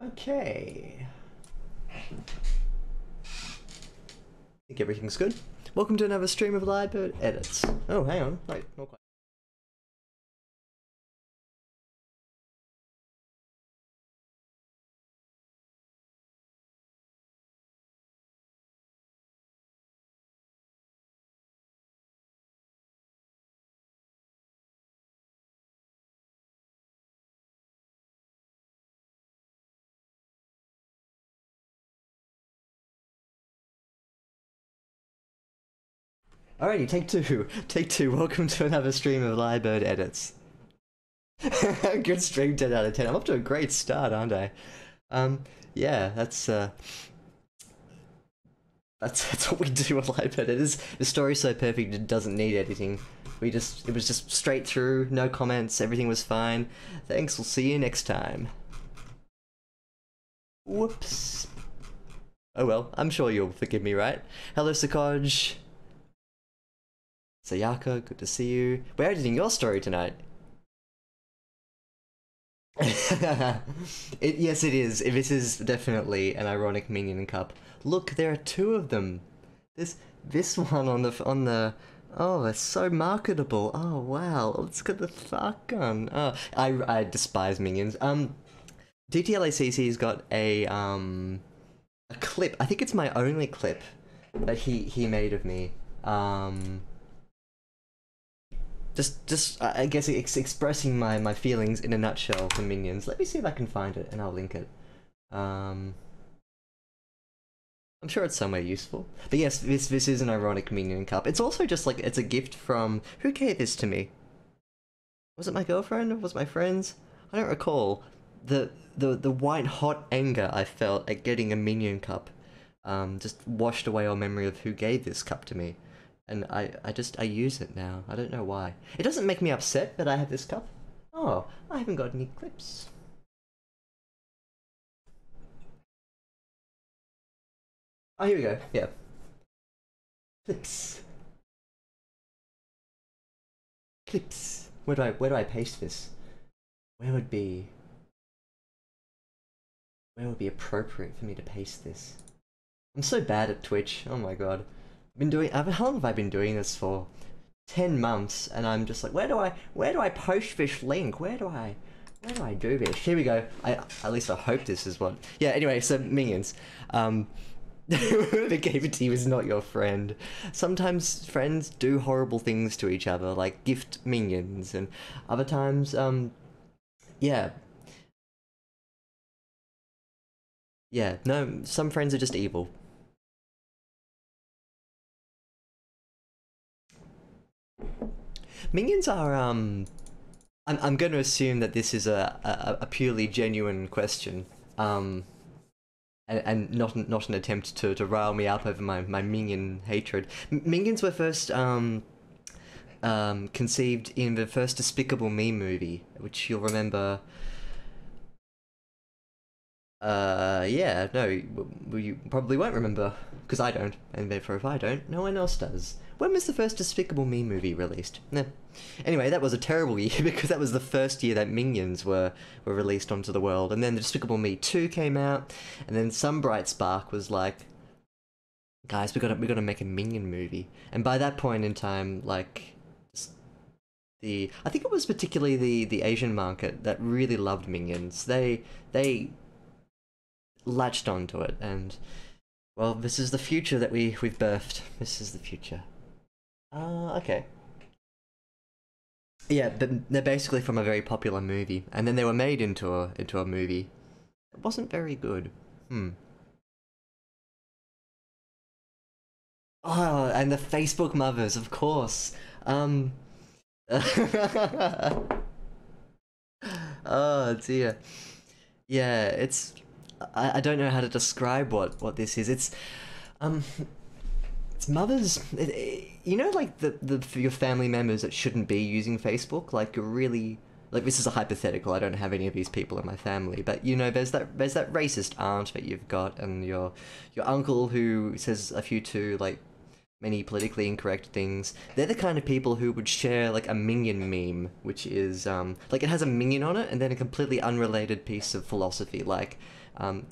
Okay. I think everything's good. Welcome to another stream of Libert Edits. Oh, hang on. Wait, not quite. Alrighty, take two. Take two. Welcome to another stream of Libert Edits. Good stream, 10 out of 10. I'm up to a great start, aren't I? Yeah, that's what we do with Libert Edits. The story's so perfect it doesn't need editing. It was just straight through, no comments, everything was fine. Thanks, we'll see you next time. Whoops. Oh well, I'm sure you'll forgive me, right? Hello, Sakoj. Sayaka, good to see you. We're editing your story tonight. Yes, it is. This is definitely an ironic minion cup. Look, there are two of them. This one on the. Oh, it's so marketable. Oh wow, let's get the fuck on. Oh, I despise minions. DTLACC's got a clip. I think it's my only clip that he made of me. Just I guess it's expressing my feelings in a nutshell for minions. Let me see if I can find it and I'll link it. I'm sure it's somewhere useful. But yes, this is an ironic minion cup. It's also just like it's a gift from who gave this to me? Was it my girlfriend? Was it my friends? I don't recall. The white hot anger I felt at getting a minion cup just washed away all memory of who gave this cup to me. And I use it now. I don't know why. It doesn't make me upset that I have this cup. Oh, I haven't got any clips. Oh, here we go. Yeah. Clips. Clips. Where do I paste this? Where would be appropriate for me to paste this? I'm so bad at Twitch. Oh my god. How long have I been doing this for? 10 months, and I'm just like, where do I post this link? Where do I do this? Here we go. At least I hope this is what. Yeah. Anyway, so minions. Whoever gave it to you is not your friend. Sometimes friends do horrible things to each other, like gift minions, and other times, yeah. Yeah. No, some friends are just evil. Minions are, I'm going to assume that this is a purely genuine question, and not an attempt to rile me up over my minion hatred. Minions were first conceived in the first Despicable Me movie, which you'll remember. Yeah, no, you probably won't remember, because I don't, and therefore if I don't, no one else does. When was the first Despicable Me movie released? Nah. Anyway, that was a terrible year, because that was the first year that Minions were released onto the world, and then the Despicable Me 2 came out, and then some bright spark was like, guys, we gotta make a Minion movie. And by that point in time, like, I think it was particularly the Asian market that really loved Minions. They latched onto it, and well, this is the future that we've birthed. This is the future. Okay. Yeah, they're basically from a very popular movie, and then they were made into a movie. It wasn't very good. Oh, and the Facebook mothers, of course. Oh dear. Yeah, it's. I don't know how to describe what this is. It's mothers. You know, like your family members that shouldn't be using Facebook. Like you're really like, this is a hypothetical. I don't have any of these people in my family, but you know, there's that racist aunt that you've got, and your uncle who says a few too like many politically incorrect things. They're the kind of people who would share like a minion meme, which is like it has a minion on it and then a completely unrelated piece of philosophy, like Um,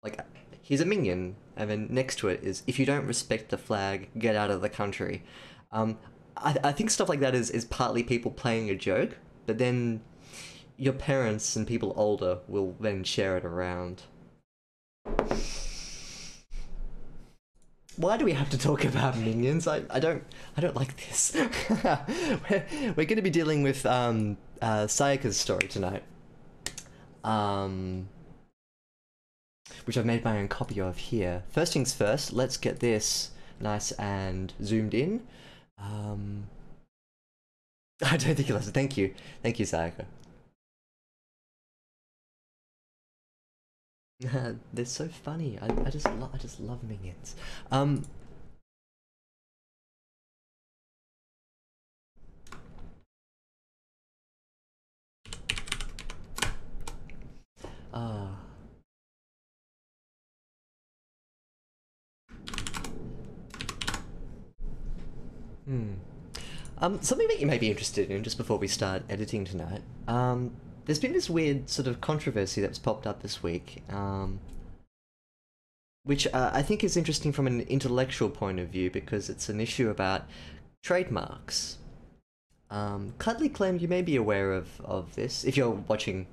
like, he's a minion, and then next to it is, if you don't respect the flag, get out of the country. Um, I think stuff like that is partly people playing a joke, but then your parents and people older will then share it around. Why do we have to talk about minions? I don't like this. We're going to be dealing with Sayaka's story tonight, which I've made my own copy of here. First things first, let's get this nice and zoomed in. I don't think you'll have to. Thank you, Sayaka. They're so funny. I just love minions. Uh, Something that you may be interested in just before we start editing tonight. There's been this weird sort of controversy that's popped up this week, which I think is interesting from an intellectual point of view because it's an issue about trademarks. Cuddly Clem, you may be aware of this if you're watching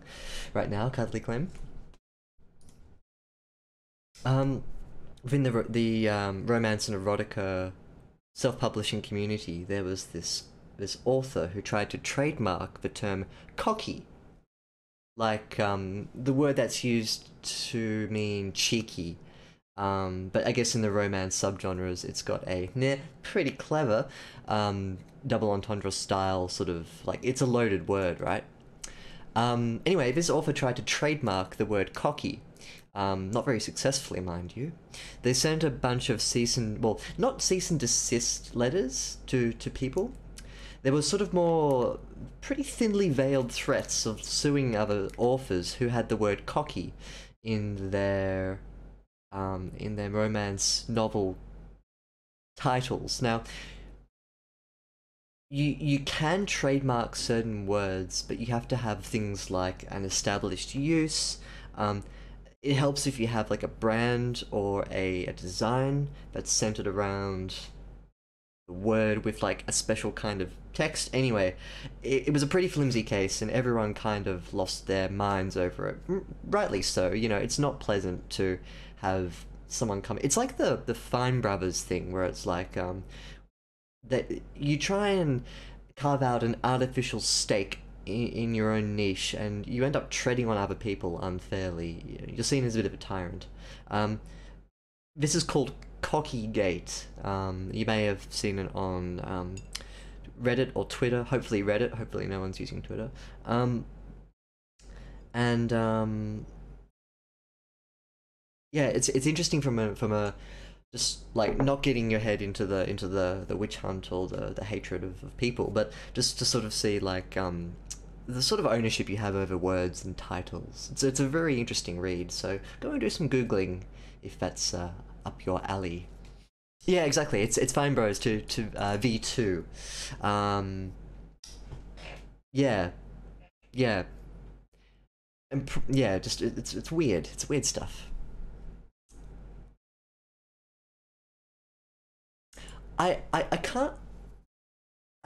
right now. Cuddly Clem. Within the romance and erotica self-publishing community, there was this author who tried to trademark the term cocky, like the word that's used to mean cheeky. But I guess in the romance subgenres, it's got a pretty clever double entendre style sort of like it's a loaded word, right? Anyway, this author tried to trademark the word cocky. Not very successfully, mind you. They sent a bunch of not cease and desist letters to people. There was sort of more pretty thinly veiled threats of suing other authors who had the word cocky in their romance novel titles. Now, you can trademark certain words, but you have to have things like an established use. It helps if you have like a brand or a design that's centered around the word with like a special kind of text. Anyway, it was a pretty flimsy case and everyone kind of lost their minds over it. Rightly so, you know, it's not pleasant to have someone come... It's like the Fine Brothers thing where it's like that you try and carve out an artificial stake in your own niche, and you end up treading on other people unfairly. You're seen as a bit of a tyrant. This is called Cocky Gate. You may have seen it on Reddit or Twitter. Hopefully Reddit. Hopefully no one's using Twitter. Yeah, it's interesting from a just like not getting your head into the witch hunt or the hatred of people, but just to sort of see like the sort of ownership you have over words and titles. It's a very interesting read, so go and do some Googling if that's up your alley. Yeah, exactly. It's Fine Bros to V2. Yeah, yeah, and yeah. Just it's weird. It's weird stuff. I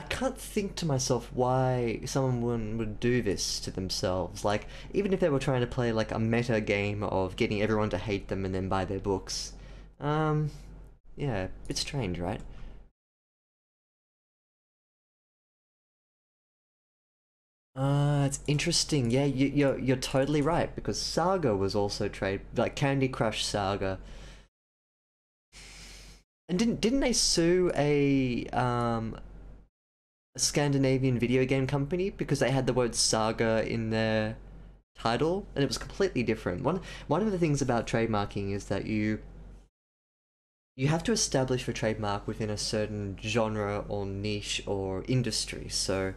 can't think to myself why someone would do this to themselves. Like, even if they were trying to play like a meta game of getting everyone to hate them and then buy their books. Yeah, it's strange, right? It's interesting. Yeah, you're totally right because Saga was also like Candy Crush Saga. And didn't they sue a Scandinavian video game company because they had the word saga in their title and it was completely different. One of the things about trademarking is that you have to establish a trademark within a certain genre or niche or industry. So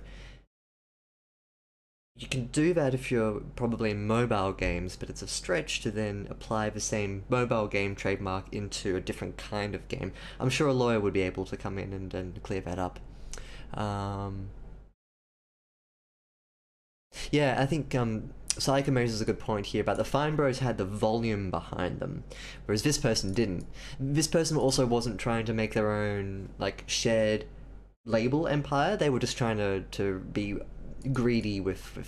you can do that if you're probably in mobile games, but it's a stretch to then apply the same mobile game trademark into a different kind of game. I'm sure a lawyer would be able to come in and clear that up. Yeah, I think Sayaka raises a good point here about the Fine Bros had the volume behind them, whereas this person didn't. This person also wasn't trying to make their own, like, shared label empire. They were just trying to be greedy with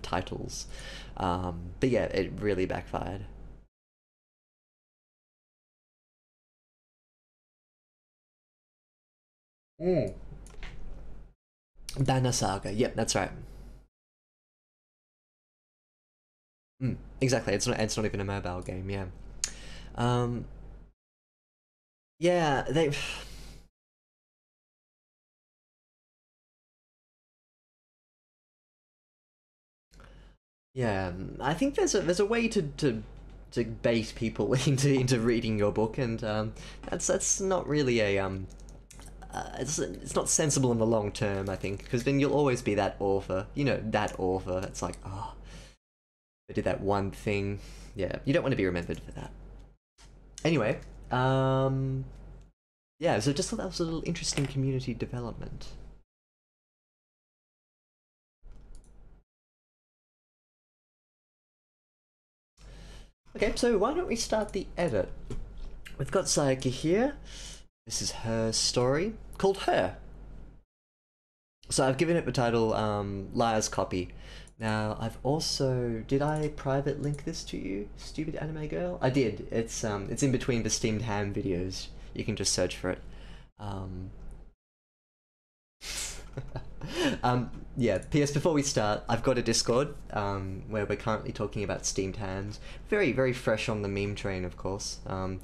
titles. But yeah, it really backfired. Mm. Banner Saga. Yep, that's right. Exactly. It's not even a mobile game. Yeah. Um. Yeah. They. Yeah. I think there's a way to bait people into reading your book, and that's not really a it's not sensible in the long term, I think, because then you'll always be that author. You know, that author. It's like, oh, I did that one thing. Yeah, you don't want to be remembered for that. Anyway, yeah, so just thought that was a little interesting community development. Okay, so why don't we start the edit? We've got Sayaka here. This is her story called Her. So I've given it the title Liar's Copy. Now I've also did I private link this to you, stupid anime girl? I did. It's in between the steamed ham videos. You can just search for it. Um, yeah. P.S. Before we start, I've got a Discord where we're currently talking about steamed hams. Very very fresh on the meme train, of course. I'm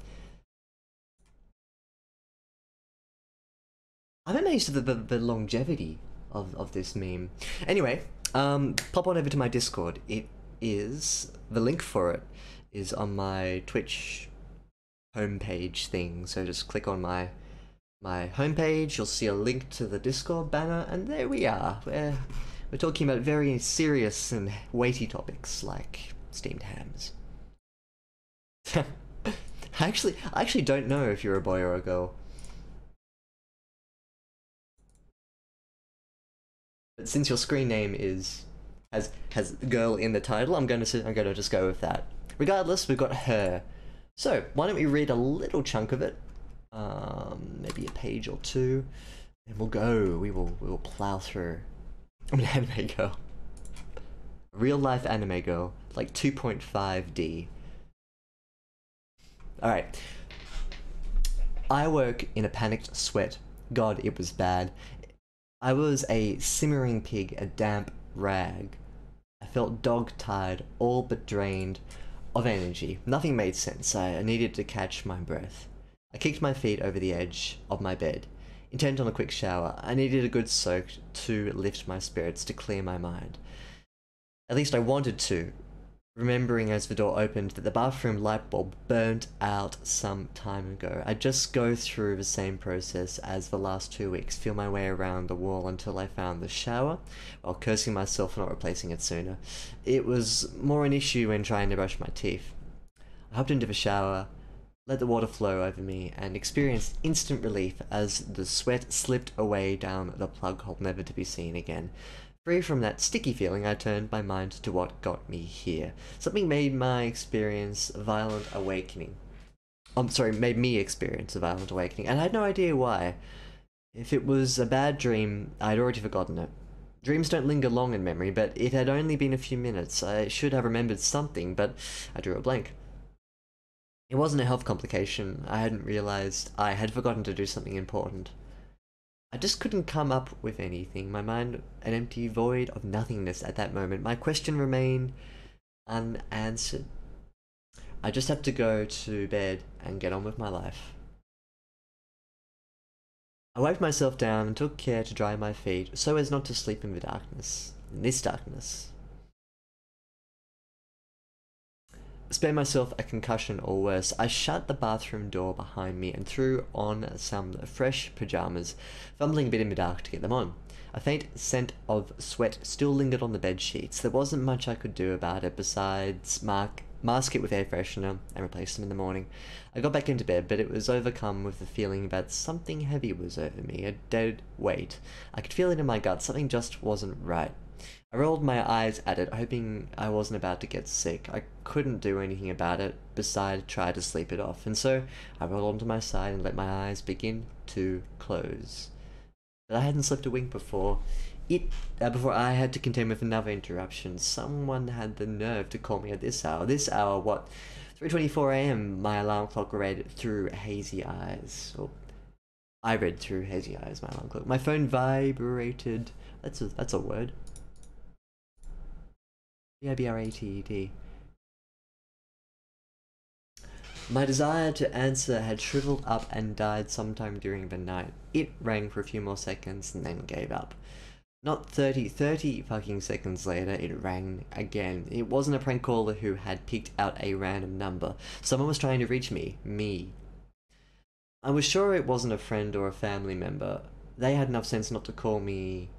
amazed at the longevity of this meme. Anyway, pop on over to my Discord. The link for it is on my Twitch homepage thing. So just click on my homepage. You'll see a link to the Discord banner, and there we are. We're talking about very serious and weighty topics like steamed hams. I actually don't know if you're a boy or a girl. But since your screen name has girl in the title, I'm gonna just go with that. Regardless, we've got Her. So why don't we read a little chunk of it, maybe a page or two, and we'll go. We will plow through. I'm an anime girl, real life anime girl, like 2.5D. All right. I woke in a panicked sweat. God, it was bad. I was a simmering pig, a damp rag. I felt dog-tired, all but drained of energy. Nothing made sense. I needed to catch my breath. I kicked my feet over the edge of my bed, intent on a quick shower. I needed a good soak to lift my spirits, to clear my mind. At least I wanted to, remembering as the door opened that the bathroom light bulb burnt out some time ago. I just go through the same process as the last 2 weeks, feel my way around the wall until I found the shower, while cursing myself for not replacing it sooner. It was more an issue when trying to brush my teeth. I hopped into the shower, let the water flow over me, and experienced instant relief as the sweat slipped away down the plug hole, never to be seen again. Free from that sticky feeling, I turned my mind to what got me here. Something made my experience a violent awakening. I'm sorry, made me experience a violent awakening, and I had no idea why. If it was a bad dream, I'd already forgotten it. Dreams don't linger long in memory, but it had only been a few minutes. I should have remembered something, but I drew a blank. It wasn't a health complication. I hadn't realized I had forgotten to do something important. I just couldn't come up with anything. My mind an empty void of nothingness at that moment. My question remained unanswered. I just had to go to bed and get on with my life. I wiped myself down and took care to dry my feet so as not to sleep in the darkness. In this darkness. Spare myself a concussion or worse, I shut the bathroom door behind me and threw on some fresh pajamas, fumbling a bit in the dark to get them on. A faint scent of sweat still lingered on the bed sheets. There wasn't much I could do about it besides mask it with air freshener and replace them in the morning. I got back into bed, but it was overcome with the feeling that something heavy was over me, a dead weight. I could feel it in my gut, something just wasn't right. I rolled my eyes at it, hoping I wasn't about to get sick. I couldn't do anything about it besides try to sleep it off, and so I rolled onto my side and let my eyes begin to close. But I hadn't slept a wink before. Before I had to contend with another interruption. Someone had the nerve to call me at this hour. This hour, what? 3:24 a.m. My alarm clock read through hazy eyes. Or I read through hazy eyes. My alarm clock. My phone vibrated. That's a word. vibrated. My desire to answer had shriveled up and died sometime during the night. It rang for a few more seconds and then gave up. Not 30 fucking seconds later, it rang again. It wasn't a prank caller who had picked out a random number. Someone was trying to reach me. Me. I was sure it wasn't a friend or a family member. They had enough sense not to call me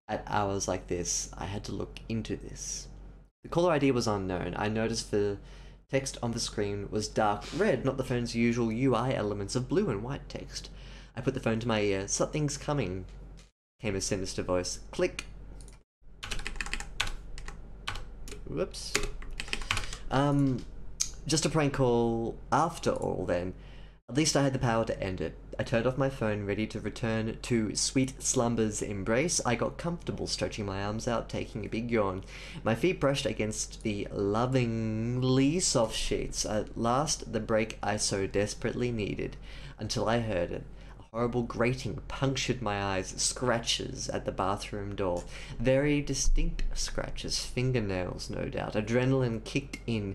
at hours like this. I had to look into this. The caller ID was unknown. I noticed the text on the screen was dark red, not the phone's usual UI elements of blue and white text. I put the phone to my ear. Something's coming, came a sinister voice. Click. Whoops. Just a prank call after all then. At least I had the power to end it. I turned off my phone, ready to return to sweet slumber's embrace. I got comfortable, stretching my arms out, taking a big yawn. My feet brushed against the lovingly soft sheets. At last, the break I so desperately needed, until I heard it. A horrible grating punctured my eyes, scratches at the bathroom door. Very distinct scratches, fingernails no doubt. Adrenaline kicked in,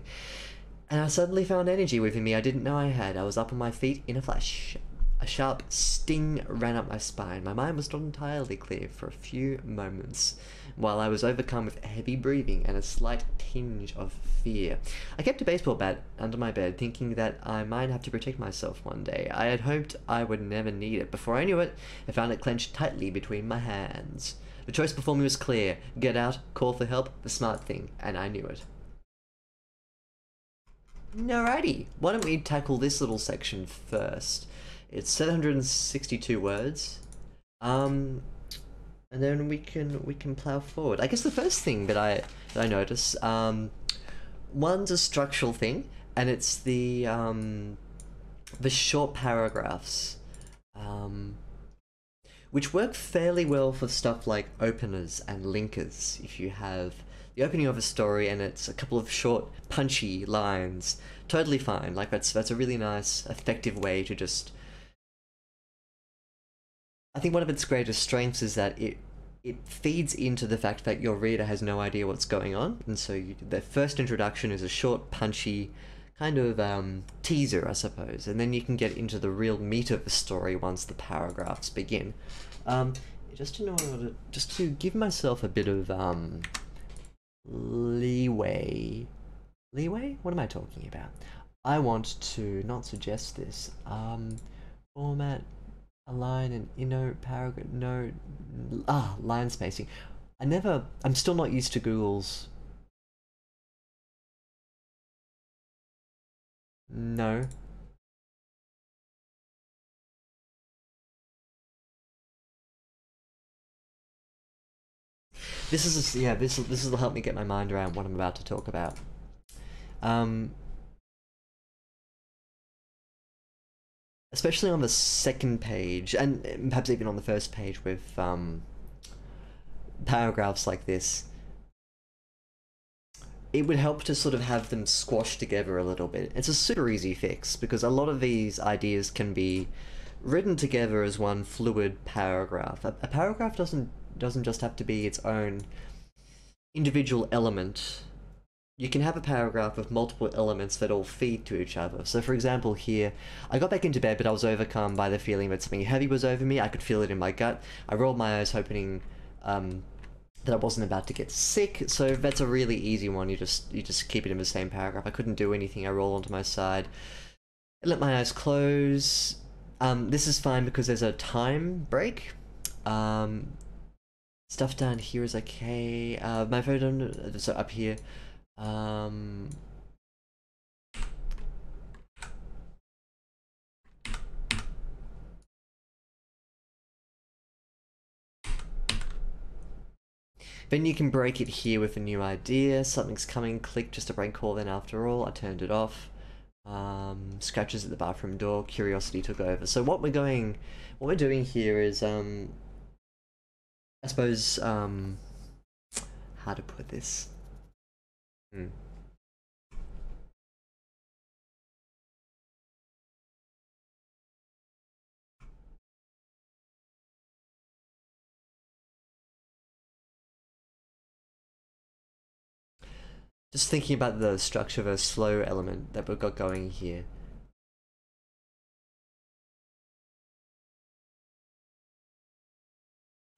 and I suddenly found energy within me I didn't know I had. I was up on my feet in a flash. A sharp sting ran up my spine. My mind was not entirely clear for a few moments, while I was overcome with heavy breathing and a slight tinge of fear. I kept a baseball bat under my bed, thinking that I might have to protect myself one day. I had hoped I would never need it. Before I knew it, I found it clenched tightly between my hands. The choice before me was clear. Get out, call for help, the smart thing, and I knew it. Alrighty, why don't we tackle this little section first? It's 762 words, and then we can plow forward. I guess the first thing that I notice, one's a structural thing, and it's the short paragraphs, which work fairly well for stuff like openers and linkers. If you have the opening of a story and it's a couple of short, punchy lines, totally fine. Like that's a really nice, effective way to just. I think one of its greatest strengths is that it feeds into the fact that your reader has no idea what's going on, and so the first introduction is a short, punchy kind of teaser, I suppose, and then you can get into the real meat of the story once the paragraphs begin. Just to give myself a bit of leeway. Leeway? What am I talking about? I want to not suggest this. Format, align, and inner paragraph. No, line spacing. I'm still not used to Google's. No. This will help me get my mind around what I'm about to talk about. Especially on the second page, and perhaps even on the first page with paragraphs like this, it would help to sort of have them squashed together a little bit. It's a super easy fix, because a lot of these ideas can be written together as one fluid paragraph. A paragraph doesn't just have to be its own individual element. You can have a paragraph with multiple elements that all feed to each other. So for example here, I got back into bed, but I was overcome by the feeling that something heavy was over me. I could feel it in my gut. I rolled my eyes, hoping that I wasn't about to get sick. So that's a really easy one. You just keep it in the same paragraph. I couldn't do anything. I roll onto my side. I let my eyes close. This is fine because there's a time break. Stuff down here is okay. My phone, so up here. Then you can break it here with a new idea. Something's coming, click, just a prank call then after all. I turned it off. Scratches at the bathroom door, curiosity took over. So what we're doing here is, I suppose, how to put this? Just thinking about the structure of a slow element that we've got going here.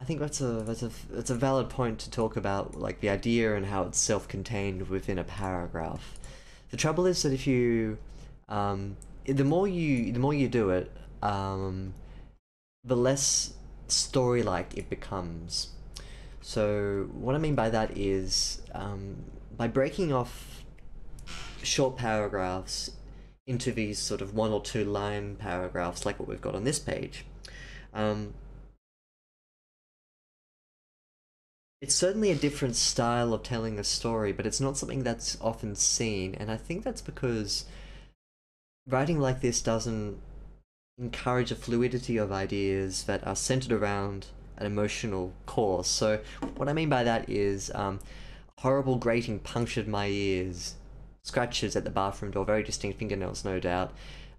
I think that's a valid point to talk about, like the idea and how it's self-contained within a paragraph. The trouble is that if you, the more you do it, the less story-like it becomes. So what I mean by that is, by breaking off short paragraphs into these sort of 1 or 2 line paragraphs, like what we've got on this page, it's certainly a different style of telling a story, but it's not something that's often seen, and I think that's because writing like this doesn't encourage a fluidity of ideas that are centered around an emotional core. So what I mean by that is, horrible grating punctured my ears, scratches at the bathroom door, very distinct fingernails no doubt.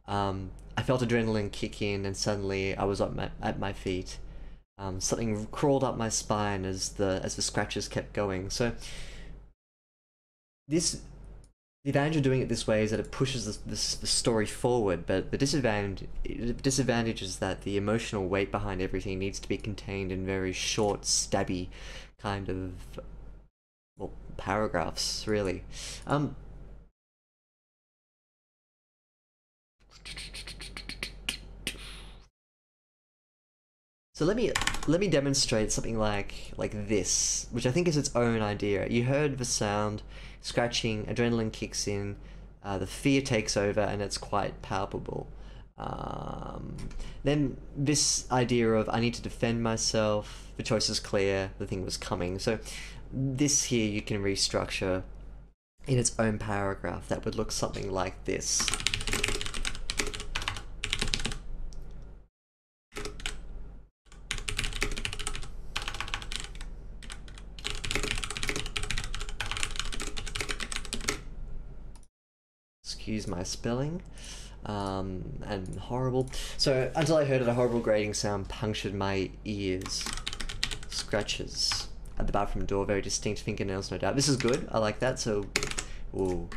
I felt adrenaline kick in and suddenly I was at my feet. Something crawled up my spine as the scratches kept going. So the advantage of doing it this way is that it pushes the story forward, but the disadvantage is that the emotional weight behind everything needs to be contained in very short, stabby kind of, well, paragraphs, really. So let me demonstrate something like this, which I think is its own idea. You heard the sound, scratching, adrenaline kicks in, the fear takes over, and it's quite palpable. Then this idea of I need to defend myself, the choice is clear, the thing was coming. So this here you can restructure in its own paragraph that would look something like this. Excuse my spelling, and horrible. So until I heard it, a horrible grating sound punctured my ears. Scratches at the bathroom door, very distinct fingernails no doubt. This is good, I like that. So, ooh.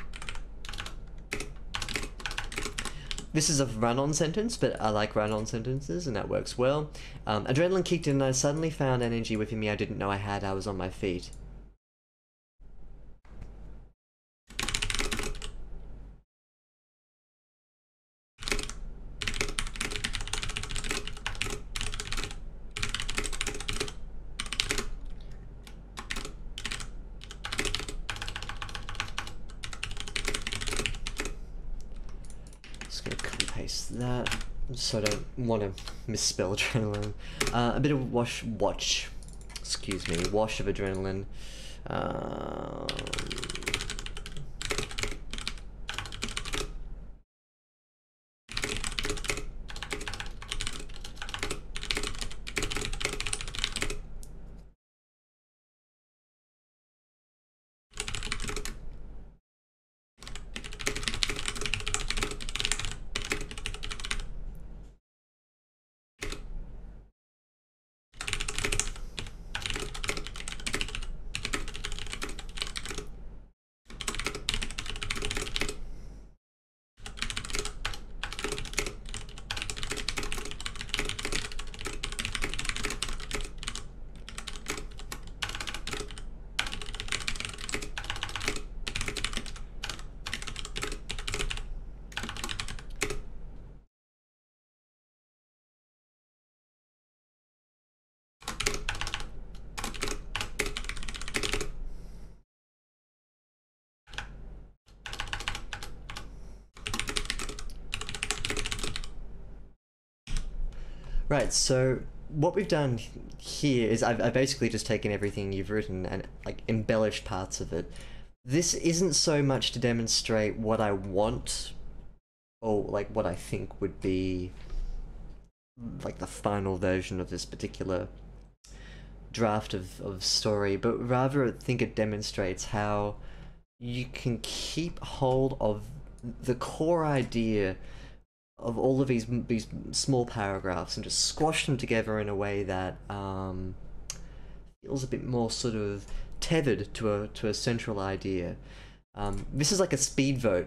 This is a run-on sentence, but I like run-on sentences and that works well. Adrenaline kicked in and I suddenly found energy within me I didn't know I had. I was on my feet. That, so I don't want to misspell adrenaline. A bit of wash of adrenaline. Right, so what we've done here is I've basically just taken everything you've written and like embellished parts of it. This isn't so much to demonstrate what I want or like what I think would be like the final version of this particular draft of story, but rather I think it demonstrates how you can keep hold of the core idea of all of these small paragraphs and just squash them together in a way that feels a bit more sort of tethered to a central idea. This is like a speedboat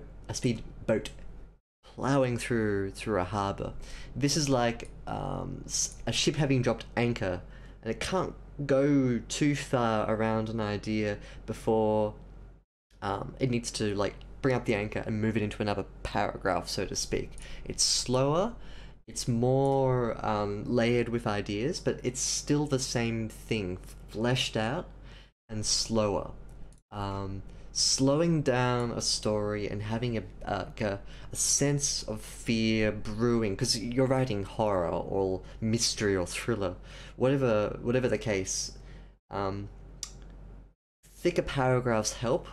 plowing through a harbor. This is like a ship having dropped anchor, and it can't go too far around an idea before it needs to like bring up the anchor and move it into another paragraph, so to speak. It's slower, it's more layered with ideas, but it's still the same thing, fleshed out and slower. Slowing down a story and having a sense of fear brewing, because you're writing horror or mystery or thriller, whatever the case. Thicker paragraphs help,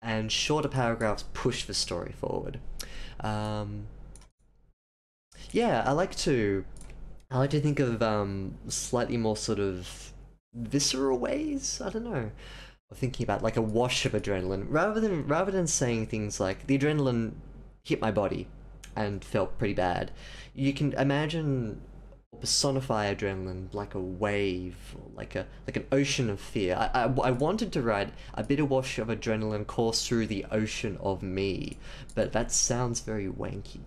and shorter paragraphs push the story forward. Yeah, I like to think of slightly more sort of visceral ways. I don't know. Of thinking about like a wash of adrenaline, rather than saying things like the adrenaline hit my body and felt pretty bad. You can imagine or personify adrenaline like a wave, or like an ocean of fear. I wanted to write a bitter wash of adrenaline course through the ocean of me, but that sounds very wanky.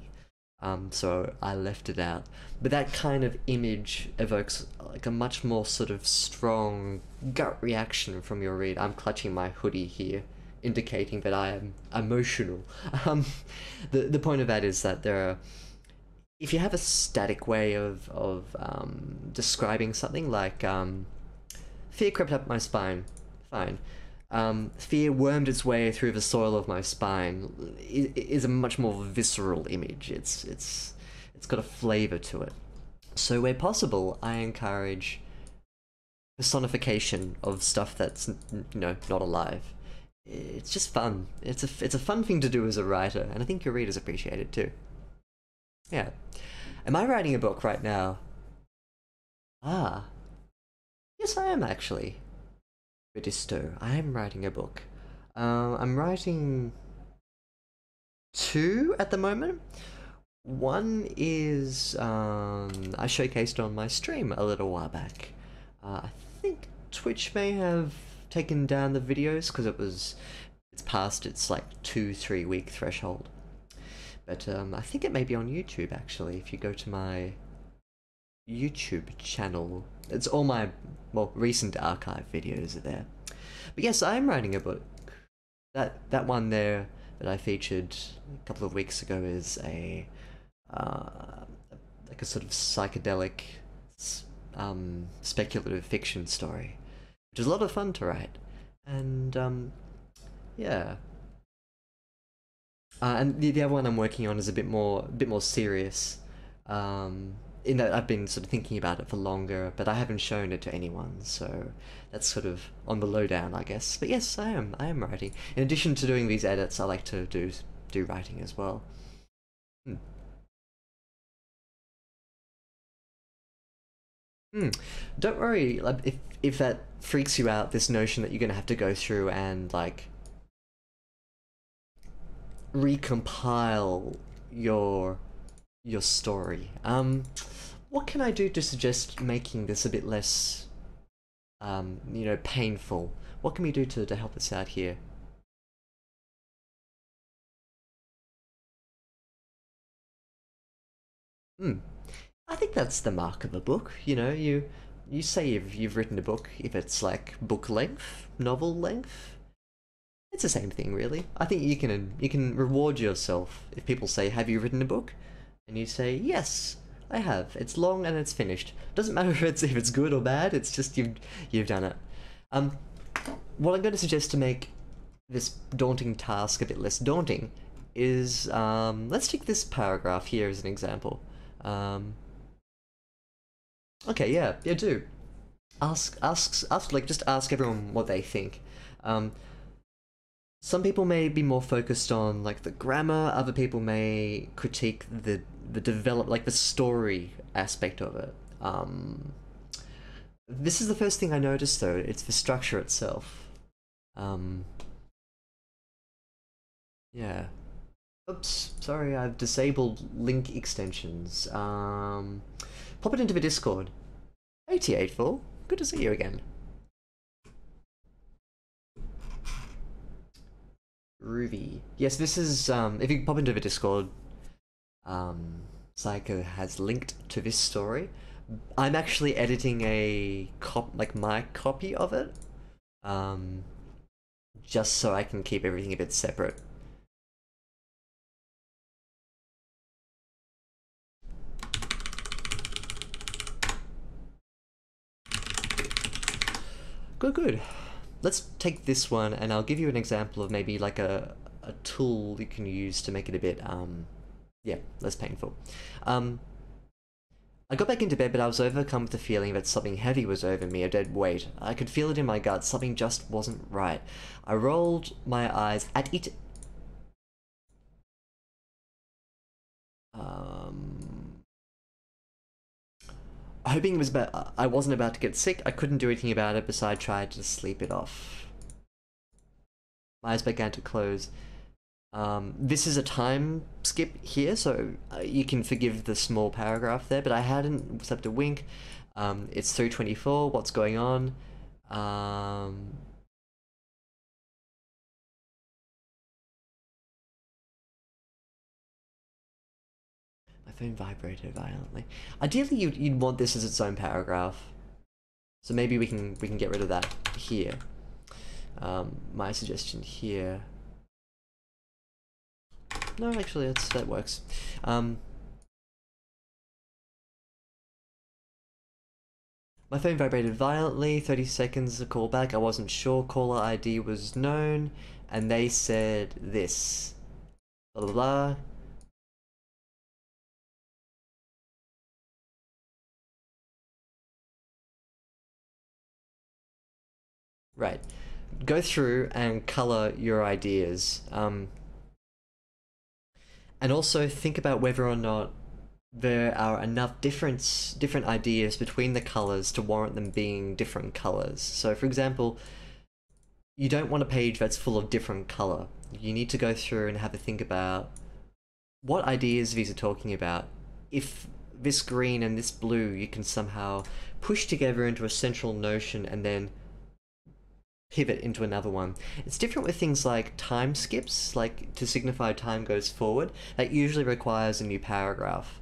So I left it out. But that kind of image evokes like a much more sort of strong gut reaction from your read. I'm clutching my hoodie here, indicating that I am emotional. The point of that is that there are, if you have a static way of describing something like fear crept up my spine, fine. Fear wormed its way through the soil of my spine is a much more visceral image. It's got a flavor to it. So where possible, I encourage personification of stuff that's not alive. It's just fun. It's a fun thing to do as a writer, and I think your readers appreciate it too. Yeah. Am I writing a book right now? Ah, yes, I am actually. Redisto. I am writing a book. I'm writing two at the moment. One is I showcased on my stream a little while back. I think Twitch may have taken down the videos because it's past its like 2-3 week threshold. But I think it may be on YouTube actually. If you go to my YouTube channel, it's all my recent archive videos are there. But yes, I'm writing a book. That one there that I featured a couple of weeks ago is a like a sort of psychedelic speculative fiction story, which is a lot of fun to write. And yeah. And the other one I'm working on is a bit more serious. In that I've been sort of thinking about it for longer, but I haven't shown it to anyone, so that's sort of on the lowdown, I guess. But yes, I am writing. In addition to doing these edits, I like to do writing as well. Hmm. Hmm. Don't worry, like, if that freaks you out, this notion that you're gonna have to go through and like recompile your story. What can I do to suggest making this a bit less, painful? What can we do to help us out here? Hmm. I think that's the mark of a book. You say you've written a book if it's like book length, novel length. It's the same thing, really. I think you can reward yourself if people say, "Have you written a book?" And you say, "Yes, I have. It's long and it's finished." Doesn't matter if it's good or bad. It's just you've done it. Um, what I'm going to suggest to make this daunting task a bit less daunting is let's take this paragraph here as an example. Um, Okay, yeah, yeah, do. Like, just ask everyone what they think. Um, some people may be more focused on like the grammar. Other people may critique like the story aspect of it. This is the first thing I noticed though. It's the structure itself. Um, yeah. Oops, sorry, I've disabled link extensions. Pop it into the Discord. 88 good to see you again. Ruby. Yes, this is, if you pop into the Discord, Sayaka has linked to this story. I'm actually editing my copy of it, um, just so I can keep everything a bit separate. Good, good. Let's take this one and I'll give you an example of maybe like a tool you can use to make it a bit, yeah, less painful. I got back into bed, but I was overcome with the feeling that something heavy was over me, a dead weight. I could feel it in my gut, something just wasn't right. I rolled my eyes at it. Hoping it was I wasn't about to get sick, I couldn't do anything about it besides try to sleep it off. My eyes began to close. This is a time skip here, so you can forgive the small paragraph there, but I hadn't slept a wink. It's 3:24, what's going on? My phone vibrated violently. Ideally, you'd want this as its own paragraph. So maybe we can get rid of that here. My suggestion here. No, actually, that works. My phone vibrated violently, 30 seconds of callback, I wasn't sure, caller ID was known, and they said this. Blah blah blah. Right. Go through and color your ideas. And also think about whether or not there are enough different ideas between the colors to warrant them being different colors. So for example, you don't want a page that's full of different color. You need to go through and have a think about what ideas these are talking about. If this green and this blue you can somehow push together into a central notion and then pivot into another one. It's different with things like time skips, like to signify time goes forward. That usually requires a new paragraph.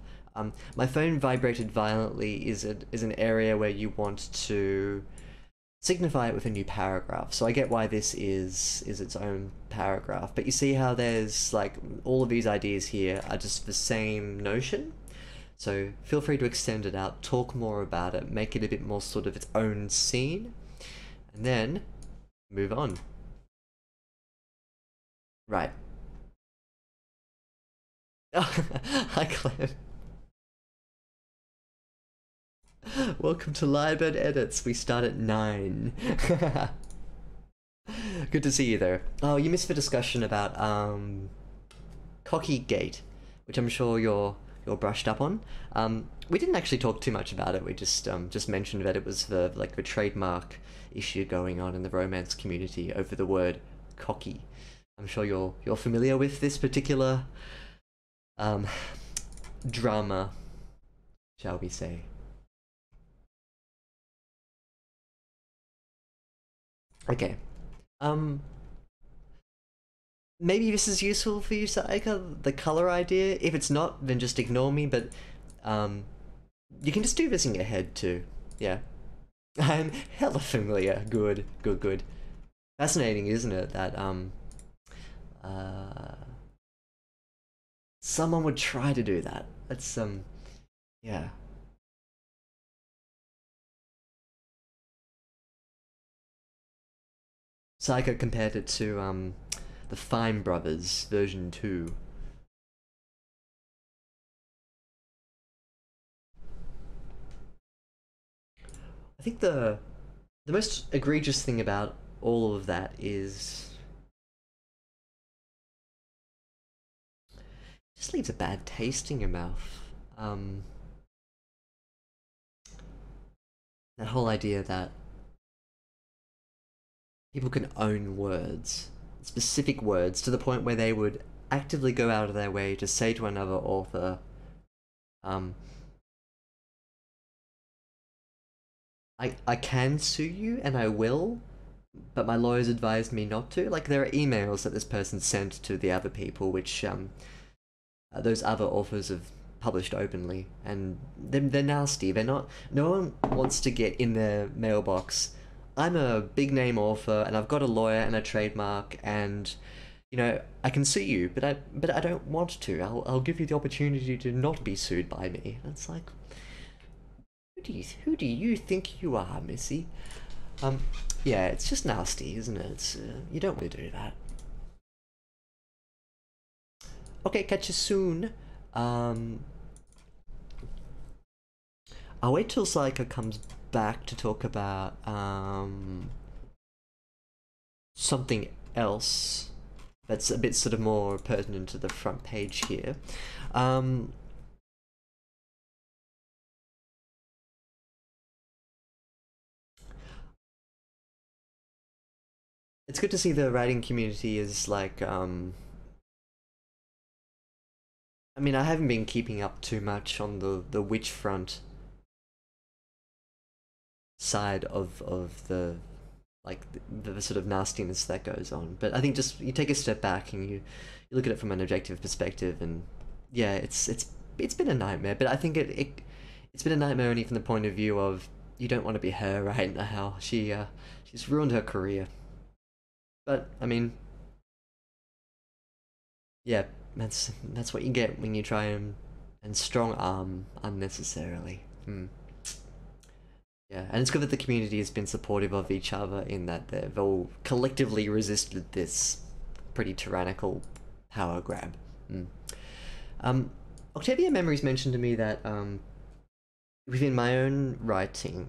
My phone vibrated violently is an area where you want to signify it with a new paragraph. So I get why this is its own paragraph. But you see how there's like all of these ideas here are just the same notion. So feel free to extend it out, talk more about it, make it a bit more sort of its own scene, and then move on. Right. Hi, Clem. Welcome to Lyrebird Edits. We start at 9. Good to see you there. Oh, you missed the discussion about Cocky Gate, which I'm sure you're brushed up on. We didn't actually talk too much about it. We just mentioned that it was the trademark issue going on in the romance community over the word cocky. I'm sure you're familiar with this particular drama, shall we say. Okay. Maybe this is useful for you, Sayaka, the color idea. If it's not, then just ignore me, but you can just do this in your head too. Yeah. I'm hella familiar. Good, good, good. Fascinating, isn't it, that uh someone would try to do that. That's yeah. Sayaka compared it to the Fine Brothers version 2. think the most egregious thing about all of that is it just leaves a bad taste in your mouth. That whole idea that people can own words, specific words, to the point where they would actively go out of their way to say to another author, um, I can sue you and I will, but my lawyers advised me not to. Like, there are emails that this person sent to the other people, which those other authors have published openly, and they're nasty. They're not. No one wants to get in their mailbox. I'm a big name author, and I've got a lawyer and a trademark, and I can sue you, but I don't want to. I'll give you the opportunity to not be sued by me. And it's like, who do you think you are, Missy? Yeah, it's just nasty, isn't it? It's, you don't want to do that. Okay, catch you soon. I'll wait till Sayaka comes back to talk about something else that's a bit sort of more pertinent to the front page here. It's good to see the writing community is like, I mean, I haven't been keeping up too much on the witch front side of the like the sort of nastiness that goes on, but I think just you take a step back and you look at it from an objective perspective, and yeah, it's been a nightmare, but I think it's been a nightmare only from the point of view of you don't want to be her right now. She's ruined her career. But I mean, yeah, that's what you get when you try and strong arm unnecessarily. Yeah, and it's good that the community has been supportive of each other in that they've all collectively resisted this pretty tyrannical power grab. Octavia Memories mentioned to me that within my own writing,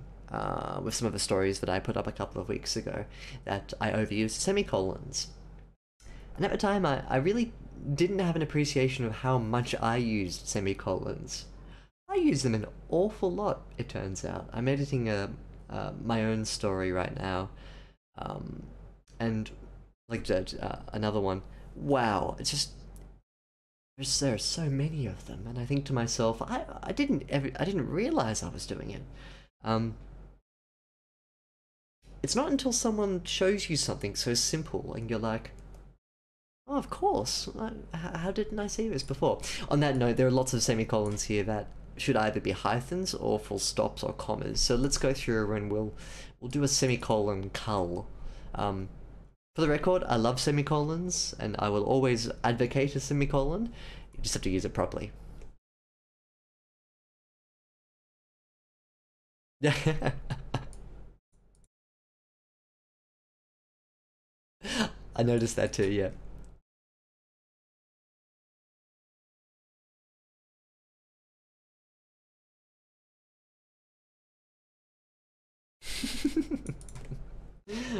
with some of the stories that I put up a couple of weeks ago, that I overused semicolons. And at the time, I really didn't have an appreciation of how much I used semicolons. I use them an awful lot, it turns out. I'm editing my own story right now, and like another one. Wow, it's just there are so many of them, and I think to myself, I didn't realize I was doing it. It's not until someone shows you something so simple and you're like, oh, of course, how didn't I see this before? On that note, there are lots of semicolons here that should either be hyphens or full stops or commas. So let's go through and we'll do a semicolon cull. For the record, I love semicolons and I will always advocate a semicolon. You just have to use it properly. I noticed that too, yeah.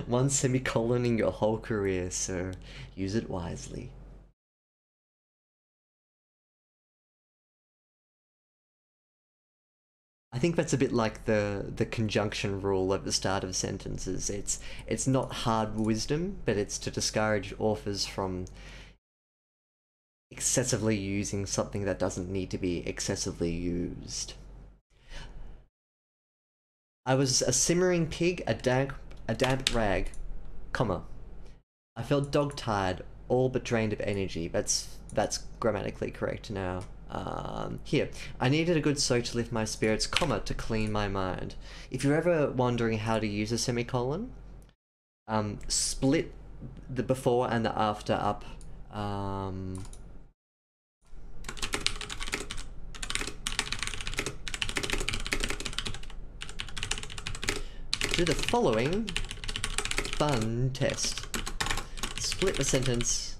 One semicolon in your whole career, so use it wisely. I think that's a bit like the conjunction rule at the start of sentences. It's not hard wisdom, but it's to discourage authors from excessively using something that doesn't need to be excessively used. I was a simmering pig, a damp rag, comma. I felt dog-tired, all but drained of energy. That's grammatically correct now. Here, I needed a good soak to lift my spirits, comma, to clean my mind. If you're ever wondering how to use a semicolon, split the before and the after up. Do the following fun test. Split the sentence,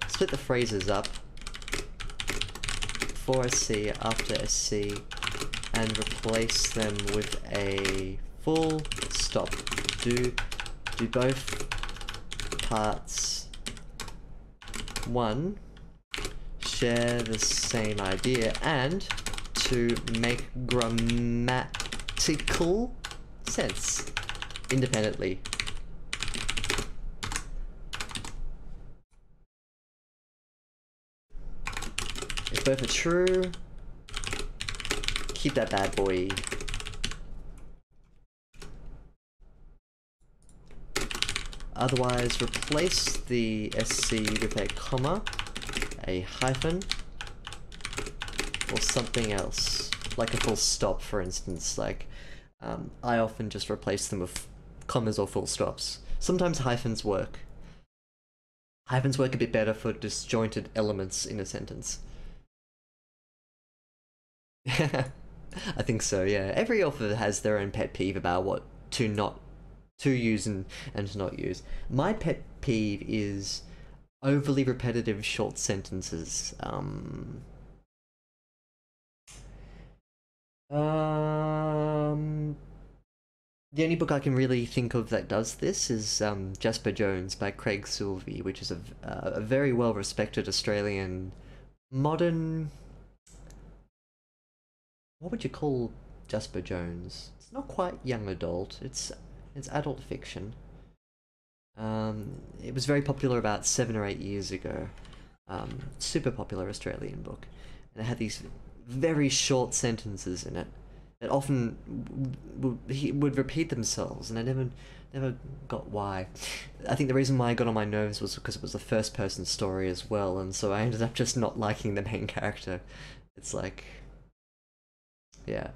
split the phrases up, before a C, after a C, and replace them with a full stop. Do both parts, one, share the same idea, and to make grammatical sense independently. If both are true, keep that bad boy. Otherwise, replace the SC with a comma, a hyphen, or something else, like a full stop, for instance. Like, I often just replace them with commas or full stops. Sometimes hyphens work. Hyphens work a bit better for disjointed elements in a sentence. I think so, yeah. Every author has their own pet peeve about what to use and to not use. My pet peeve is overly repetitive short sentences. The only book I can really think of that does this is Jasper Jones by Craig Silvey, which is a very well-respected Australian modern... What would you call Jasper Jones? It's not quite young adult, it's adult fiction. It was very popular about 7 or 8 years ago. Super popular Australian book. And it had these very short sentences in it that often would repeat themselves, and I never got why. I think the reason why I got on my nerves was because it was a first-person story as well, and so I ended up just not liking the main character. It's like... yeah.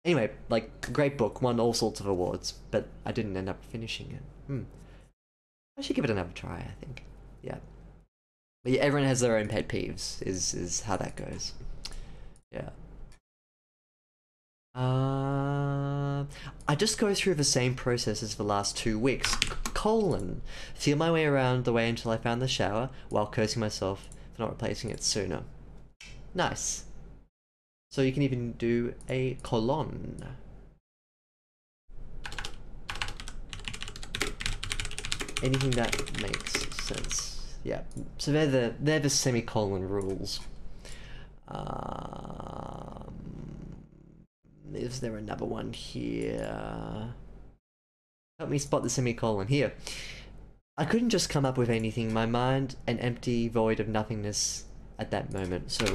Anyway, like, great book, won all sorts of awards, but I didn't end up finishing it. I should give it another try, I think. Yeah. But yeah, everyone has their own pet peeves, is how that goes. Yeah. I just go through the same process as the last 2 weeks. Feel my way around the way until I found the shower, while cursing myself for not replacing it sooner. Nice. So you can even do a colon. Anything that makes sense. Yeah. So they're the semicolon rules. Is there another one here? Help me spot the semicolon. Here. I couldn't just come up with anything. My mind, an empty void of nothingness at that moment. So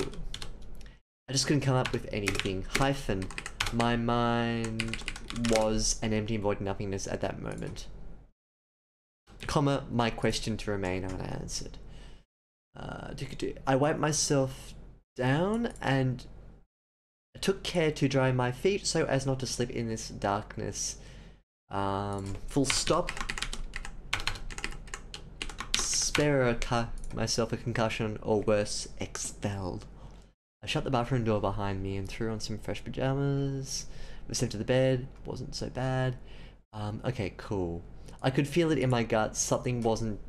I just couldn't come up with anything. Hyphen. My mind was an empty void of nothingness at that moment. Comma, my question to remain unanswered. I wiped myself down and took care to dry my feet so as not to slip in this darkness. Full stop. Spare myself a concussion, or worse, expelled. I shut the bathroom door behind me and threw on some fresh pajamas. Was sent to the bed. Wasn't so bad. Okay, cool. I could feel it in my gut. Something wasn't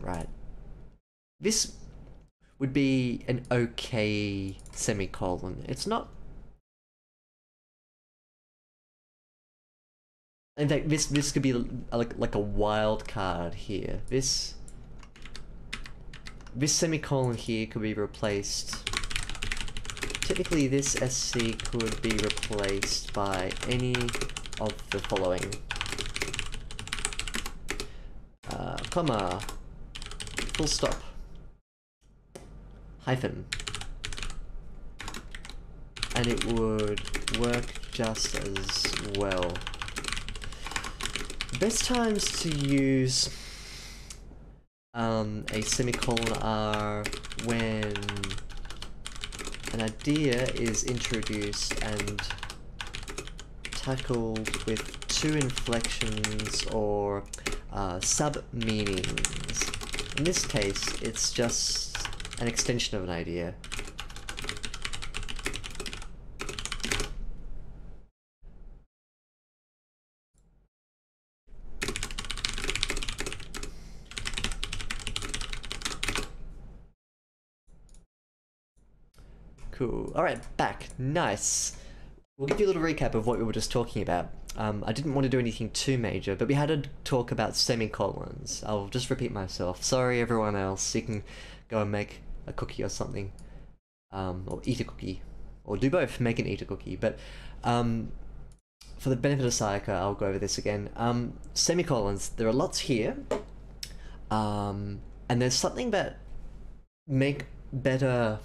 right. This would be an okay semicolon. It's not... In fact, this could be like a wild card here. This semicolon here could be replaced. Technically, this SC could be replaced by any of the following. Comma. Full stop. Hyphen. And it would work just as well. Best times to use a semicolon are when an idea is introduced and tackled with 2 inflections or sub-meanings. In this case, it's just an extension of an idea. Cool. Alright, back. Nice. We'll give you a little recap of what we were just talking about. I didn't want to do anything too major, but we had to talk about semicolons. I'll just repeat myself. Sorry, everyone else. You can go and make a cookie or something, or eat a cookie, or do both. Make and eat a cookie. But for the benefit of Sayaka, I'll go over this again. Semicolons. There are lots here, and there's something that make better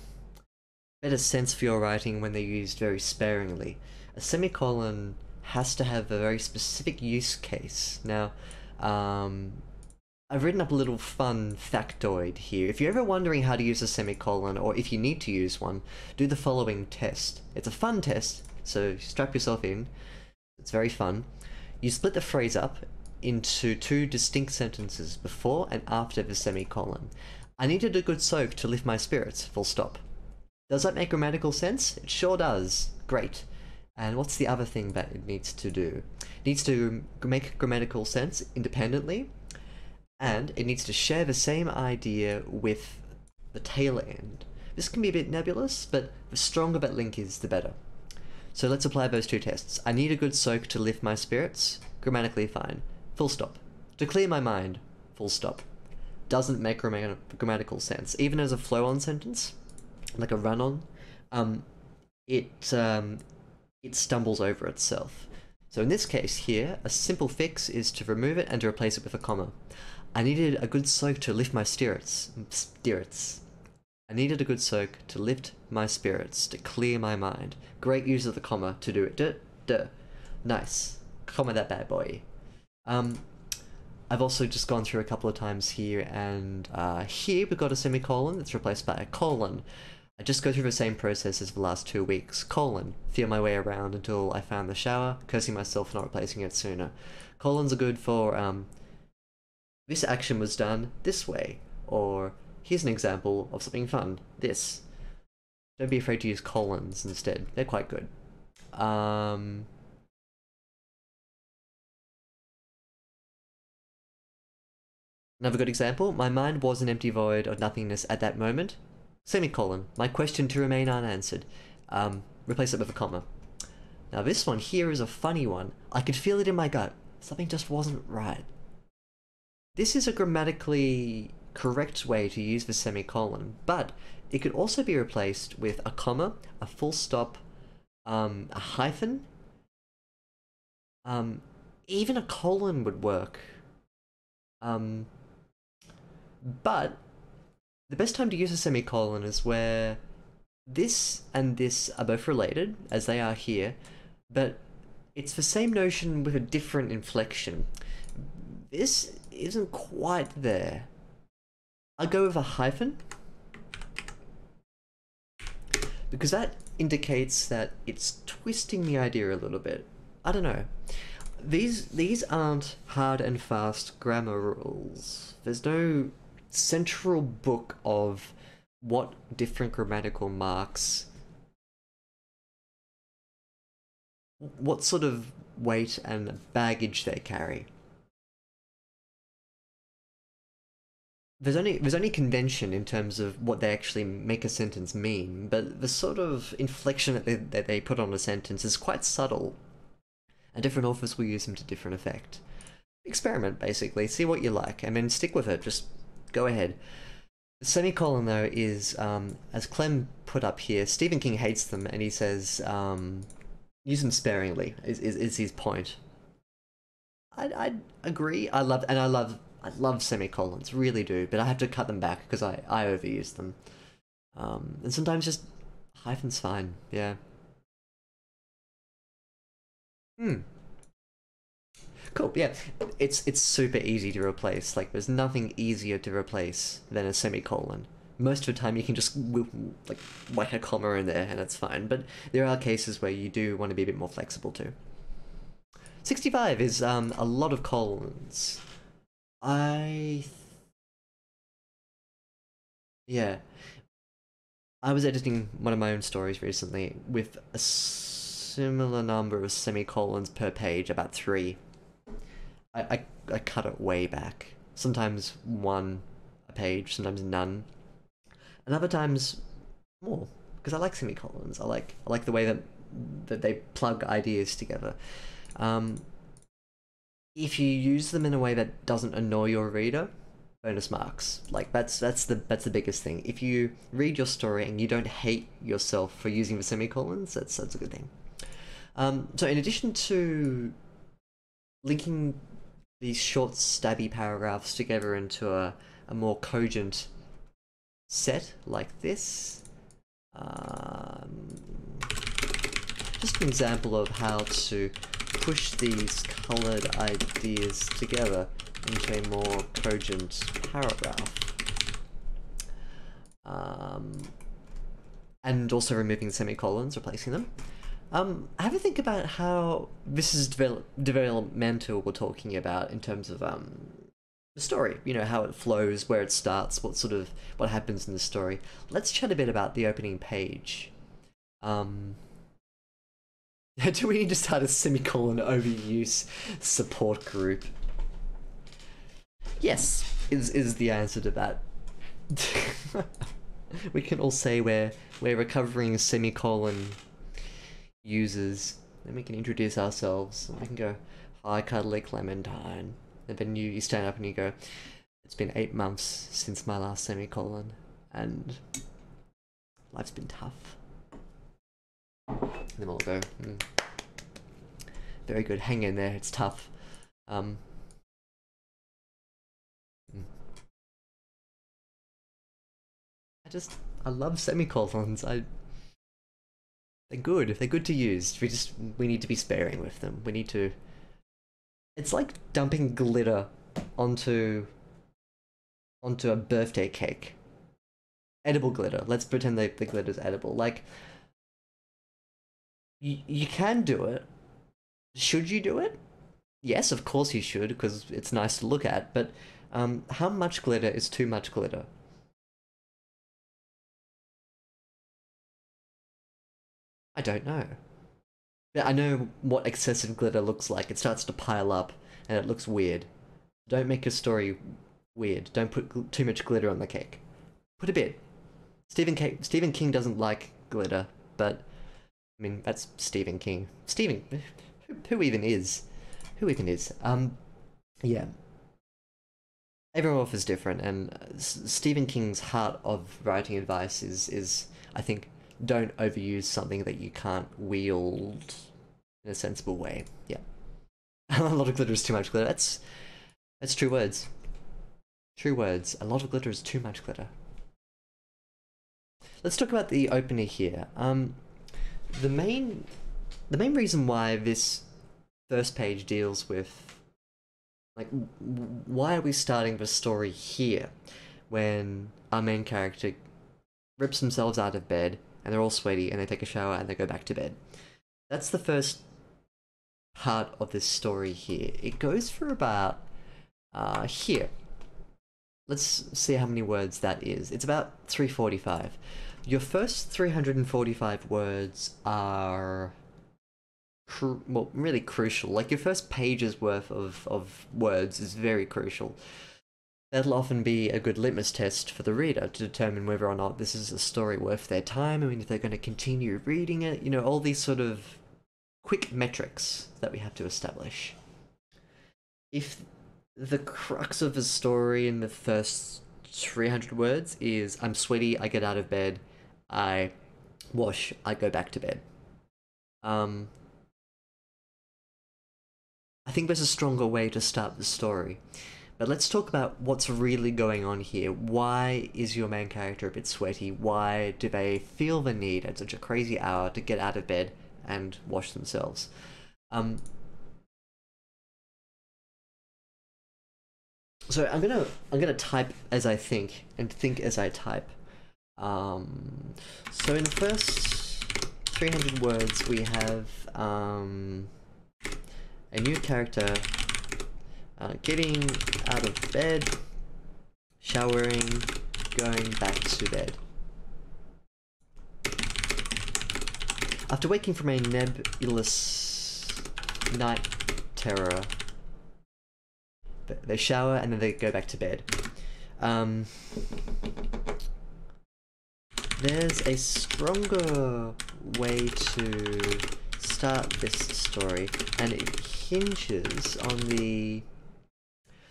sense for your writing when they're used very sparingly. A semicolon has to have a very specific use case. Now, I've written up a little fun factoid here. If you're ever wondering how to use a semicolon, or if you need to use one, do the following test. It's a fun test, so strap yourself in. It's very fun. You split the phrase up into two distinct sentences, before and after the semicolon. I needed a good soak to lift my spirits, full stop. Does that make grammatical sense? It sure does. Great. And what's the other thing that it needs to do? It needs to make grammatical sense independently, and it needs to share the same idea with the tail end. This can be a bit nebulous, but the stronger that link is, the better. So let's apply those two tests. I need a good soak to lift my spirits. Grammatically fine. Full stop. To clear my mind. Full stop. Doesn't make grammatical sense. Even as a flow-on sentence, like a run-on, it stumbles over itself. So in this case here, a simple fix is to remove it and to replace it with a comma. I needed a good soak to lift my spirits. I needed a good soak to lift my spirits, to clear my mind. Great use of the comma to do it. Nice. Comma that bad boy. I've also just gone through a couple of times here, and here we've got a semicolon that's replaced by a colon. I just go through the same process as the last 2 weeks. Colon. Feel my way around until I found the shower, cursing myself for not replacing it sooner. Colons are good for, this action was done this way, or here's an example of something fun, this. Don't be afraid to use colons instead, they're quite good. Another good example, my mind was an empty void of nothingness at that moment. Semicolon, my question to remain unanswered. Replace it with a comma. Now this one here is a funny one. I could feel it in my gut. Something just wasn't right. This is a grammatically correct way to use the semicolon, but it could also be replaced with a comma, a full stop, a hyphen. Even a colon would work. But the best time to use a semicolon is where this and this are both related, as they are here, but it's the same notion with a different inflection. This isn't quite there. I'll go with a hyphen, because that indicates that it's twisting the idea a little bit. I don't know. These aren't hard and fast grammar rules. There's no central book of what different grammatical marks, what sort of weight and baggage they carry. There's only convention in terms of what they actually make a sentence mean, but the sort of inflection that they put on a sentence is quite subtle, and different authors will use them to different effect. Experiment, basically, see what you like, and then stick with it, just go ahead. The semicolon, though, is, as Clem put up here, Stephen King hates them, and he says, use them sparingly, is his point. I agree, I love semicolons, really do, but I have to cut them back because I overuse them. And sometimes just hyphen's fine, yeah. Cool, yeah. It's super easy to replace. Like, there's nothing easier to replace than a semicolon. Most of the time you can just like whack a comma in there and it's fine, but there are cases where you do want to be a bit more flexible too. 65 is a lot of colons. Yeah. I was editing one of my own stories recently with a similar number of semicolons per page, about 3. I cut it way back. Sometimes 1 a page, sometimes none. And other times more, because I like semicolons. I like the way that they plug ideas together. If you use them in a way that doesn't annoy your reader, bonus marks. Like that's the biggest thing. If you read your story and you don't hate yourself for using the semicolons, that's a good thing. So in addition to linking these short stabby paragraphs together into a more cogent set like this, just an example of how to push these coloured ideas together into a more cogent paragraph. And also removing semicolons, replacing them. Have a think about how this is developmental we're talking about in terms of the story, you know, how it flows, where it starts, what happens in the story. Let's chat a bit about the opening page. Do we need to start a semicolon overuse support group? Yes, is the answer to that. We can all say we're recovering semicolon users. Then we can introduce ourselves. We can go, "Hi, Cuddly Clementine." And then you stand up and you go, "It's been 8 months since my last semicolon, and life's been tough." And then we'll go, "Very good, hang in there, it's tough." I love semicolons. They're good. They're good to use. We need to be sparing with them. We need to. It's like dumping glitter onto a birthday cake. Edible glitter. Let's pretend the glitter's edible. Like, you can do it. Should you do it? Yes, of course you should, because it's nice to look at. But how much glitter is too much glitter? I don't know. I know what excessive glitter looks like. It starts to pile up, and it looks weird. Don't make a story weird. Don't put too much glitter on the cake. Put a bit. Stephen King doesn't like glitter, but I mean that's Stephen King. Who even is? Who even is? Yeah. Everyone else is different, and Stephen King's heart of writing advice is I think, don't overuse something that you can't wield in a sensible way. Yeah. A lot of glitter is too much glitter. That's true words. True words. A lot of glitter is too much glitter. Let's talk about the opener here. The main reason why this first page deals with, like, why are we starting the story here when our main character rips themselves out of bed and they're all sweaty and they take a shower and they go back to bed. That's the first part of this story here. It goes for about here. Let's see how many words that is. It's about 345. Your first 345 words are really crucial. Like, your first page's worth of words is very crucial. That'll often be a good litmus test for the reader to determine whether or not this is a story worth their time. I mean, if they're going to continue reading it, you know, all these sort of quick metrics that we have to establish. If the crux of the story in the first 300 words is, I'm sweaty, I get out of bed, I wash, I go back to bed. I think there's a stronger way to start the story. But let's talk about what's really going on here. Why is your main character a bit sweaty? Why do they feel the need at such a crazy hour to get out of bed and wash themselves? So I'm gonna type as I think and think as I type. So in the first 300 words we have a new character getting out of bed, showering, going back to bed. After waking from a nebulous night terror, they shower and then they go back to bed. There's a stronger way to start this story, and it hinges on the...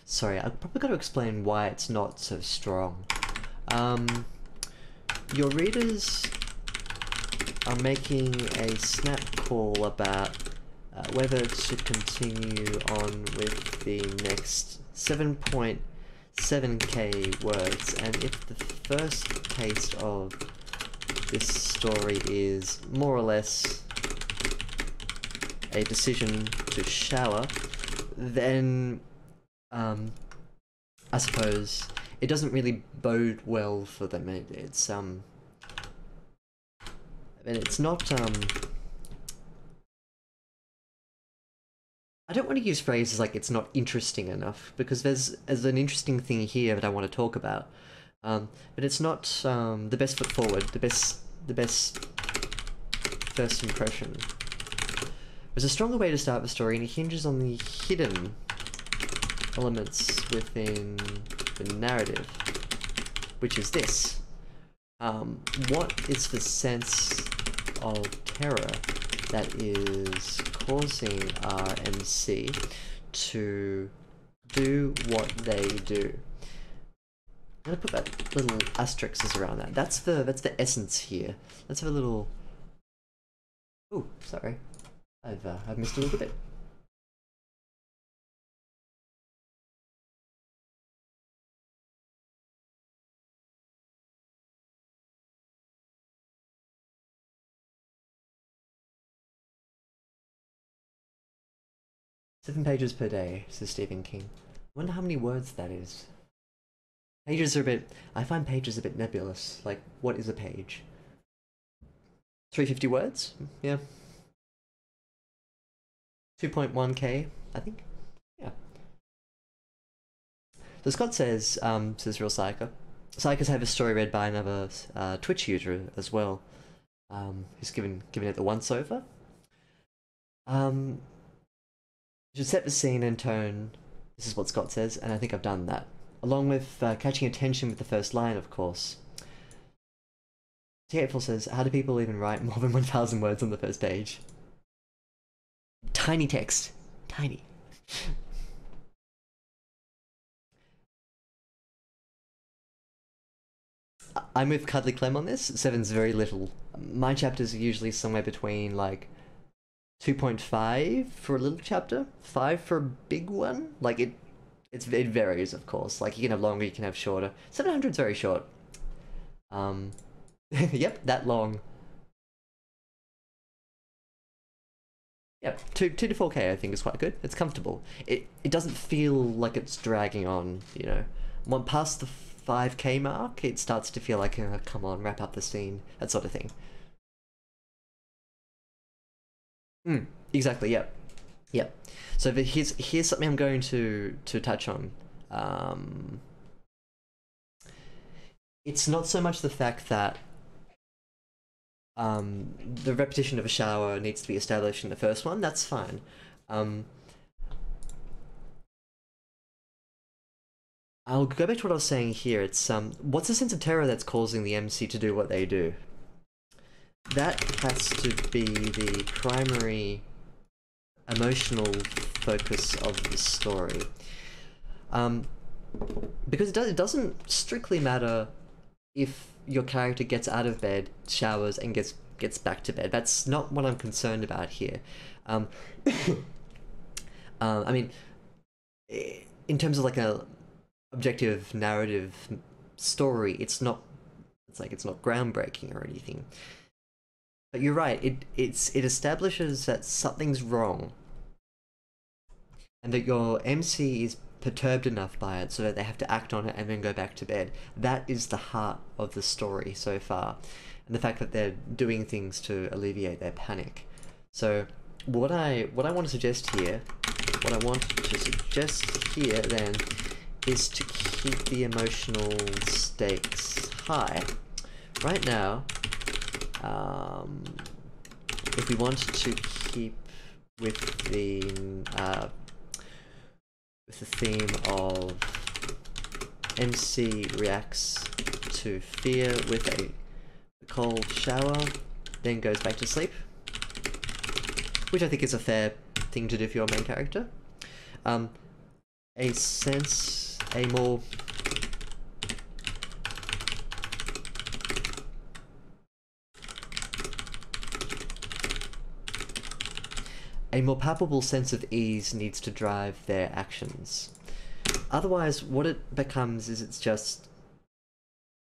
Sorry, I've probably got to explain why it's not so strong. Your readers are making a snap call about whether to continue on with the next 7.7k words, and if the first taste of this story is more or less a decision to shower, then I suppose it doesn't really bode well for them. It's and it's not I don't want to use phrases like it's not interesting enough, because there's an interesting thing here that I want to talk about. But it's not the best foot forward, the best first impression. There's a stronger way to start the story, and it hinges on the hidden elements within the narrative, which is this. What is the sense of terror that is causing our MC to do what they do? I'm gonna put that little asterisks around that. That's the essence here. Let's have a little... Oh, sorry. I've missed a little bit. "7 pages per day," says Stephen King. I wonder how many words that is. Pages are a bit... I find pages a bit nebulous. Like, what is a page? 350 words? Yeah. 2.1k, I think? Yeah. So Scott says, says Real Sayaka, Sayaka's had a story read by another Twitch user as well, who's given it the once-over. Should set the scene and tone. This is what Scott says, and I think I've done that. Along with catching attention with the first line, of course. T84 says, how do people even write more than 1,000 words on the first page? Tiny text. Tiny. I'm with Cuddly Clem on this. 7's very little. My chapters are usually somewhere between, like, 2.5 for a little chapter, 5 for a big one. Like, it varies, of course. Like, you can have longer, you can have shorter. 700's very short. Yep, that long. Yep, 2 to 4k I think is quite good. It's comfortable. It doesn't feel like it's dragging on, you know. When past the 5k mark, it starts to feel like, oh, come on, wrap up the scene, that sort of thing. Exactly, yep. Yep. So here's something I'm going to touch on. It's not so much the fact that the repetition of a shower needs to be established in the first one. That's fine. I'll go back to what I was saying here. It's what's the sense of terror that's causing the MC to do what they do? That has to be the primary emotional focus of the story. Because it doesn't strictly matter if your character gets out of bed, showers, and gets back to bed. That's not what I'm concerned about here. I mean, in terms of like a objective narrative story, it's not groundbreaking or anything. But you're right. It establishes that something's wrong, and that your MC is perturbed enough by it so that they have to act on it and then go back to bed. That is the heart of the story so far, and the fact that they're doing things to alleviate their panic. So what I want to suggest here, then, is to keep the emotional stakes high. Right now, if we want to keep with the theme of MC reacts to fear with a cold shower, then goes back to sleep. which I think is a fair thing to do for your main character. A sense, a more palpable sense of ease needs to drive their actions. Otherwise, what it becomes is it's just,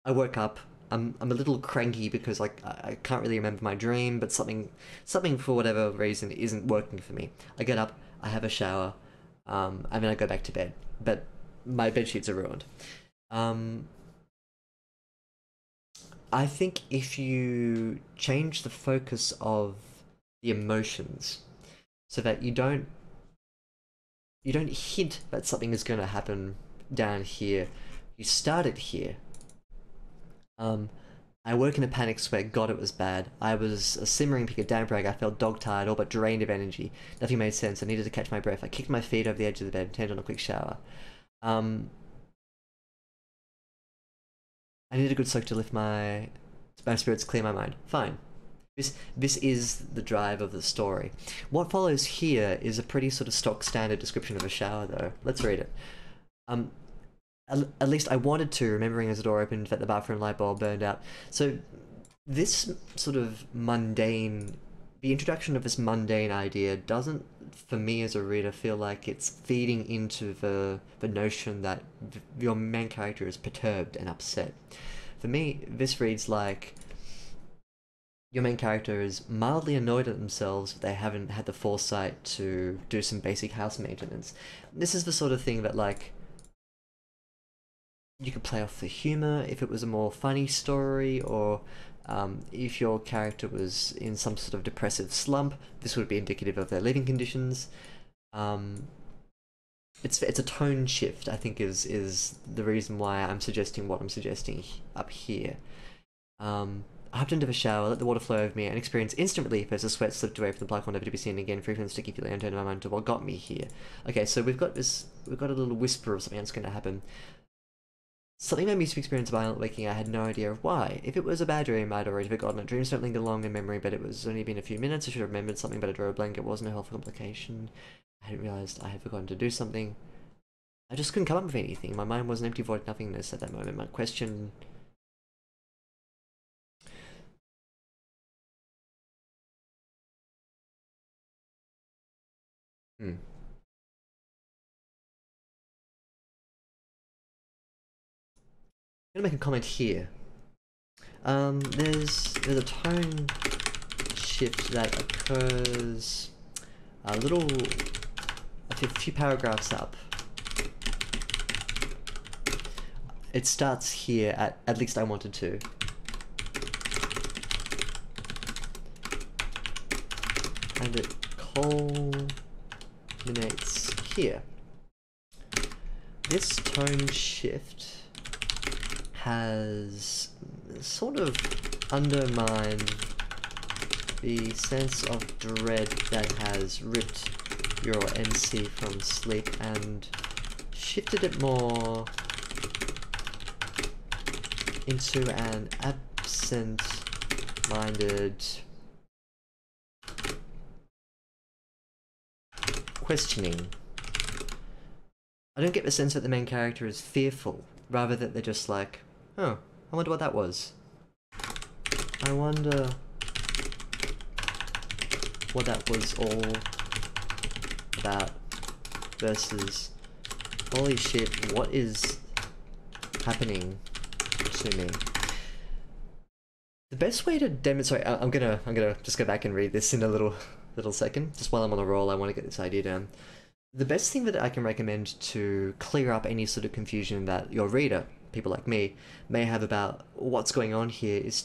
I woke up, I'm a little cranky because like I can't really remember my dream, but something for whatever reason isn't working for me. I get up, I have a shower, and then I go back to bed. But my bed sheets are ruined. I think if you change the focus of the emotions so that you don't hint that something is going to happen down here, you start it here. I woke in a panic sweat, God it was bad. I was a simmering peak of damn brag, I felt dog-tired, all but drained of energy. Nothing made sense, I needed to catch my breath. I kicked my feet over the edge of the bed and turned on a quick shower. I needed a good soak to lift my spirits, clear my mind. Fine. This is the drive of the story. What follows here is a pretty sort of stock standard description of a shower, though. Let's read it. At least I wanted to, remembering as the door opened that the bathroom light bulb burned out. So this sort of mundane, the introduction of this mundane idea doesn't, for me as a reader, feel like it's feeding into the notion that your main character is perturbed and upset. For me, this reads like your main character is mildly annoyed at themselves that they haven't had the foresight to do some basic house maintenance. This is the sort of thing that, like, you could play off the humor if it was a more funny story, or if your character was in some sort of depressive slump, this would be indicative of their living conditions. It's a tone shift, I think, is the reason why I'm suggesting what I'm suggesting up here. I hopped into the shower, let the water flow over me, and experienced instant relief as the sweat slipped away from the black hole, never to be seen again, free from the sticky feeling, and turned my mind to what got me here. Okay, so we've got a little whisper of something that's going to happen. Something made me to experience violent waking. I had no idea of why. If it was a bad dream, I'd already forgotten it. Dreams don't linger long in memory, but it was only been a few minutes. I should have remembered something, but I drew a blank. It wasn't a health complication. I hadn't realized I had forgotten to do something. I just couldn't come up with anything. My mind was an empty void nothingness at that moment. My question... I'm gonna make a comment here. There's a tone shift that occurs a few paragraphs up. It starts here at least I wanted to. And it culminates here. This tone shift has sort of undermined the sense of dread that has ripped your NC from sleep and shifted it more into an absent-minded questioning. I don't get the sense that the main character is fearful, rather that they're just like, oh, I wonder what that was. I wonder what that was all about versus, holy shit, what is happening to me? The best way to demonstrate, I'm gonna just go back and read this in a little second. Just while I'm on the roll, I want to get this idea down. The best thing that I can recommend to clear up any sort of confusion that your reader, people like me, may have about what's going on here is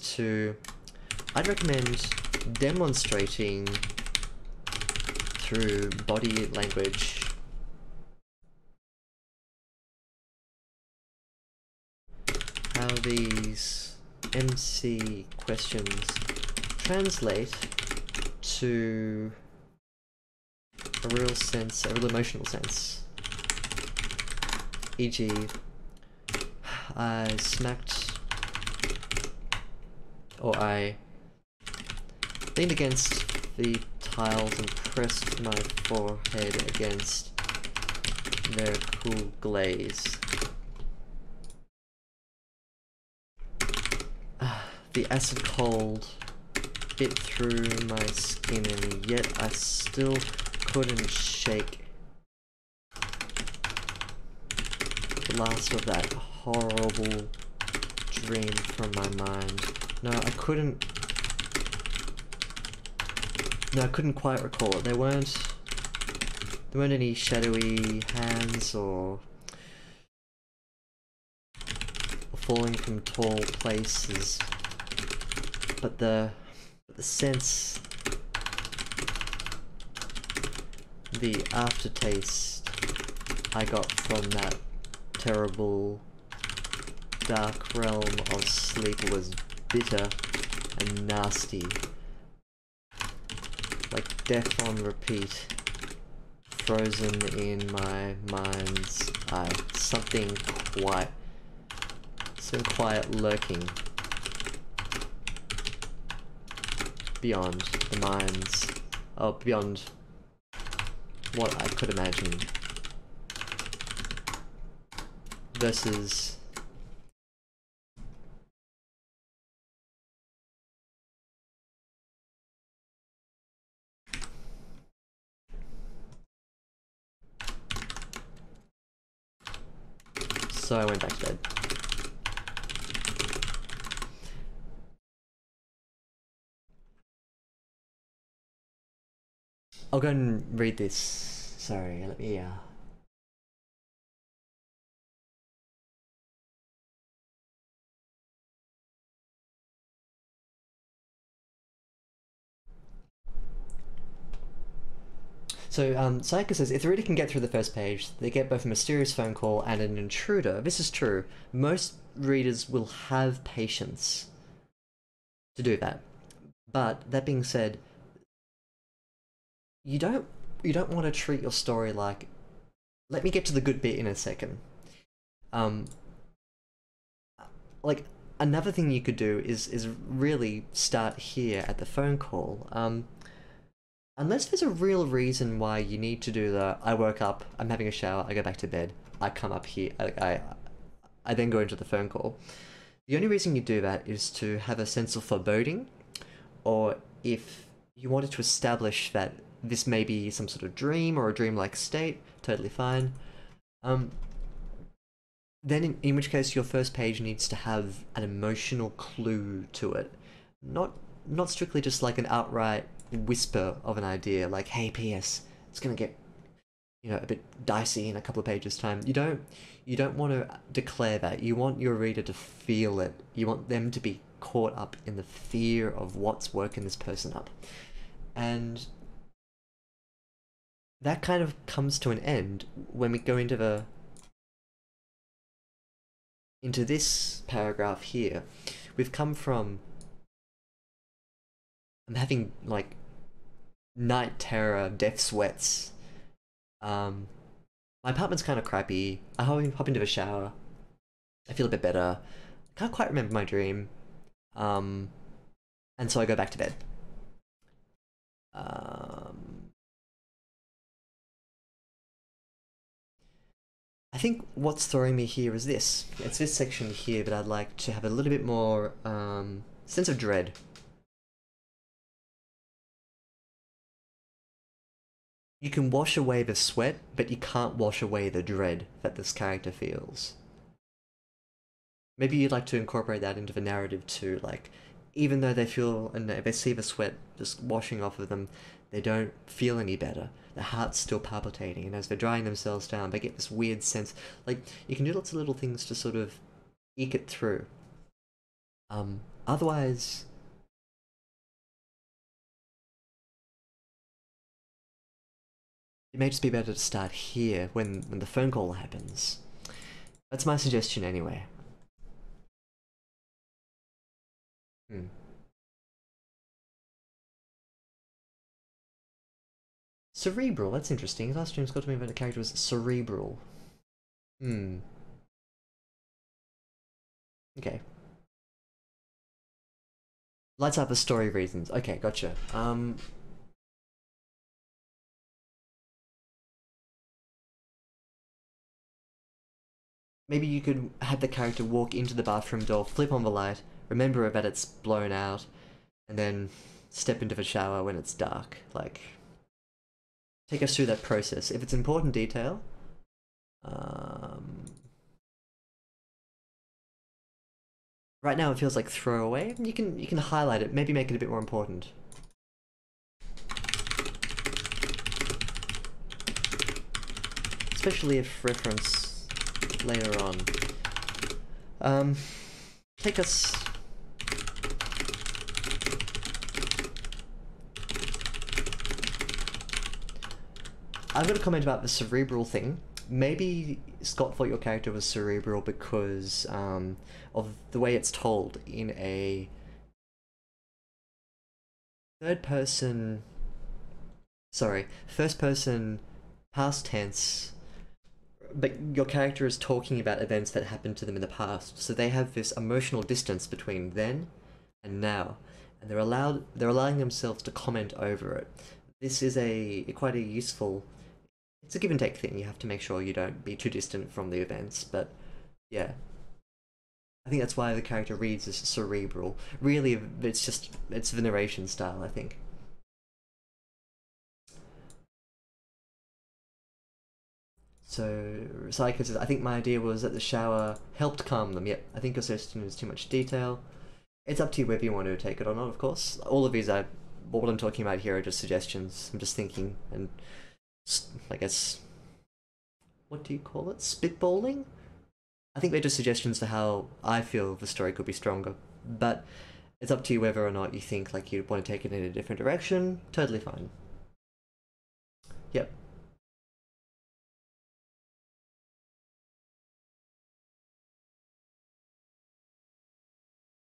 I'd recommend demonstrating through body language how these MC questions translate to a real sense, a real emotional sense. E.g., I smacked, or I leaned against the tiles and pressed my forehead against their cool glaze. The acid cold bit through my skin, and yet I still couldn't shake the last of that horrible dream from my mind. No, I couldn't quite recall it. There weren't any shadowy hands or falling from tall places, but the sense, the aftertaste I got from that terrible dark realm of sleep was bitter and nasty, like death on repeat, frozen in my mind's eye. Something quiet lurking beyond the minds, beyond what I could imagine, versus so I went back to bed. I'll go and read this. Sorry, let me, So, Sayaka says, if the reader can get through the first page, they get both a mysterious phone call and an intruder. This is true. Most readers will have patience to do that. But, that being said, you don't want to treat your story like, let me get to the good bit in a second. Like, another thing you could do is really start here at the phone call. Unless there's a real reason why you need to do the, I woke up, I'm having a shower, I go back to bed, I come up here, I then go into the phone call. The only reason you do that is to have a sense of foreboding, or if you wanted to establish that this may be some sort of dream or a dreamlike state, totally fine. Then in which case your first page needs to have an emotional clue to it. Not strictly just like an outright whisper of an idea, like, hey, P.S., it's gonna get, a bit dicey in a couple of pages' time. You don't want to declare that. You want your reader to feel it. You want them to be caught up in the fear of what's working this person up. And that kind of comes to an end when we go into this paragraph here. We've come from, I'm having like night terror, death sweats. My apartment's kind of crappy. I hop into the shower. I feel a bit better. Can't quite remember my dream. And so I go back to bed. I think what's throwing me here is this. It's this section here that I'd like to have a little bit more sense of dread. You can wash away the sweat, but you can't wash away the dread that this character feels. Maybe you'd like to incorporate that into the narrative too, like, even though they feel, and they see the sweat just washing off of them, they don't feel any better. Their heart's still palpitating, and as they're drying themselves down, they get this weird sense, like, you can do lots of little things to sort of eke it through. Otherwise, it may just be better to start here when the phone call happens. That's my suggestion anyway. Cerebral, that's interesting. Last stream's got to me when the character was cerebral. Okay. Lights up for story reasons. Okay, gotcha. maybe you could have the character walk into the bathroom door, flip on the light, remember that it's blown out, and then step into the shower when it's dark. Like, take us through that process. If it's important detail, um, right now it feels like throwaway. You can highlight it, maybe make it a bit more important. Especially if reference later on. Take us. I've got a comment about the cerebral thing. Maybe Scott thought your character was cerebral because of the way it's told in a third person. Sorry, first person, past tense. But your character is talking about events that happened to them in the past, so they have this emotional distance between then and now, and they're allowing themselves to comment over it. This is a quite a useful. It's a give and take thing. You have to make sure you don't be too distant from the events, but yeah. I think that's why the character reads as cerebral. Really, it's the narration style, I think. So, Sayaka says, I think my idea was that the shower helped calm them. Yep, I think your suggestion is too much detail. It's up to you whether you want to take it or not, of course. All of these are, what I'm talking about here are just suggestions. I'm just thinking, and I guess, what do you call it? Spitballing? I think they're just suggestions for how I feel the story could be stronger. But it's up to you whether or not you think like you want to take it in a different direction. Totally fine. Yep.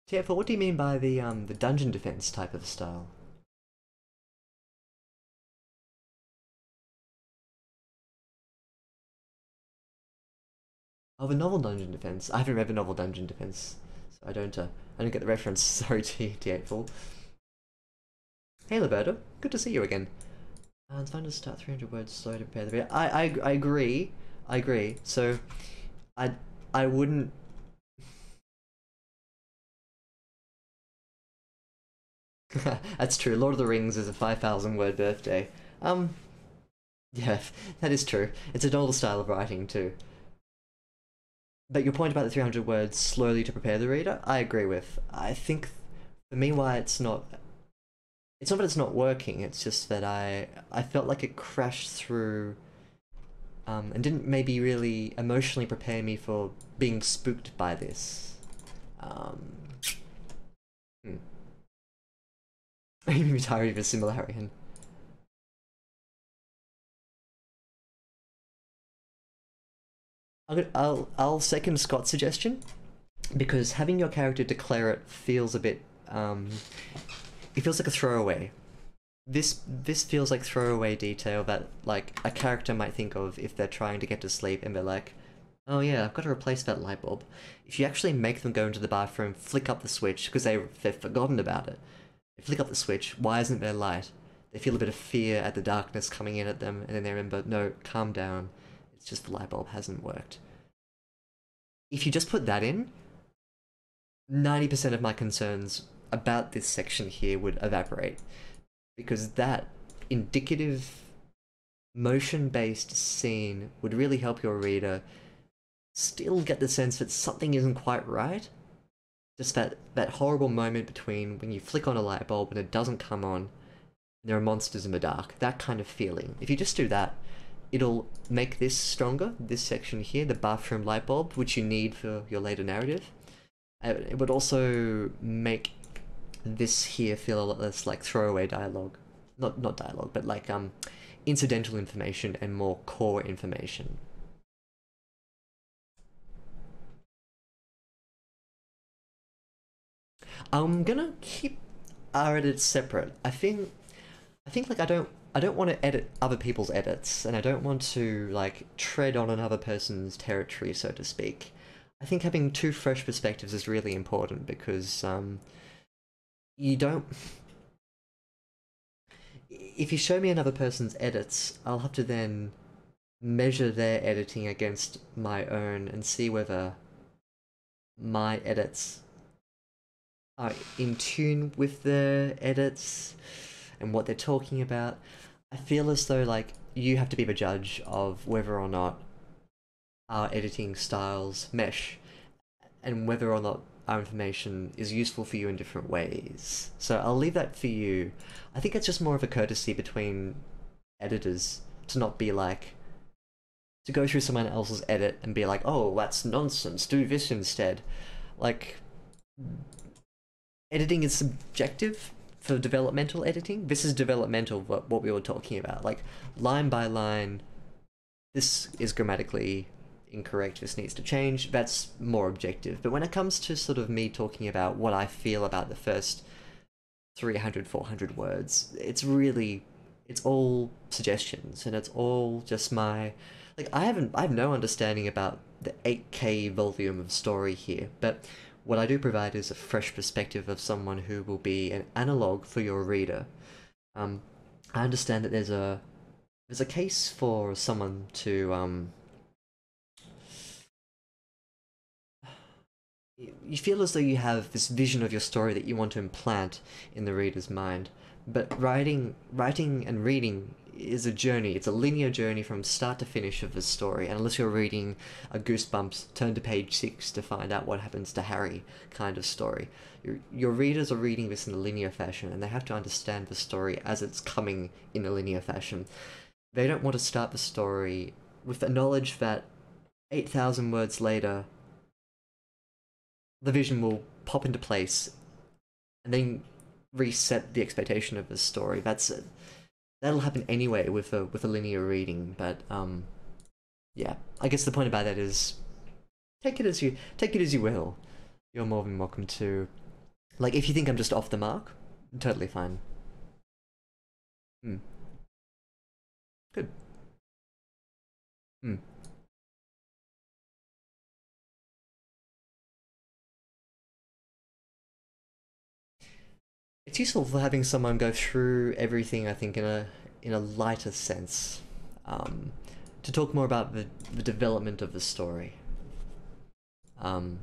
So yeah, what do you mean by the dungeon defense type of style? Oh, the novel dungeon defense. I haven't read the novel dungeon defense, so I don't get the reference. Sorry, T8full. Hey, Roberto. Good to see you again. It's fine to start 300 words slow to prepare the video. I agree. I agree. So, I I wouldn't. That's true. Lord of the Rings is a 5,000 word birthday. Um, yeah, that is true. It's a novel style of writing too. But your point about the 300 words slowly to prepare the reader, I agree with. I think for me, why it's not that it's not working. It's just that I felt like it crashed through, and didn't maybe really emotionally prepare me for being spooked by this. Um, hmm. You made me tired of a similarity. I'll second Scott's suggestion because having your character declare it feels a bit it feels like a throwaway. This feels like throwaway detail that like a character might think of if they're trying to get to sleep and they're like, oh yeah, I've got to replace that light bulb. If you actually make them go into the bathroom, flick up the switch because they've forgotten about it. They flick up the switch. Why isn't there light? They feel a bit of fear at the darkness coming in at them, and then they remember, no, calm down. It's just the light bulb hasn't worked. If you just put that in, 90% of my concerns about this section here would evaporate. Because that indicative motion-based scene would really help your reader still get the sense that something isn't quite right. Just that horrible moment between when you flick on a light bulb and it doesn't come on, and there are monsters in the dark. That kind of feeling. If you just do that, it'll make this stronger, this section here, the bathroom light bulb, which you need for your later narrative. It would also make this here feel a lot less like throwaway dialogue. Not dialogue, but like incidental information and more core information. I'm gonna keep our edits separate. I think like I don't want to edit other people's edits, and I don't want to like tread on another person's territory, so to speak. I think having two fresh perspectives is really important because you don't. If you show me another person's edits, I'll have to then measure their editing against my own and see whether my edits are in tune with their edits and what they're talking about. I feel as though like you have to be the judge of whether or not our editing styles mesh and whether or not our information is useful for you in different ways. So I'll leave that for you. I think it's just more of a courtesy between editors to not be like, to go through someone else's edit and be like, oh, that's nonsense, do this instead. Like, editing is subjective for developmental editing. This is developmental, what we were talking about. Like, line by line, this is grammatically incorrect, this needs to change. That's more objective. But when it comes to sort of me talking about what I feel about the first 300, 400 words, it's all suggestions, and it's all just my, like, I have no understanding about the 8K volume of story here, but what I do provide is a fresh perspective of someone who will be an analog for your reader. I understand that there's a case for someone to you feel as though you have this vision of your story that you want to implant in the reader's mind. But writing and reading is a journey. It's a linear journey from start to finish of the story. And unless you're reading a Goosebumps, turn to page 6 to find out what happens to Harry kind of story. Your readers are reading this in a linear fashion, and they have to understand the story as it's coming in a linear fashion. They don't want to start the story with the knowledge that 8,000 words later, the vision will pop into place, and then reset the expectation of the story. That'll happen anyway with a linear reading. But yeah, I guess the point about that is take it as you will. You're more than welcome to, like, if you think I'm just off the mark, totally fine. Hmm. Good. Hmm. It's useful for having someone go through everything, I think, in a lighter sense, um, to talk more about the development of the story. Um,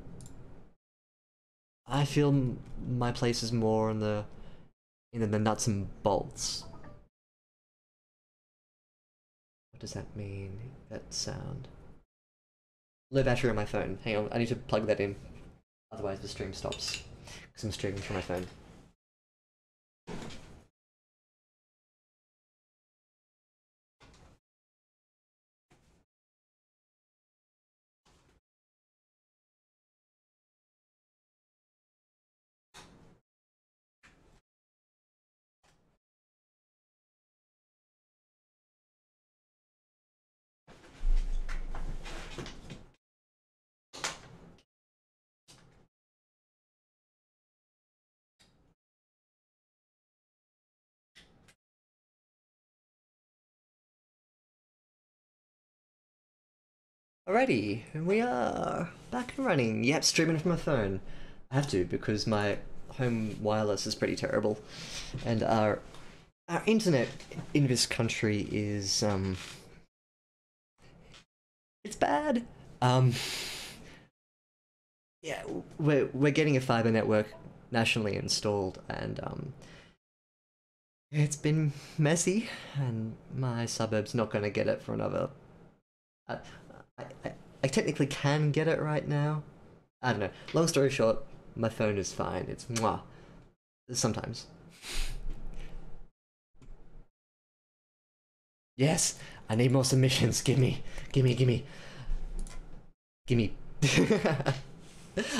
I feel my place is more in the nuts and bolts. What does that mean? That sound. Low battery on my phone. Hang on, I need to plug that in. Otherwise the stream stops. Because I'm streaming from my phone. Alrighty, we are back and running. Yep, streaming from my phone. I have to because my home wireless is pretty terrible, and our internet in this country is it's bad. Um, yeah, we're getting a fiber network nationally installed, and it's been messy, and my suburb's not going to get it for another. I, I technically can get it right now. I don't know. Long story short, my phone is fine. It's mwah. Sometimes. Yes, I need more submissions. Gimme, gimme, gimme, gimme.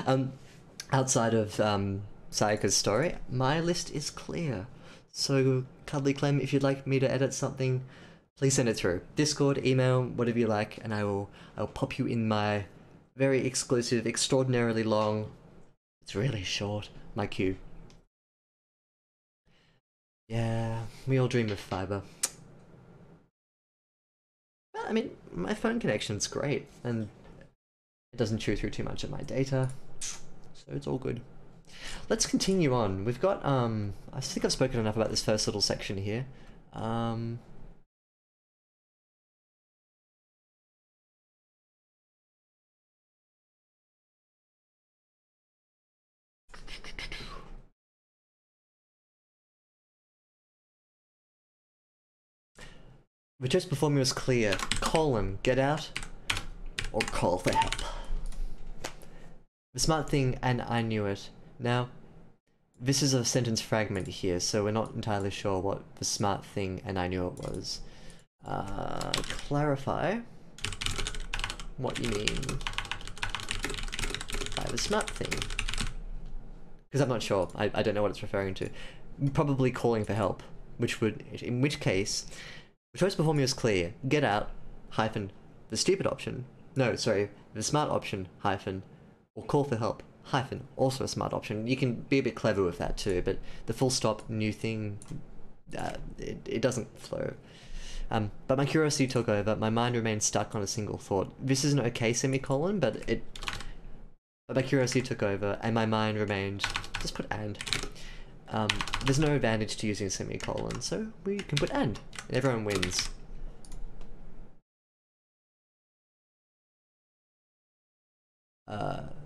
um, outside of Sayaka's story, my list is clear. So, Cuddly Clem, if you'd like me to edit something, please send it through. Discord, email, whatever you like, and I'll pop you in my very exclusive, extraordinarily long, it's really short, my queue. Yeah, we all dream of fiber. Well, I mean, my phone connection's great, and it doesn't chew through too much of my data, so it's all good. Let's continue on. We've got, I think I've spoken enough about this first little section here. The choice before me was clear. Colon, get out, or call for help. The smart thing, and I knew it. Now, this is a sentence fragment here, so we're not entirely sure what the smart thing and I knew it was. Clarify what you mean by the smart thing. Because I'm not sure. I don't know what it's referring to. Probably calling for help, in which case, the choice before me was clear. Get out, hyphen, the stupid option. No, sorry, the smart option, hyphen, or call for help, hyphen, also a smart option. You can be a bit clever with that too, but the full stop, new thing, it doesn't flow. But my curiosity took over, my mind remained stuck on a single thought. This is an okay semicolon, but my curiosity took over, and my mind remained, just put and. There's no advantage to using a semicolon, so we can put and everyone wins.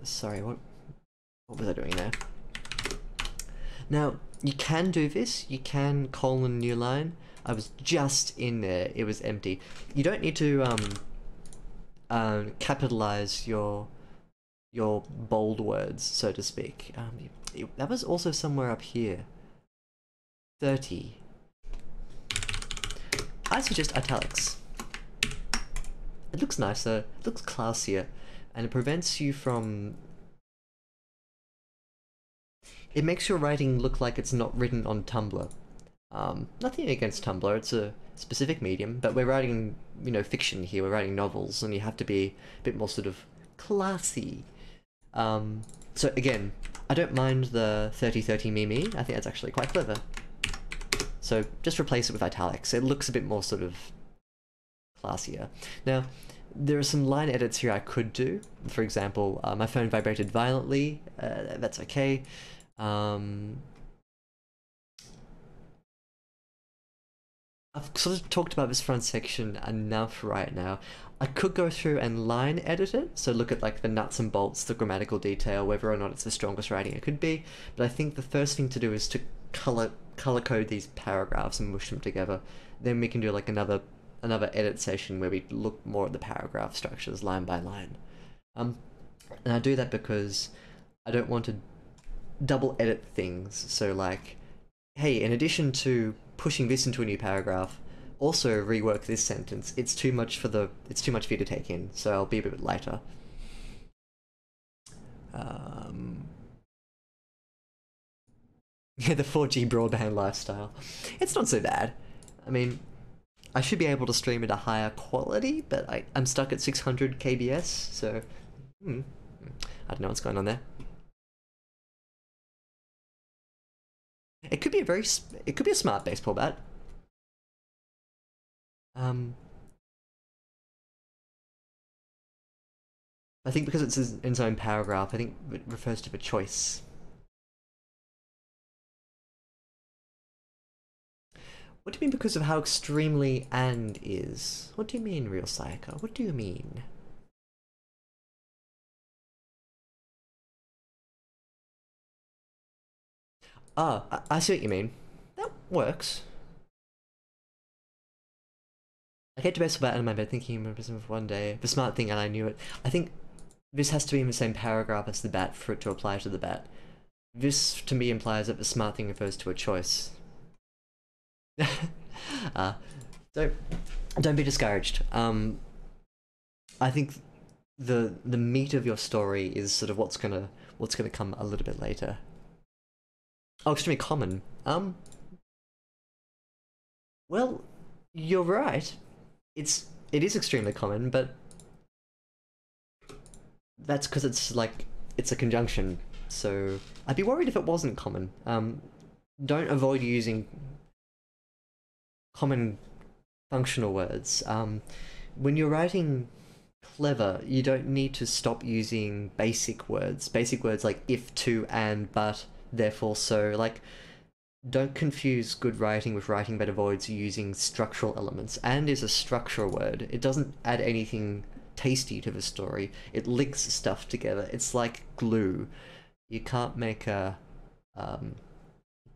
Sorry, what was I doing there? Now, you can do this, you can colon new line. I was just in there, it was empty. You don't need to capitalize your bold words, so to speak. That was also somewhere up here. 30. I suggest italics. It looks nicer, it looks classier, and it prevents you from... It makes your writing look like it's not written on Tumblr. Nothing against Tumblr, it's a specific medium, but we're writing, you know, fiction here, we're writing novels, and you have to be a bit more sort of classy. So again, I don't mind the 30-30 Mimi, I think that's actually quite clever. So just replace it with italics, it looks a bit more sort of classier. Now, there are some line edits here I could do. For example, my phone vibrated violently, that's okay. I've sort of talked about this front section enough right now. I could go through and line edit it, so look at like the nuts and bolts, the grammatical detail, whether or not it's the strongest writing it could be, but I think the first thing to do is to color code these paragraphs and mush them together. Then we can do like another edit session where we look more at the paragraph structures line by line. And I do that because I don't want to double edit things, so like, hey, in addition to pushing this into a new paragraph, also rework this sentence. It's too much for you to take in, so I'll be a bit later. Yeah, the 4G broadband lifestyle. It's not so bad. I mean, I should be able to stream at a higher quality, but I'm stuck at 600 kbs, so I don't know what's going on there. It could be a smart baseball bat. I think because it's in its own paragraph, I think it refers to the choice. What do you mean because of how extremely and is? What do you mean, real Sayaka? What do you mean? Ah, I see what you mean. That works. I get to baseball bat in my bed thinking of one day, the smart thing, and I knew it. I think this has to be in the same paragraph as the bat for it to apply to the bat. This, to me, implies that the smart thing refers to a choice. So, don't be discouraged. I think the meat of your story is sort of what's gonna come a little bit later. Oh, extremely common. Well, you're right. It is extremely common, but that's because it's a conjunction. So I'd be worried if it wasn't common. Don't avoid using common functional words. When you're writing clever, you don't need to stop using basic words. Basic words like if, to, and, but, therefore, so. Like, don't confuse good writing with writing that avoids using structural elements. And is a structure word. It doesn't add anything tasty to the story. It links stuff together. It's like glue. You can't make a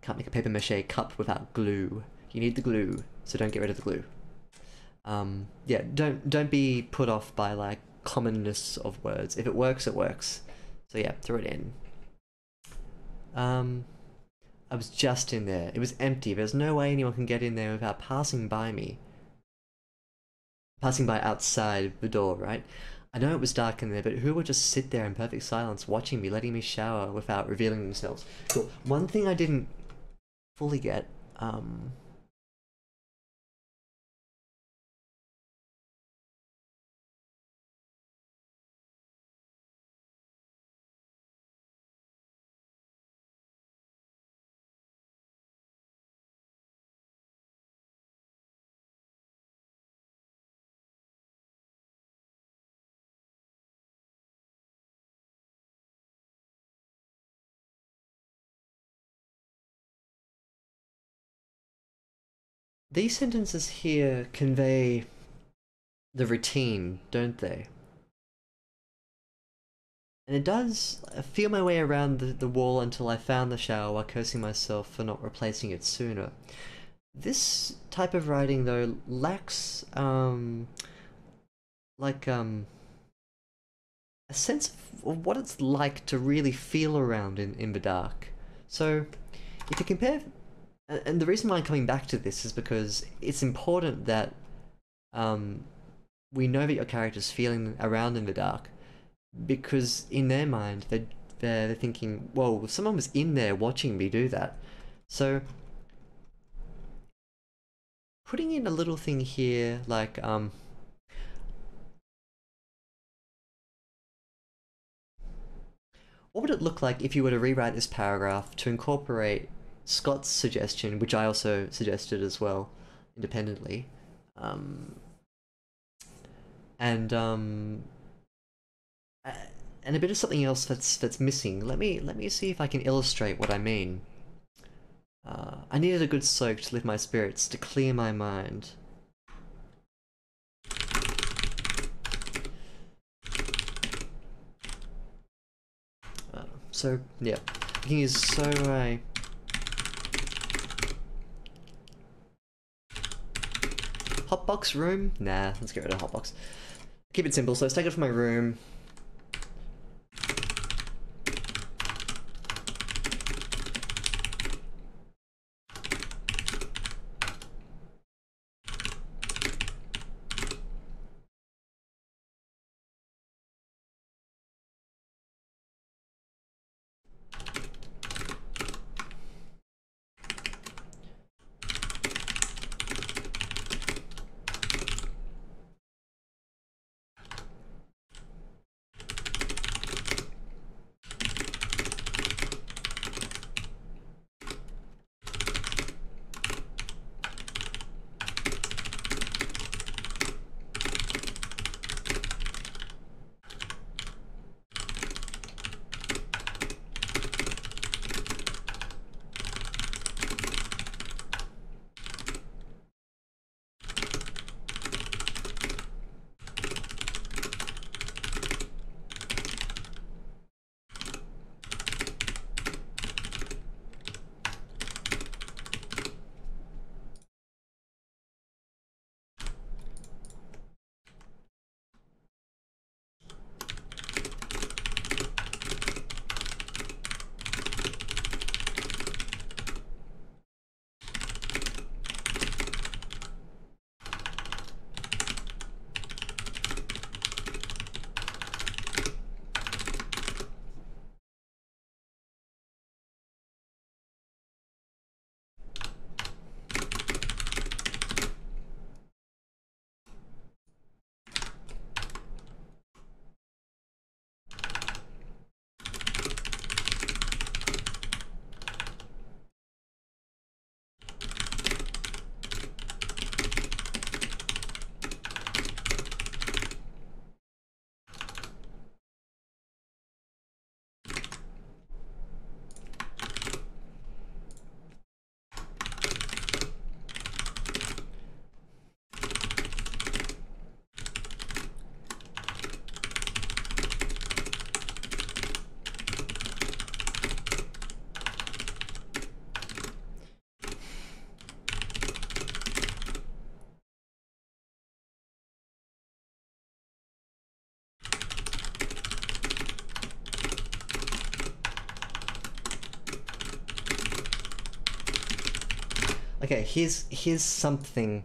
paper mache cup without glue. You need the glue, so don't get rid of the glue. Yeah, don't be put off by like commonness of words. If it works, it works. So yeah, throw it in. Um, I was just in there. It was empty. There's no way anyone can get in there without passing by me. Passing by outside the door, right? I know it was dark in there, but who would just sit there in perfect silence watching me, letting me shower without revealing themselves? Cool. One thing I didn't fully get, these sentences here convey the routine, don't they? And it does. I feel my way around the wall until I found the shower while cursing myself for not replacing it sooner. This type of writing, though, lacks, like, a sense of what it's like to really feel around in the dark. So, if you compare. And the reason why I'm coming back to this is because it's important that we know that your character's feeling around in the dark, because in their mind they're thinking, whoa, if someone was in there watching me do that. So putting in a little thing here like what would it look like if you were to rewrite this paragraph to incorporate Scott's suggestion, which I also suggested as well independently, um, and uh, and a bit of something else that's missing. Let me see if I can illustrate what I mean. I needed a good soak to lift my spirits, to clear my mind. So yeah, the thing is, so I hotbox room. Nah, let's get rid of hotbox. Keep it simple. So let's take it from my room. Okay, here's something,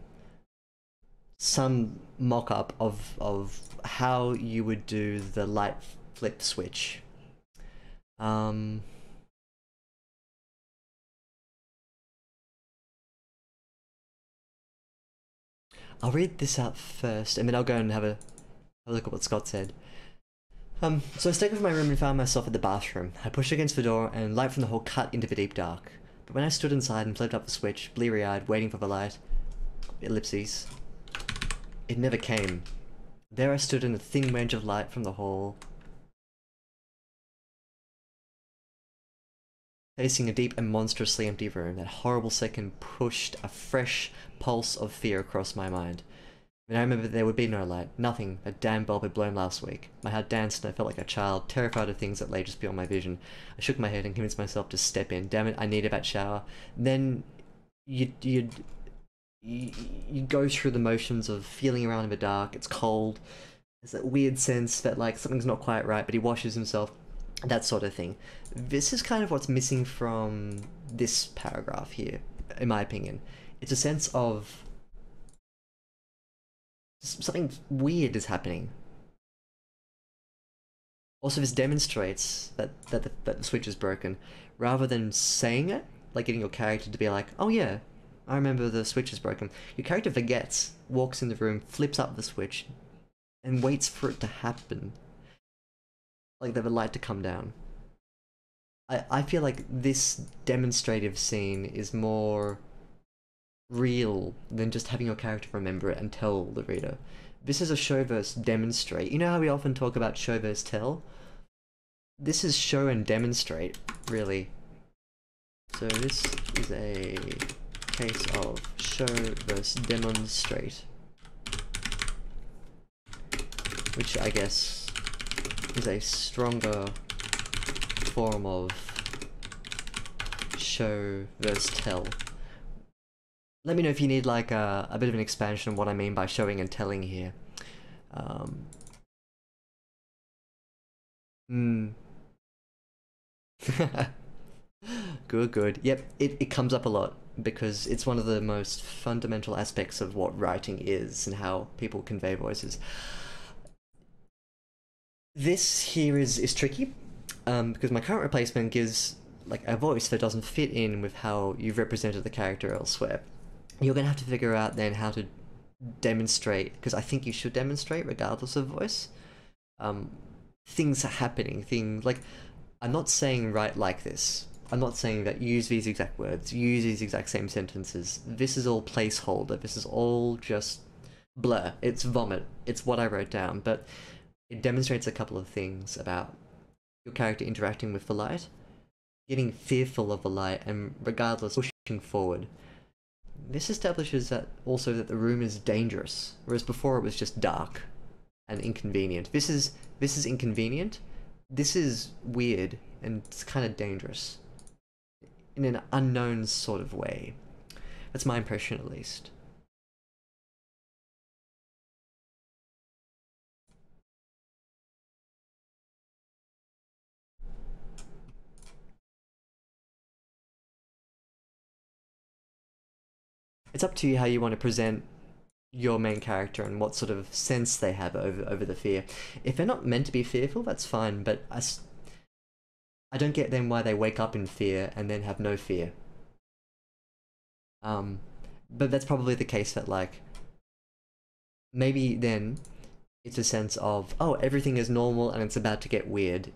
some mock-up of how you would do the light flip switch. Um, I'll read this out first, and then I'll go and have a look at what Scott said. So I stepped into my room and found myself at the bathroom. I pushed against the door, and light from the hall cut into the deep dark. But when I stood inside and flipped up the switch, bleary-eyed, waiting for the light, ellipses, it never came. There I stood in a thin range of light from the hall, facing a deep and monstrously empty room. That horrible second pushed a fresh pulse of fear across my mind. And I remember there would be no light, nothing. A damn bulb had blown last week. My heart danced and I felt like a child, terrified of things that lay just beyond my vision. I shook my head and convinced myself to step in. Damn it, I need a bad shower. Then you'd go through the motions of feeling around in the dark. It's cold. There's that weird sense that like something's not quite right, but he washes himself. That sort of thing. This is kind of what's missing from this paragraph here, in my opinion. It's a sense of something weird is happening. Also, this demonstrates that the switch is broken, rather than saying it, like getting your character to be like, oh yeah, I remember the switch is broken. Your character forgets, walks in the room, flips up the switch, and waits for it to happen. Like the light to come down. I feel like this demonstrative scene is more real than just having your character remember it and tell the reader. This is a show versus demonstrate. You know how we often talk about show versus tell? This is show and demonstrate, really. So this is a case of show versus demonstrate. Which I guess is a stronger form of show versus tell. Let me know if you need like a bit of an expansion of what I mean by showing and telling here. Good. Yep, it comes up a lot because it's one of the most fundamental aspects of what writing is and how people convey voices. This here is tricky because my current replacement gives like a voice that doesn't fit in with how you've represented the character elsewhere. You're gonna have to figure out then how to demonstrate, because I think you should demonstrate regardless of voice. Things are happening, things like, I'm not saying write like this. I'm not saying that use these exact words, use these exact same sentences. This is all placeholder, this is all just blur. It's vomit, it's what I wrote down, but it demonstrates a couple of things about your character interacting with the light, getting fearful of the light, and regardless, pushing forward. This establishes that also that the room is dangerous, whereas before it was just dark and inconvenient. This is inconvenient. This is weird and it's kind of dangerous in an unknown sort of way. That's my impression, at least. It's up to you how you want to present your main character and what sort of sense they have over the fear. If they're not meant to be fearful, that's fine, but I don't get then why they wake up in fear and then have no fear. But that's probably the case that, like, maybe then it's a sense of, oh, everything is normal and it's about to get weird.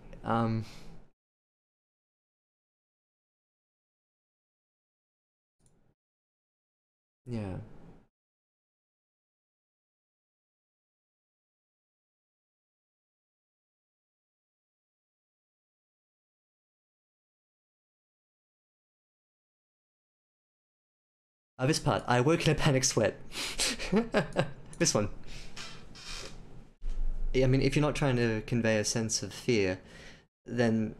Yeah. This part, I woke in a panic sweat. This one. I mean, if you're not trying to convey a sense of fear, then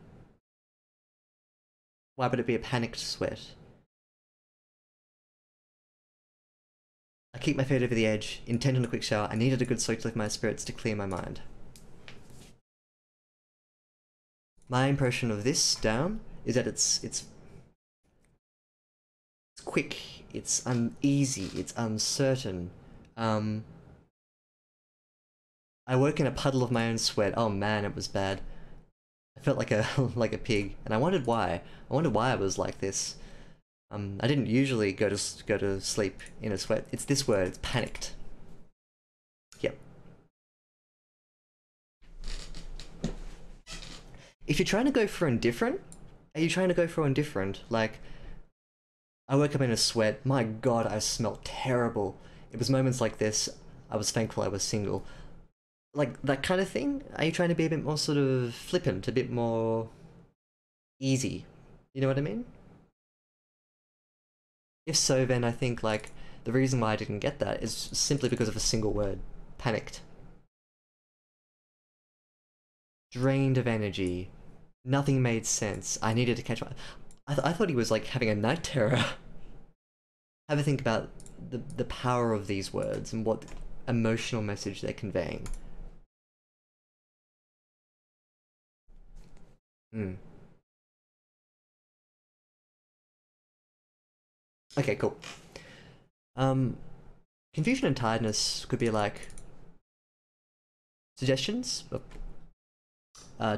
why would it be a panicked sweat? I keep my feet over the edge, intent on a quick shower. I needed a good soak to lift my spirits to clear my mind. My impression of this down is that it's quick, it's uneasy, it's uncertain. Um, I woke in a puddle of my own sweat. Oh man, it was bad. I felt like a like a pig, and I wondered why. I wondered why I was like this. I didn't usually go to sleep in a sweat. It's this word. It's panicked. Yep. If you're trying to go for indifferent, are you trying to go for indifferent? Like, I woke up in a sweat. My God, I smelled terrible. It was moments like this. I was thankful I was single. Like that kind of thing. Are you trying to be a bit more sort of flippant, a bit more easy? You know what I mean? If so, then I think like the reason why I didn't get that is simply because of a single word: panicked, drained of energy. Nothing made sense. I needed to catch my. I thought he was like having a night terror. Have a think about the power of these words and what emotional message they're conveying. Hmm. Okay, cool. Um, Confusion and tiredness could be like suggestions.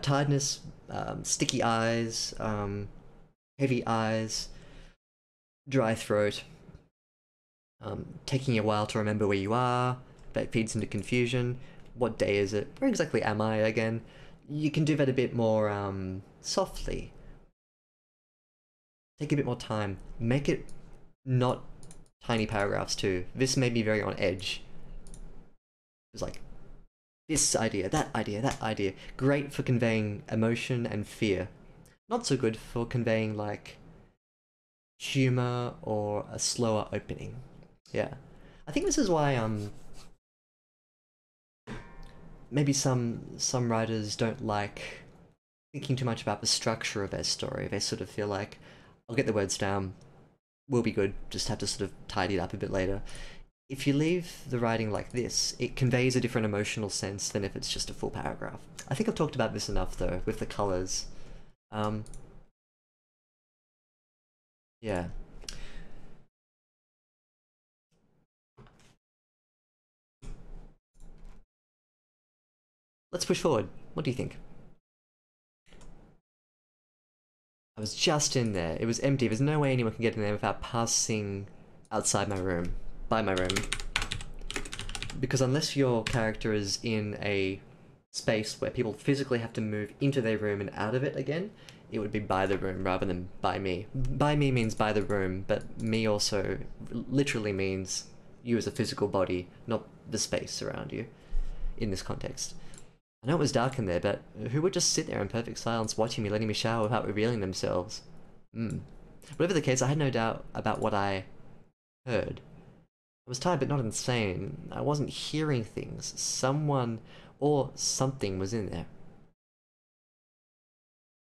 Tiredness, sticky eyes, heavy eyes, dry throat, taking a while to remember where you are. That feeds into confusion. What day is it? Where exactly am I again? You can do that a bit more softly. Take a bit more time. Make it not tiny paragraphs too. This made me very on edge. It was like, this idea, that idea, that idea. Great for conveying emotion and fear. Not so good for conveying like humor or a slower opening. Yeah. I think this is why maybe some writers don't like thinking too much about the structure of their story. They sort of feel like, I'll get the words down, we'll be good, just have to sort of tidy it up a bit later. If you leave the writing like this, it conveys a different emotional sense than if it's just a full paragraph. I think I've talked about this enough though, with the colours. Um, yeah. Let's push forward. What do you think? I was just in there. It was empty. There's no way anyone can get in there without passing outside my room. By my room. Because unless your character is in a space where people physically have to move into their room and out of it again, it would be by the room rather than by me. By me means by the room, but me also literally means you as a physical body, not the space around you in this context. I know it was dark in there, but who would just sit there in perfect silence watching me, letting me shower without revealing themselves? Whatever the case, I had no doubt about what I heard. I was tired but not insane. I wasn't hearing things. Someone or something was in there.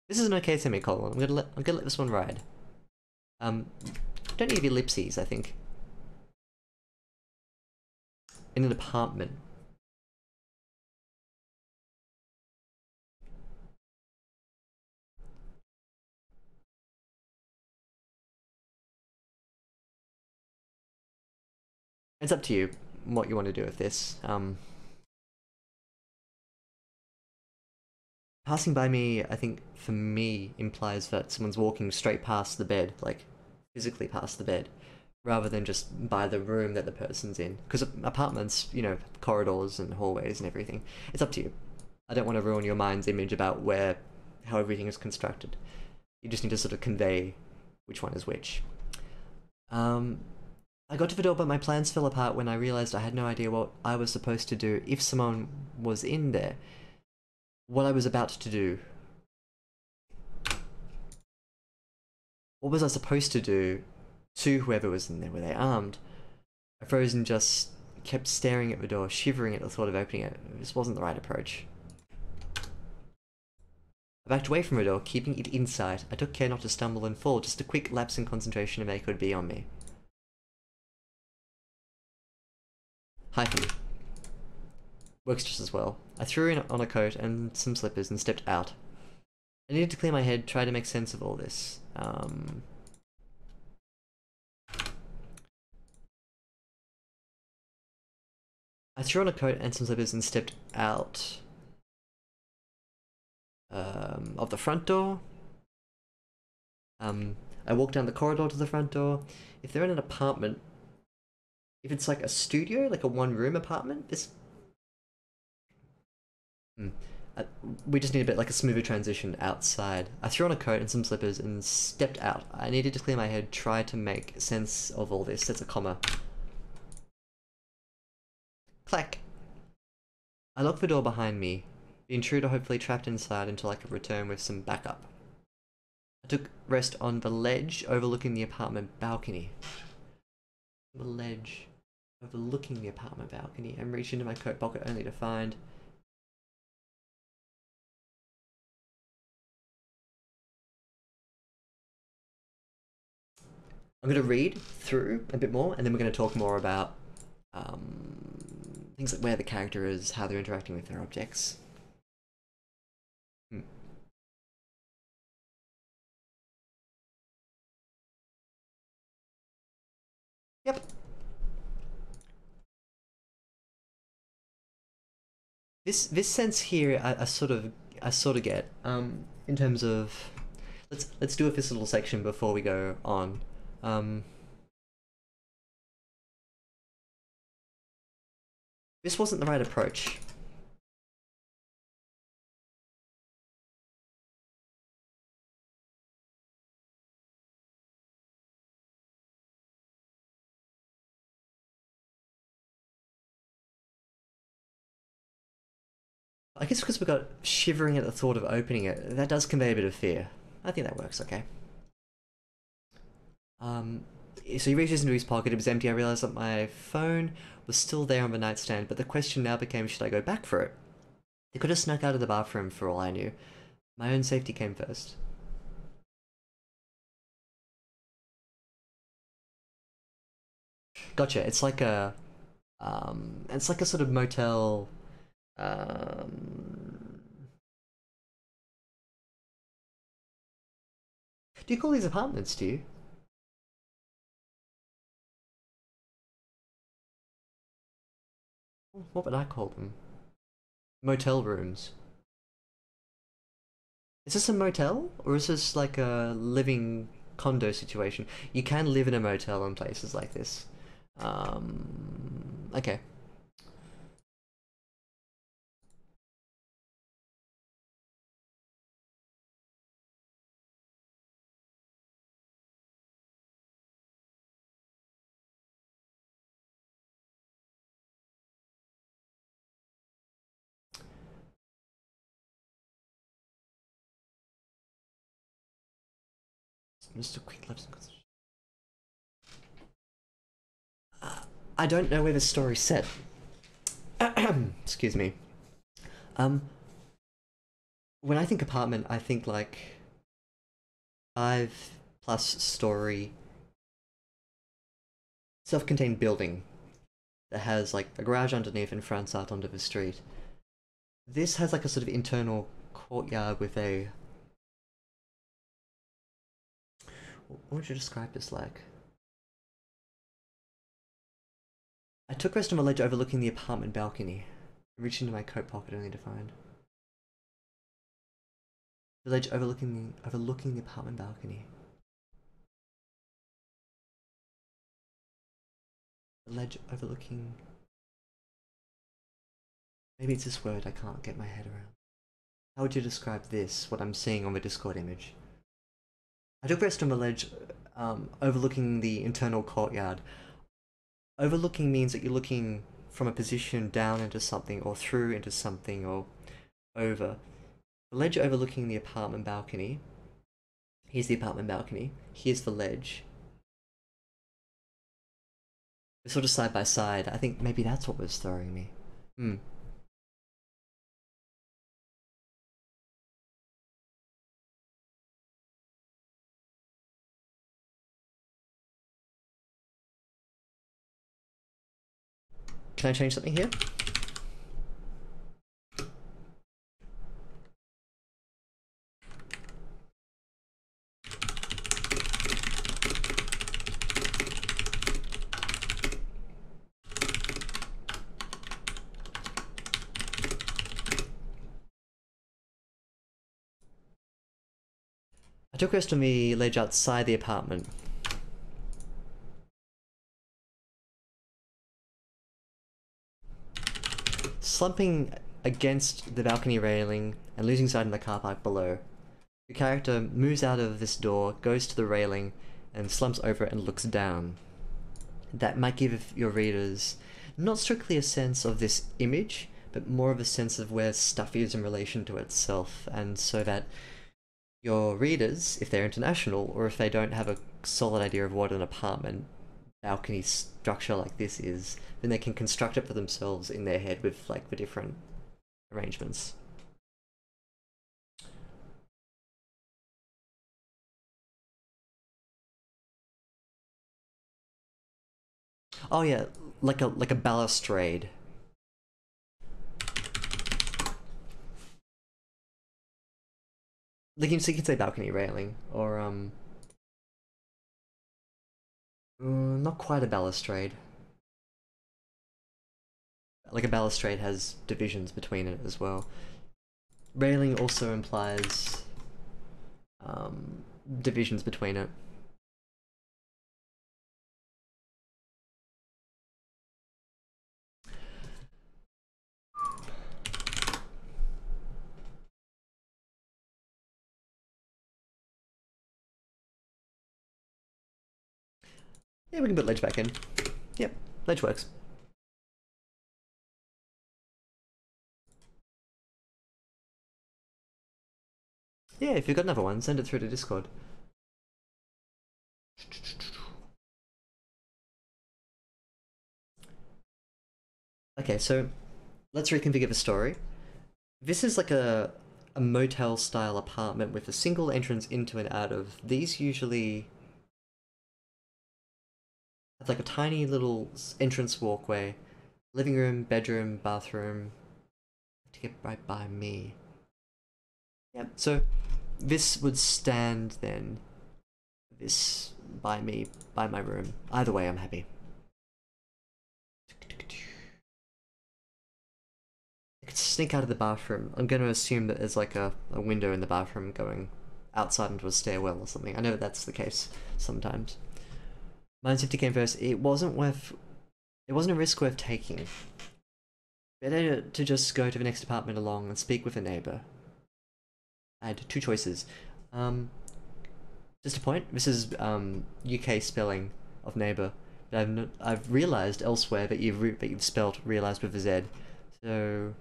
This is an okay semicolon. I'm gonna let this one ride. Don't need to be ellipses, I think. In an apartment. It's up to you what you want to do with this. Passing by me, I think, for me, implies that someone's walking straight past the bed, like, physically past the bed, rather than just by the room that the person's in. Because apartments, you know, corridors and hallways and everything. It's up to you. I don't want to ruin your mind's image about how everything is constructed. You just need to sort of convey which one is which. I got to the door, but my plans fell apart when I realized I had no idea what I was supposed to do if someone was in there. What I was about to do. What was I supposed to do to whoever was in there? Were they armed? I froze and just kept staring at the door, shivering at the thought of opening it. This wasn't the right approach. I backed away from the door, keeping it in sight. I took care not to stumble and fall, just a quick lapse in concentration if they could be on me. Hyphen. Works just as well. I threw in on a coat and some slippers and stepped out. I needed to clear my head, try to make sense of all this. I threw on a coat and some slippers and stepped out of the front door. I walked down the corridor to the front door. If they're in an apartment, if it's like a studio, like a one-room apartment, this... we just need a bit like a smoother transition outside. I threw on a coat and some slippers and stepped out. I needed to clear my head, try to make sense of all this. That's a comma. Clack. I locked the door behind me, the intruder hopefully trapped inside until I could return with some backup. I took rest on the ledge overlooking the apartment balcony. The ledge overlooking the apartment balcony and reached into my coat pocket only to find... I'm going to read through a bit more and then we're going to talk more about things like where the character is, how they're interacting with their objects. Yep. This sense here I sort of get in terms of let's do this little section before we go on. This wasn't the right approach. I guess because we got shivering at the thought of opening it, that does convey a bit of fear. I think that works okay. So he reaches into his pocket, it was empty. I realised that my phone was still there on the nightstand, but the question now became, should I go back for it? They could have snuck out of the bathroom for all I knew. My own safety came first. Gotcha, it's like a sort of motel, do you call these apartments, do you? What would I call them? Motel rooms. Is this a motel? Or is this like a living condo situation? You can live in a motel in places like this. Okay. Mr. Quick Lips I don't know where the story's set. Excuse me. When I think apartment, I think like 5+ story self-contained building that has like a garage underneath and fronts out onto the street. This has like a sort of internal courtyard with a... What would you describe this like? I took rest on a ledge overlooking the apartment balcony. I reached into my coat pocket only to find... The ledge overlooking the apartment balcony. The ledge overlooking... Maybe it's this word I can't get my head around. How would you describe this, what I'm seeing on the Discord image? I took rest on the ledge overlooking the internal courtyard. Overlooking means that you're looking from a position down into something or through into something or over. The ledge overlooking the apartment balcony. Here's the apartment balcony. Here's the ledge. They're sort of side by side. I think maybe that's what was throwing me. Can I change something here? I took rest on the ledge outside the apartment. Slumping against the balcony railing and losing sight in the car park below. Your character moves out of this door, goes to the railing, and slumps over it and looks down. That might give your readers not strictly a sense of this image, but more of a sense of where stuff is in relation to itself, and so that your readers, if they're international, or if they don't have a solid idea of what an apartment balcony structure like this is, then they can construct it for themselves in their head with like the different arrangements. Oh yeah, like a balustrade. Like you can say balcony railing, or not quite a balustrade. Like a balustrade has divisions between it as well. Railing also implies divisions between it. Yeah, we can put ledge back in. Yep, ledge works. Yeah, if you've got another one, send it through to Discord. Okay, so let's reconfigure the story. This is like a motel style apartment with a single entrance into and out of. These usually have like a tiny little entrance walkway, living room, bedroom, bathroom, to get right by me. Yep, so this would stand then, this by me, by my room. Either way, I'm happy. I could sneak out of the bathroom. I'm going to assume that there's like a window in the bathroom going outside into a stairwell or something. I know that's the case sometimes. Mine safety came first. It wasn't a risk worth taking. Better to just go to the next apartment along and speak with a neighbour. I had two choices. Just a point, this is UK spelling of neighbour. But I've realised elsewhere that you've spelled realised with a Z. So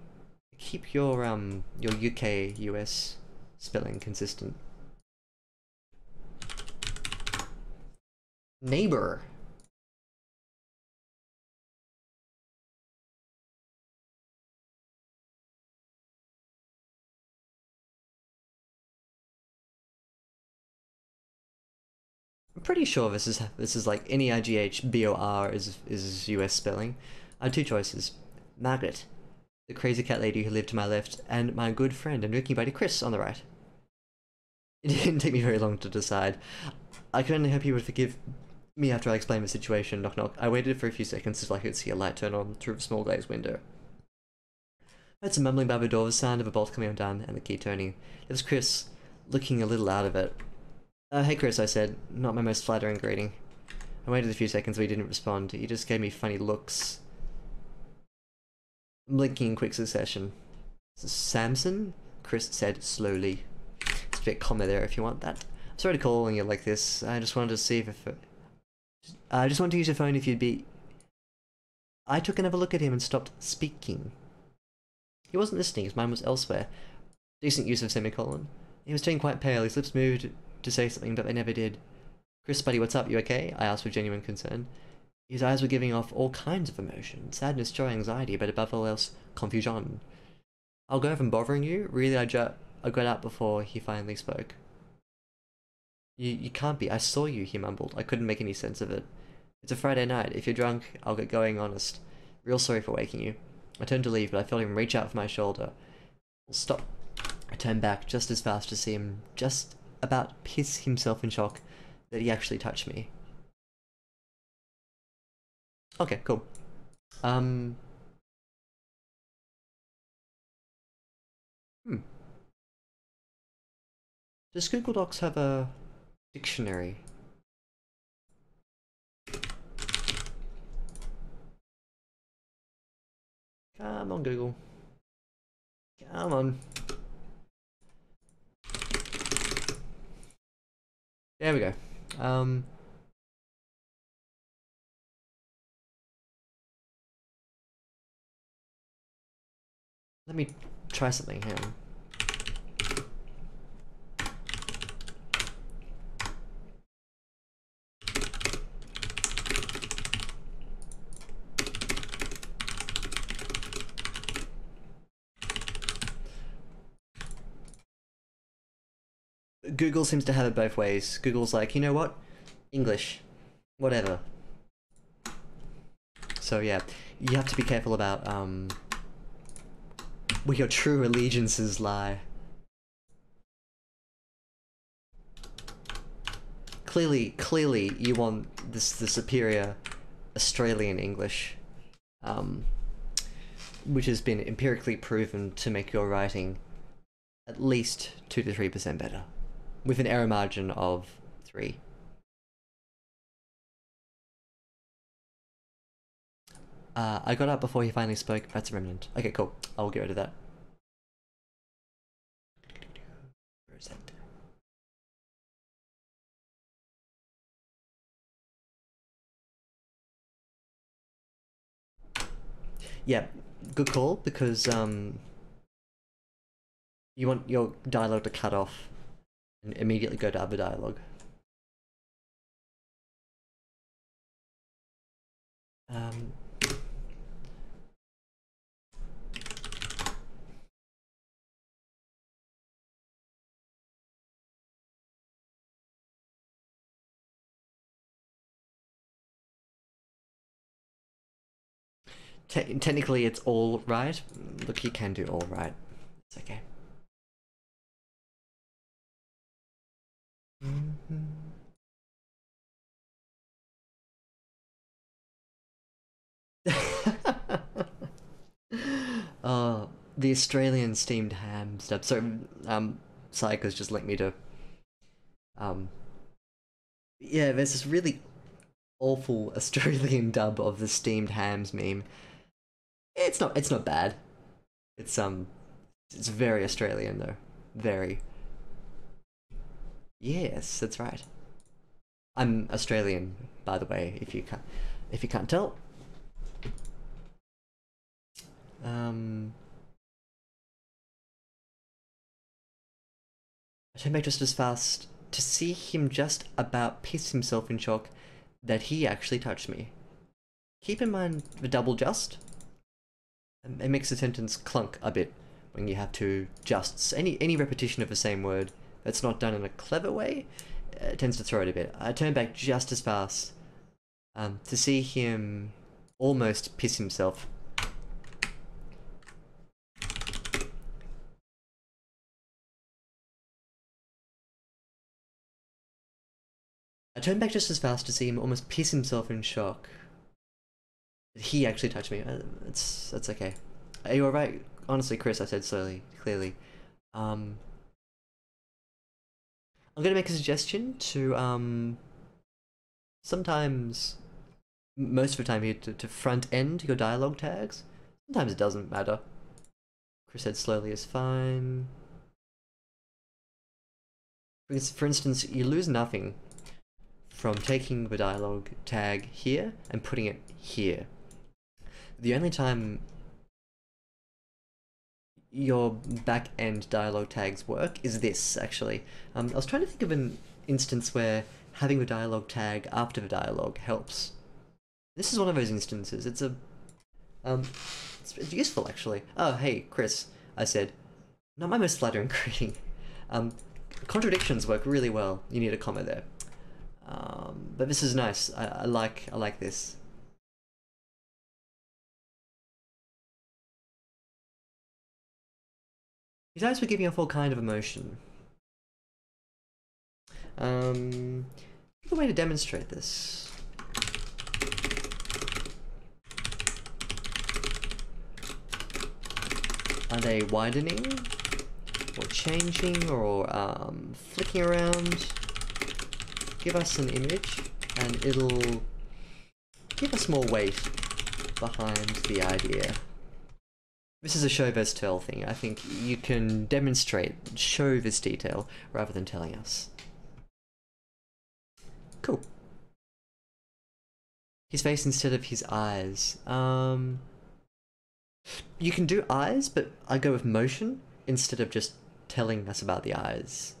keep your UK US spelling consistent. Neighbor. I'm pretty sure this is like NEIGHBOR is US spelling. I had two choices. Margaret, the crazy cat lady who lived to my left, and my good friend and drinking buddy Chris on the right. It didn't take me very long to decide. I could only hope he would forgive me after I explained the situation. Knock knock. I waited for a few seconds until I could see a light turn on through the small glazed window. I heard some mumbling by the door, the sound of a bolt coming undone, and the key turning. It was Chris, looking a little out of it. Hey Chris, I said, not my most flattering greeting. I waited a few seconds but he didn't respond. He just gave me funny looks. Blinking in quick succession. Samson? Chris said slowly. It's a bit comma there if you want that. I'm sorry to calling you like this. I just wanted to see if I just wanted to use your phone if you'd be... I took another look at him and stopped speaking. He wasn't listening, his mind was elsewhere. Decent use of semicolon. He was turning quite pale, his lips moved to say something, but they never did. Chris, buddy, what's up? You okay? I asked with genuine concern. His eyes were giving off all kinds of emotion. Sadness, joy, anxiety, but above all else, confusion. I'll go from bothering you? Really, I got out before he finally spoke. You can't be. I saw you, he mumbled. I couldn't make any sense of it. It's a Friday night. If you're drunk, I'll get going, honest. Real sorry for waking you. I turned to leave, but I felt him reach out for my shoulder. Stop. I turned back just as fast to see him just about piss himself in shock that he actually touched me. Okay, cool. Hmm. Does Google Docs have a dictionary? Come on, Google. Come on. There we go. Let me try something here. Google seems to have it both ways. Google's like, you know what? English. Whatever. So yeah, you have to be careful about where your true allegiances lie. Clearly you want the superior Australian English, which has been empirically proven to make your writing at least 2 to 3% better, with an error margin of 3. I got up before he finally spoke. That's a remnant. Okay, cool. I'll get rid of that. Where is that? Yeah, good call, because you want your dialogue to cut off and immediately go to other dialogue. Technically it's all right. Look, you can do all right. It's okay. Oh, the Australian steamed ham stuff. So, Sayaka's just linked me to, yeah, there's this really awful Australian dub of the steamed hams meme. It's not bad. It's very Australian though. Very. Yes, that's right. I'm Australian, by the way, if you can't tell. I turned back just as fast to see him just about piss himself in shock that he actually touched me. Keep in mind the double just. It makes the sentence clunk a bit when you have two justs. Any repetition of the same word that's not done in a clever way tends to throw it a bit. I turned back just as fast to see him almost piss himself. I turned back just as fast to see him almost piss himself in shock. He actually touched me. That's okay. Are you alright? Honestly, Chris, I said slowly, clearly. I'm gonna make a suggestion to, sometimes, most of the time here, to front end your dialogue tags. Sometimes it doesn't matter. Chris said slowly is fine. For instance, you lose nothing from taking the dialogue tag here and putting it here. The only time your back-end dialogue tags work is this, actually. I was trying to think of an instance where having the dialogue tag after the dialogue helps. This is one of those instances. It's it's useful, actually. Oh, hey, Chris, I said. Not my most flattering greeting. Contradictions work really well. You need a comma there. But this is nice. I like this. His eyes were giving off all kind of emotion. A way to demonstrate this. Are they widening? or changing or flicking around. Give us an image and it'll give us more weight behind the idea. This is a show versus tell thing. I think you can demonstrate, show this detail rather than telling us. Cool. His face instead of his eyes. You can do eyes, but I go with motion instead of just telling us about the eyes.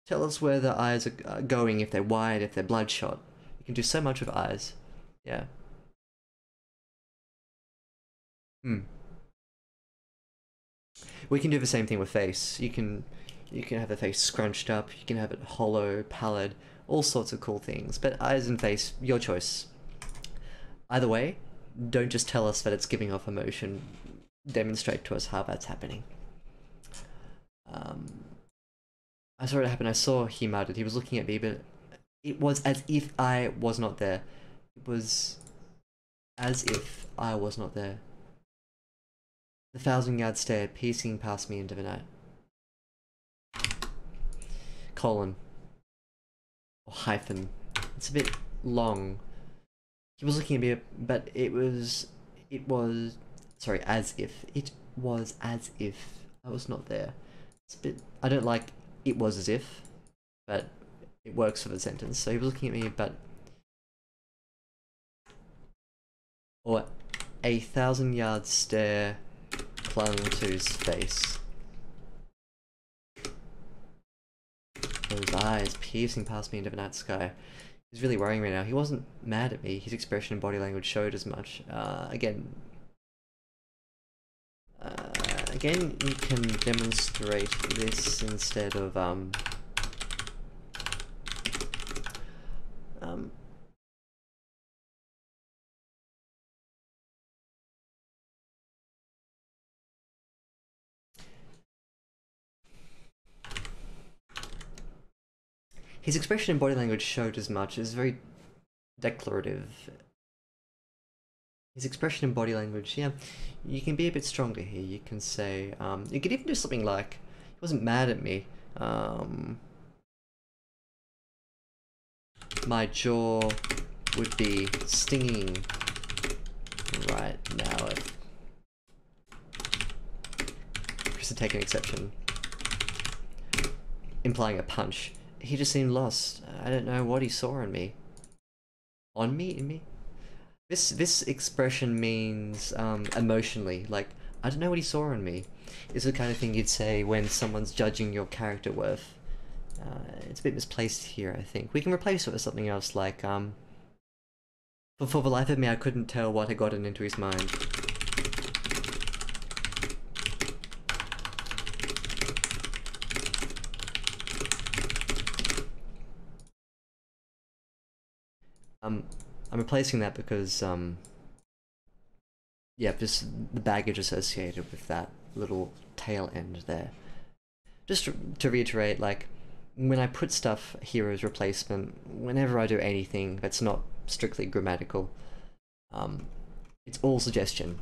Tell us where the eyes are going, if they're wide, if they're bloodshot. You can do so much with eyes. Yeah. We can do the same thing with face. You can have a face scrunched up, you can have it hollow, pallid, all sorts of cool things. But eyes and face, your choice. Either way, don't just tell us that it's giving off emotion. Demonstrate to us how that's happening. I saw it happen. I saw he muttered. He was looking at me, but it was as if I was not there. It was as if I was not there. The 1,000-yard stare piercing past me into the night. Colon. Or hyphen. It's a bit long. He was looking at me, but it was, sorry, as if. It was as if I was not there. It's a bit, I don't like it was as if, but it works for the sentence. So he was looking at me, but, or a 1,000-yard stare clung to his face. Those eyes piercing past me into the night sky. He's really worrying me now. He wasn't mad at me. His expression and body language showed as much. Again, you can demonstrate this instead of his expression and body language showed as much. It's very declarative. His expression and body language, yeah. You can be a bit stronger here. You can say, you could even do something like, he wasn't mad at me. My jaw would be stinging right now if Chris had taken exception. Implying a punch. He just seemed lost. I don't know what he saw in me. On me? In me? This expression means emotionally. Like, I don't know what he saw in me. It's the kind of thing you'd say when someone's judging your character worth. It's a bit misplaced here, I think. We can replace it with something else, like, but for the life of me, I couldn't tell what had gotten into his mind. I'm replacing that because, yeah, just the baggage associated with that little tail end there. Just to reiterate, like, when I put stuff here as replacement, whenever I do anything that's not strictly grammatical, it's all suggestion.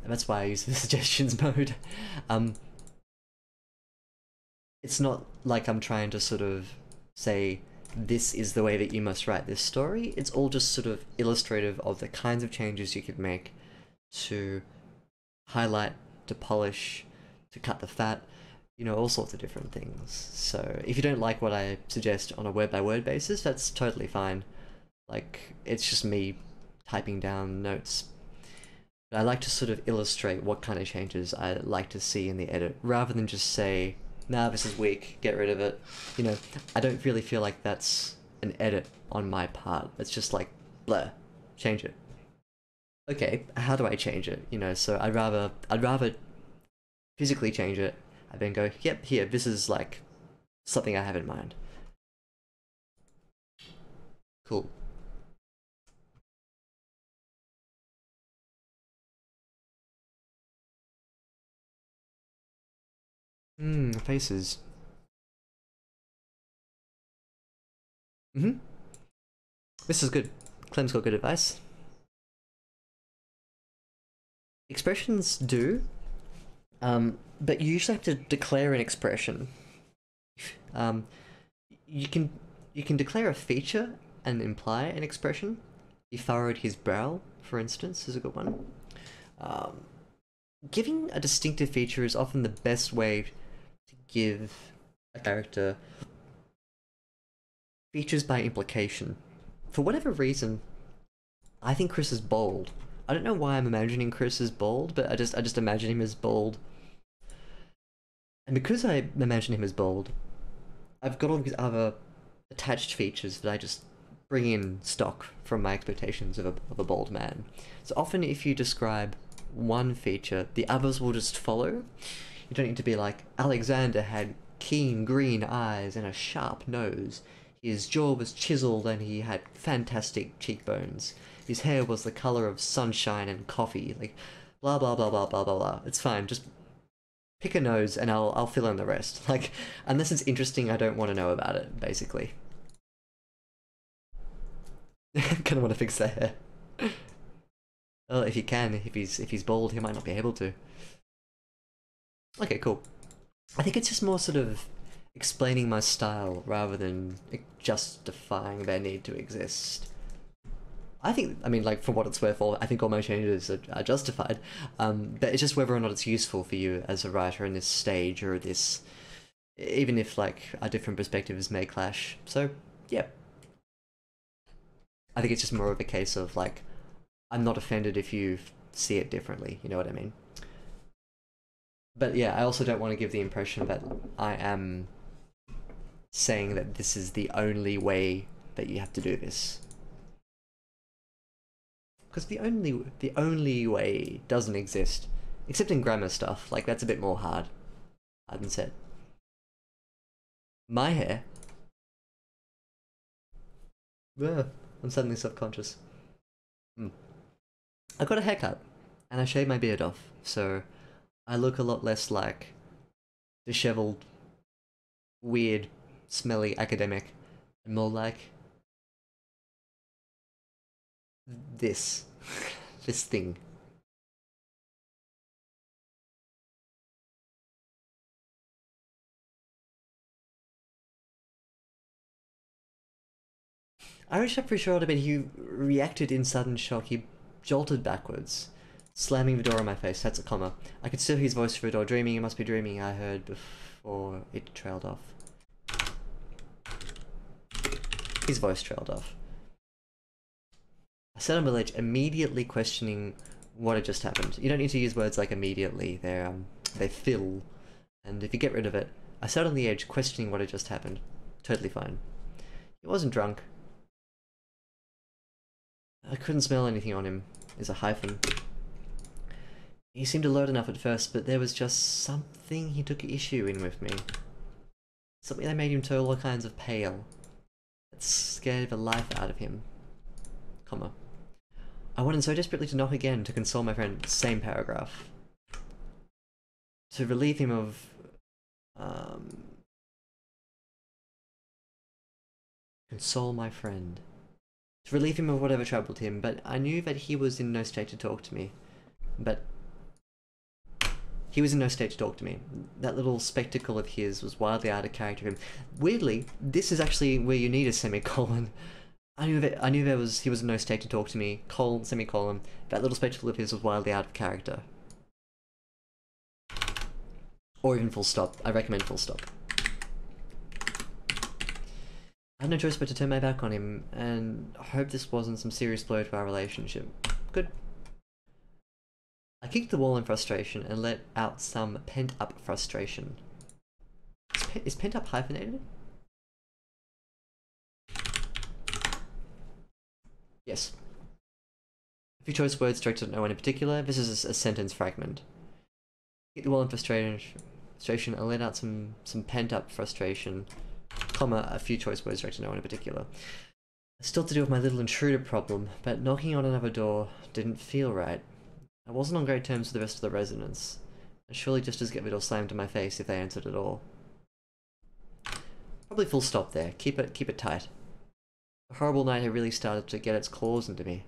And that's why I use the suggestions mode. It's not like I'm trying to sort of say, this is the way that you must write this story. It's all just sort of illustrative of the kinds of changes you could make to highlight, to polish, to cut the fat, you know, all sorts of different things. So if you don't like what I suggest on a word-by-word basis, that's totally fine. Like, it's just me typing down notes. But I like to sort of illustrate what kind of changes I like to see in the edit, rather than just say, nah, this is weak, get rid of it. You know, I don't really feel like that's an edit on my part. It's just like, bleh, change it. Okay, how do I change it? You know, so I'd rather physically change it, and then go, yep, here, this is like something I have in mind. Cool. Faces. This is good. Clem's got good advice. Expressions do but you usually have to declare an expression. Um, you can you can declare a feature and imply an expression. He furrowed his brow, for instance, is a good one. Um, Giving a distinctive feature is often the best way to give a character features by implication. For whatever reason, I think Chris is bold. I don't know why I'm imagining Chris as bold, but I just imagine him as bold. And because I imagine him as bold, I've got all these other attached features that I just bring in stock from my expectations of a bold man. So often if you describe one feature, the others will just follow. You don't need to be like, Alexander had keen green eyes and a sharp nose. His jaw was chiseled and he had fantastic cheekbones. His hair was the color of sunshine and coffee. Like, blah blah blah blah blah blah blah. It's fine. Just pick a nose and I'll fill in the rest. Like, unless it's interesting, I don't want to know about it. Basically, kind of want to fix the hair. Well, if you can, if he's bald, he might not be able to. Okay, cool. I think it's just more sort of explaining my style rather than justifying their need to exist. I mean, like, for what it's worth, I think all my changes are justified. But it's just whether or not it's useful for you as a writer in this stage or this, even if like our different perspectives may clash. So yeah, I think it's just more of a case of like, I'm not offended if you see it differently. You know what I mean? But yeah, I also don't want to give the impression that I am saying that this is the only way that you have to do this. Because the only way doesn't exist. Except in grammar stuff, like that's a bit more hard than said. My hair. Ugh, I'm suddenly subconscious. I got a haircut, and I shaved my beard off, so I look a lot less like disheveled, weird, smelly academic, and more like this. This thing. I reached up for his shoulder, but he reacted in sudden shock. He jolted backwards, slamming the door on my face. That's a comma. I could still hear his voice through the door. Dreaming, it must be dreaming. I heard before it trailed off. His voice trailed off. I sat on the ledge, immediately questioning what had just happened. You don't need to use words like immediately. They fill, and if you get rid of it, I sat on the edge, questioning what had just happened. Totally fine. He wasn't drunk. I couldn't smell anything on him. Is a hyphen. He seemed alert enough at first, but there was just something he took issue in with me. Something that made him turn all kinds of pale. That scared the life out of him. Comma. I wanted so desperately to knock again to console my friend. Same paragraph. To relieve him of... console my friend. To relieve him of whatever troubled him, but I knew that he was in no state to talk to me. But... he was in no state to talk to me. That little spectacle of his was wildly out of character for him. Weirdly, this is actually where you need a semicolon. I knew he was in no state to talk to me. Semicolon. That little spectacle of his was wildly out of character. Or even full stop. I recommend full stop. I had no choice but to turn my back on him, and hope this wasn't some serious blow to our relationship. Good. I kicked the wall in frustration and let out some pent-up frustration. Is pent-up hyphenated? Yes. A few choice words directed at no one in particular. This is a sentence fragment. Kicked the wall in frustration and let out some pent-up frustration, comma, a few choice words directed at no one in particular. Still to do with my little intruder problem, but knocking on another door didn't feel right. I wasn't on great terms with the rest of the residents. I'd surely just as get the door slammed in my face if they answered at all. Probably full stop there. Keep it tight. The horrible night had really started to get its claws into me.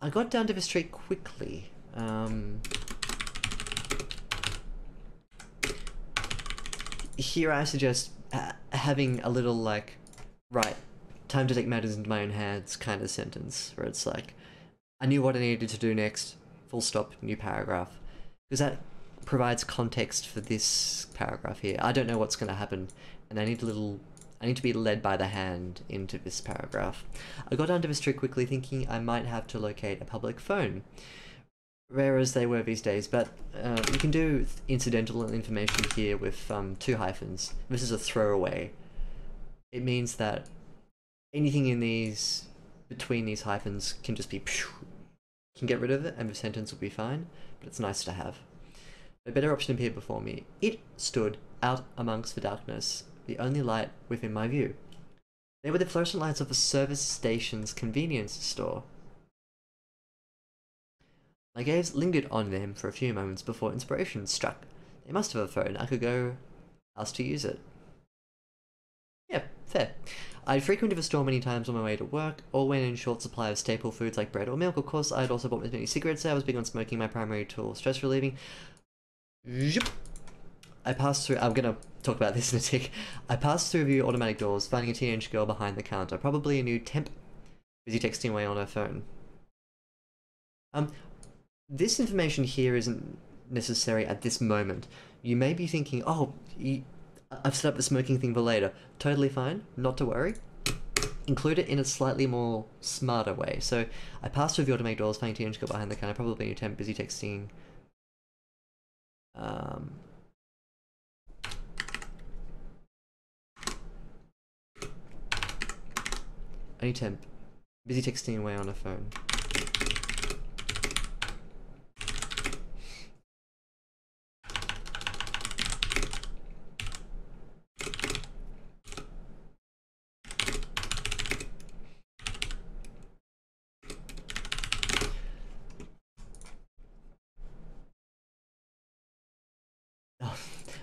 I got down to the street quickly. Here I suggest having a little like, right, time to take matters into my own hands kind of sentence, where it's like, I knew what I needed to do next, full stop, new paragraph. Because that provides context for this paragraph here. I don't know what's going to happen, and I need to be led by the hand into this paragraph. I got down to the street quickly thinking I might have to locate a public phone. Rare as they were these days, but you can do incidental information here with 2 hyphens. This is a throwaway. It means that anything in these, between these hyphens can just be, can get rid of it and the sentence will be fine, but it's nice to have. A better option appeared before me. It stood out amongst the darkness, the only light within my view. They were the fluorescent lights of a service station's convenience store. My gaze lingered on them for a few moments before inspiration struck. They must have a phone. I could go ask to use it. Yeah, fair. I'd frequented the store many times on my way to work, or when in short supply of staple foods like bread or milk. Of course, I'd also bought as many cigarettes. I was big on smoking, my primary tool, stress relieving. I passed through, I'm gonna talk about this in a tick. I passed through the automatic doors, finding a teenage girl behind the counter, probably a new temp, busy texting away on her phone. This information here isn't necessary at this moment. You may be thinking, oh, I've set up the smoking thing for later. Totally fine, not to worry. Include it in a slightly more smarter way. So, I passed through the automatic doors, finding a teenage girl behind the counter, probably a new temp, busy texting. Any temp, busy texting away on her phone.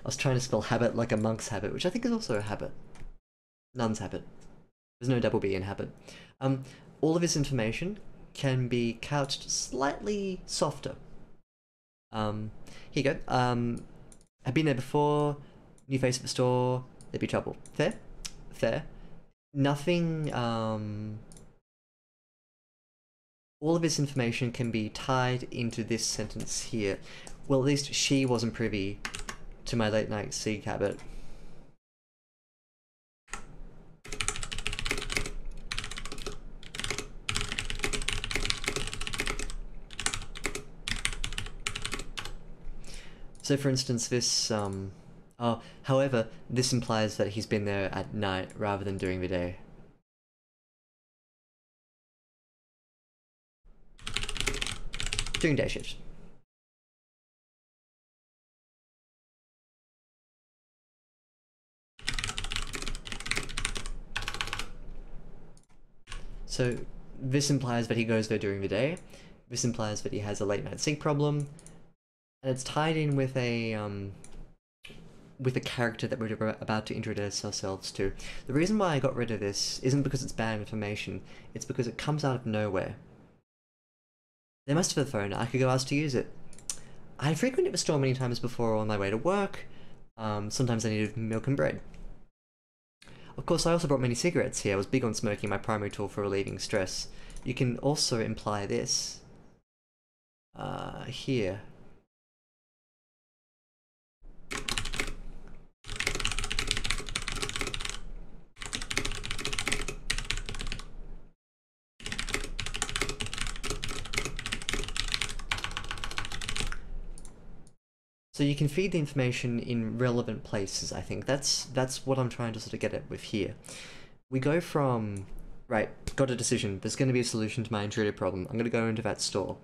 I was trying to spell habit like a monk's habit, which I think is also a habit. Nun's habit. There's no double B in habit. All of this information can be couched slightly softer. Here you go. I've been there before, new face at the store, there'd be trouble. Fair? Fair. Nothing, all of this information can be tied into this sentence here. Well, at least she wasn't privy to my late night seek habit. So for instance, this, however, this implies that he's been there at night rather than during the day. During day shift. So this implies that he goes there during the day. This implies that he has a late night sync problem. And it's tied in with a character that we're about to introduce ourselves to. The reason why I got rid of this isn't because it's bad information, it's because it comes out of nowhere. They must have a phone, I could go ask to use it. I frequented the store many times before on my way to work. Sometimes I needed milk and bread. Of course, I also brought many cigarettes here. I was big on smoking, my primary tool for relieving stress. You can also imply this. Here. So you can feed the information in relevant places, I think. That's what I'm trying to sort of get at with here. We go from, right, got a decision, there's going to be a solution to my intruder problem, I'm going to go into that store.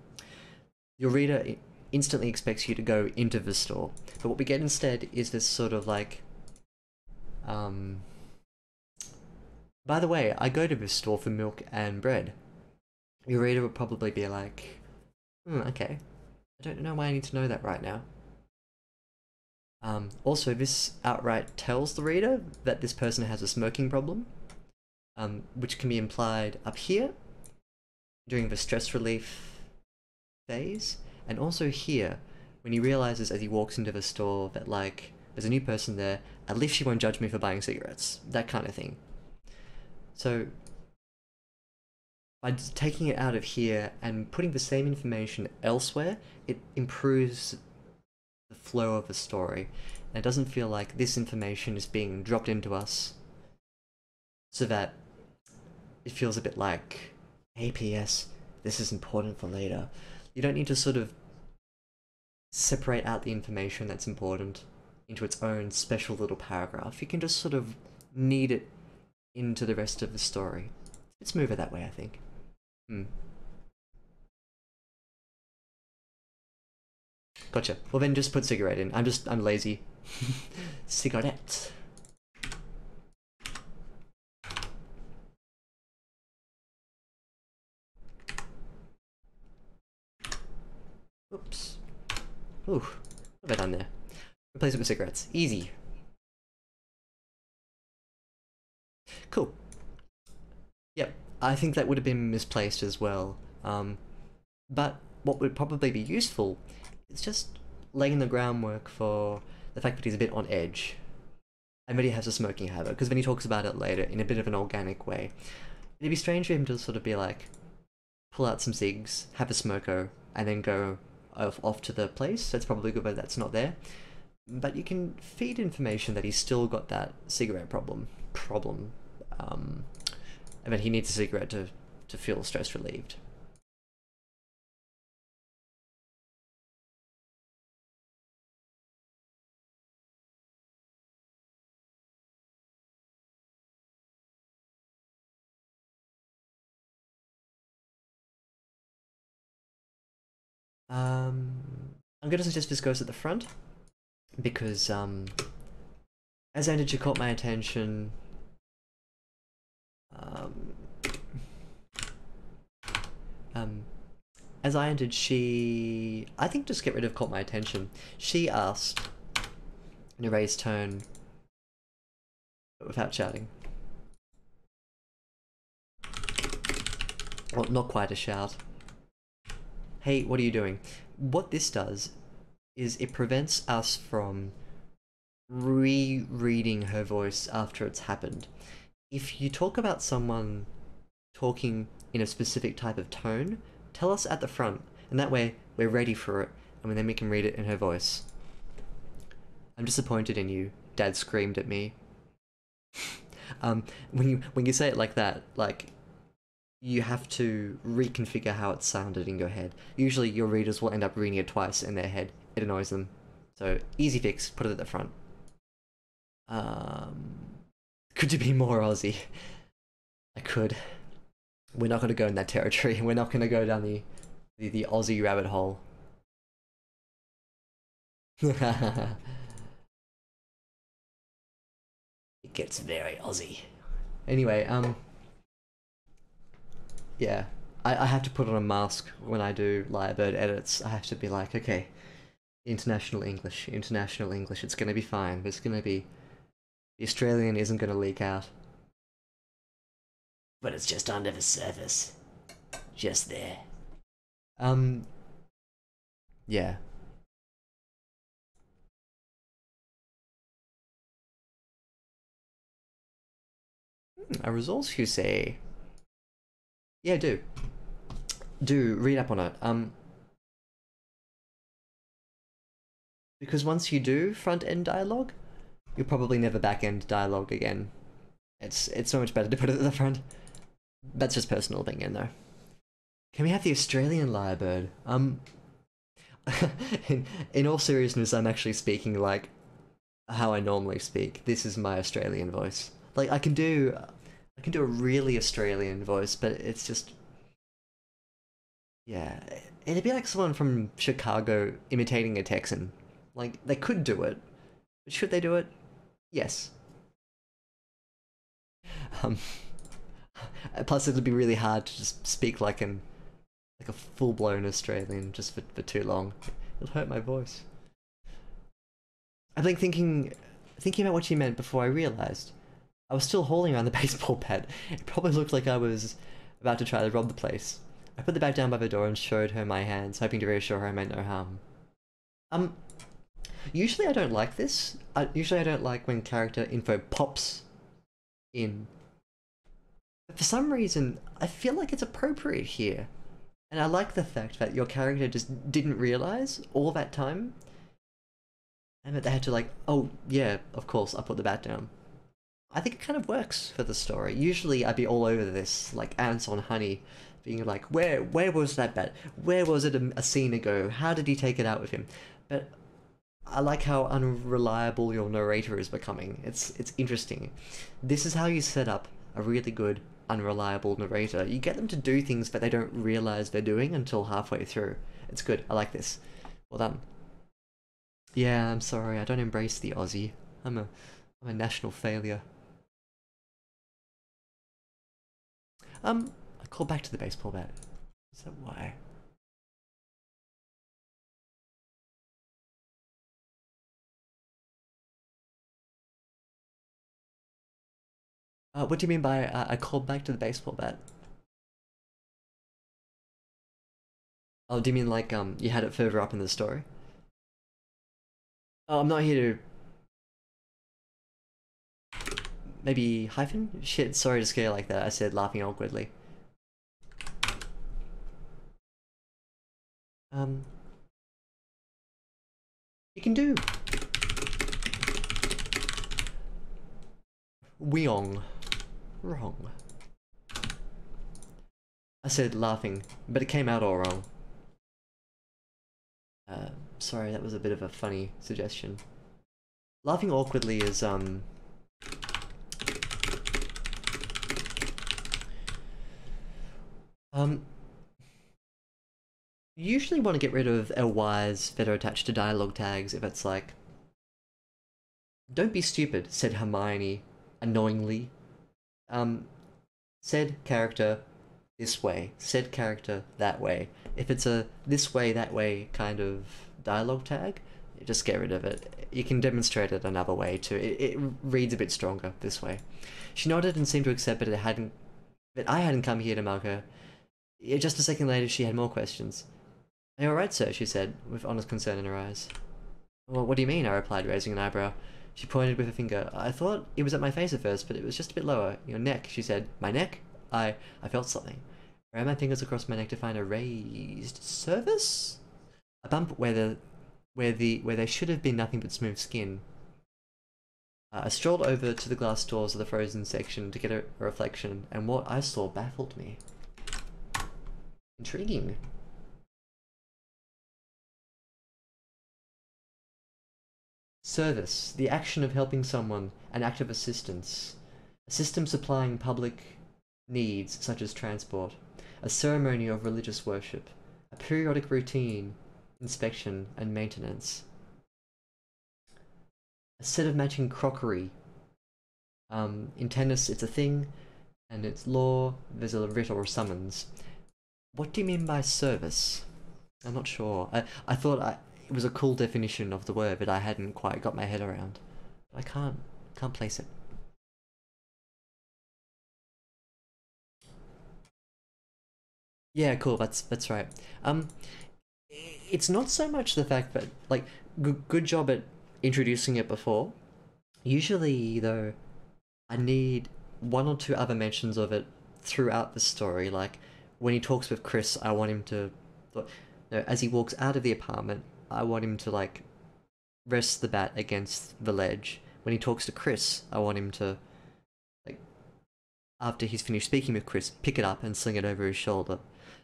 Your reader instantly expects you to go into the store, but what we get instead is this sort of like, by the way, I go to this store for milk and bread. Your reader would probably be like, okay, I don't know why I need to know that right now. Also, this outright tells the reader that this person has a smoking problem, which can be implied up here, during the stress relief phase, and also here, when he realizes as he walks into the store that, like, there's a new person there, at least she won't judge me for buying cigarettes. That kind of thing. So, by taking it out of here and putting the same information elsewhere, it improves the flow of the story. And it doesn't feel like this information is being dropped into us so that it feels a bit like, hey, P.S., this is important for later. You don't need to sort of separate out the information that's important into its own special little paragraph. You can just sort of knead it into the rest of the story. It's smoother that way, I think. Gotcha. Well then just put cigarette in. I'm lazy. Cigarette. Oops. Ooh. What have I done there? Replace it with cigarettes. Easy. Cool. Yep. I think that would have been misplaced as well. But what would probably be useful is just laying the groundwork for the fact that he's a bit on edge and that he has a smoking habit, because when he talks about it later in a bit of an organic way, it'd be strange for him to sort of be like, pull out some cigs, have a smoko, and then go off to the place. So it's probably good that that's not there. But you can feed information that he's still got that cigarette problem, and that he needs a cigarette to feel stress relieved. I'm gonna suggest this goes at the front, because as energy caught my attention, as I entered, I think just get rid of caught my attention. She asked, in a raised tone, but without shouting. Well, not quite a shout. Hey, what are you doing? What this does is it prevents us from rereading her voice after it's happened. If you talk about someone talking in a specific type of tone, tell us at the front, and that way we're ready for it, and then we can read it in her voice. I'm disappointed in you, Dad screamed at me. When you say it like that, like, you have to reconfigure how it sounded in your head. Usually your readers will end up reading it twice in their head. It annoys them. So, easy fix, put it at the front. Could you be more Aussie? I could. We're not going to go in that territory. We're not going to go down the Aussie rabbit hole. It gets very Aussie. Anyway, yeah. I have to put on a mask when I do Lyrebird edits. I have to be like, okay, international English, it's gonna be fine. It's gonna be... The Australian isn't gonna leak out. But it's just under the surface. Just there. Yeah. A resource, you say? Yeah, do. Do read up on it. Because once you do front-end dialogue, you'll probably never back-end dialogue again. It's so much better to put it at the front. That's just personal opinion, though. Can we have the Australian Lyrebird? In all seriousness, I'm actually speaking like how I normally speak. This is my Australian voice. Like, I can do a really Australian voice, but it's just... Yeah, it'd be like someone from Chicago imitating a Texan. Like, they could do it, but should they do it? Yes. Plus it'd be really hard to just speak like a full-blown Australian just for too long. It'll hurt my voice. I've been thinking about what you meant before I realised. I was still hauling around the baseball bat. It probably looked like I was about to try to rob the place. I put the bat down by the door and showed her my hands, hoping to reassure her I meant no harm. Um, Usually I don't like this. Usually I don't like when character info pops in. But for some reason, I feel like it's appropriate here. And I like the fact that your character just didn't realize all that time. And that they had to like, oh yeah, of course, I put the bat down. I think it kind of works for the story. Usually I'd be all over this, like ants on honey, being like, where was that bat? Where was it a scene ago? How did he take it out with him? But I like how unreliable your narrator is becoming. It's interesting. This is how you set up a really good, unreliable narrator. You get them to do things that they don't realize they're doing until halfway through. It's good. I like this. Well done. Yeah, I'm sorry. I don't embrace the Aussie. I'm a national failure. I call back to the baseball bat. Is that why? What do you mean by I called back to the baseball bat? Oh, do you mean like you had it further up in the story? Oh, I'm not here to maybe hyphen? Shit, sorry to scare like that. I said laughing awkwardly. Um, you can do Weong. Wrong. I said laughing, but it came out all wrong. Sorry, that was a bit of a funny suggestion. Laughing awkwardly is, you usually want to get rid of LYs that are attached to dialogue tags if it's like, don't be stupid, said Hermione, annoyingly. Said character this way, said character that way. If it's a this way, that way kind of dialogue tag, just get rid of it. You can demonstrate it another way too. It reads a bit stronger this way. She nodded and seemed to accept that I hadn't come here to mug her. Just a second later, she had more questions. Are you alright, sir? She said, with honest concern in her eyes. Well, what do you mean? I replied, raising an eyebrow. She pointed with a finger. I thought it was at my face at first, but it was just a bit lower. Your neck, she said. My neck? I felt something. I ran my fingers across my neck to find a raised surface? A bump where there should have been nothing but smooth skin. I strolled over to the glass doors of the frozen section to get a reflection, and what I saw baffled me. Intriguing. Service, the action of helping someone, an act of assistance. A system supplying public needs, such as transport. A ceremony of religious worship. A periodic routine, inspection, and maintenance. A set of matching crockery. In tennis, it's a thing, and it's law, there's a writ or a summons. What do you mean by service? I'm not sure. I thought it was a cool definition of the word, but I hadn't quite got my head around. I can't place it. Yeah, cool. That's right. It's not so much the fact that like good job at introducing it before. Usually, though, I need one or two other mentions of it throughout the story. Like when he talks with Chris, I want him to, as he walks out of the apartment, I want him to like rest the bat against the ledge. When he talks to Chris, I want him to, like, after he's finished speaking with Chris, pick it up and sling it over his shoulder.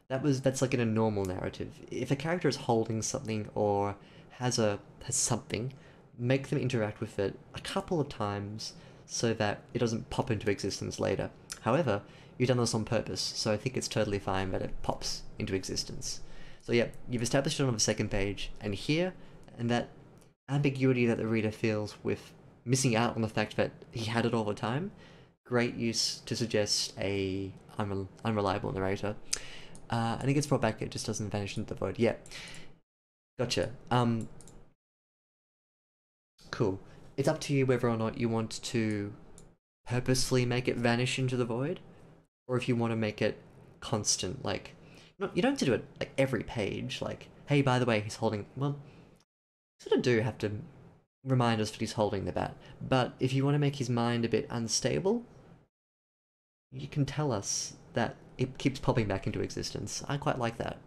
That's like in a normal narrative. If a character is holding something or has something, make them interact with it a couple of times so that it doesn't pop into existence later. However, you've done this on purpose, so I think it's totally fine that it pops into existence. So yeah, you've established it on the second page, and here, and that ambiguity that the reader feels with missing out on the fact that he had it all the time, great use to suggest a unreliable narrator. And it gets brought back, it just doesn't vanish into the void. Yeah, gotcha. Cool. It's up to you whether or not you want to purposely make it vanish into the void, or if you want to make it constant, like, No, you don't have to do it like every page. Like, hey, by the way, he's holding. Well, you sort of do have to remind us that he's holding the bat. But if you want to make his mind a bit unstable, you can tell us that it keeps popping back into existence. I quite like that.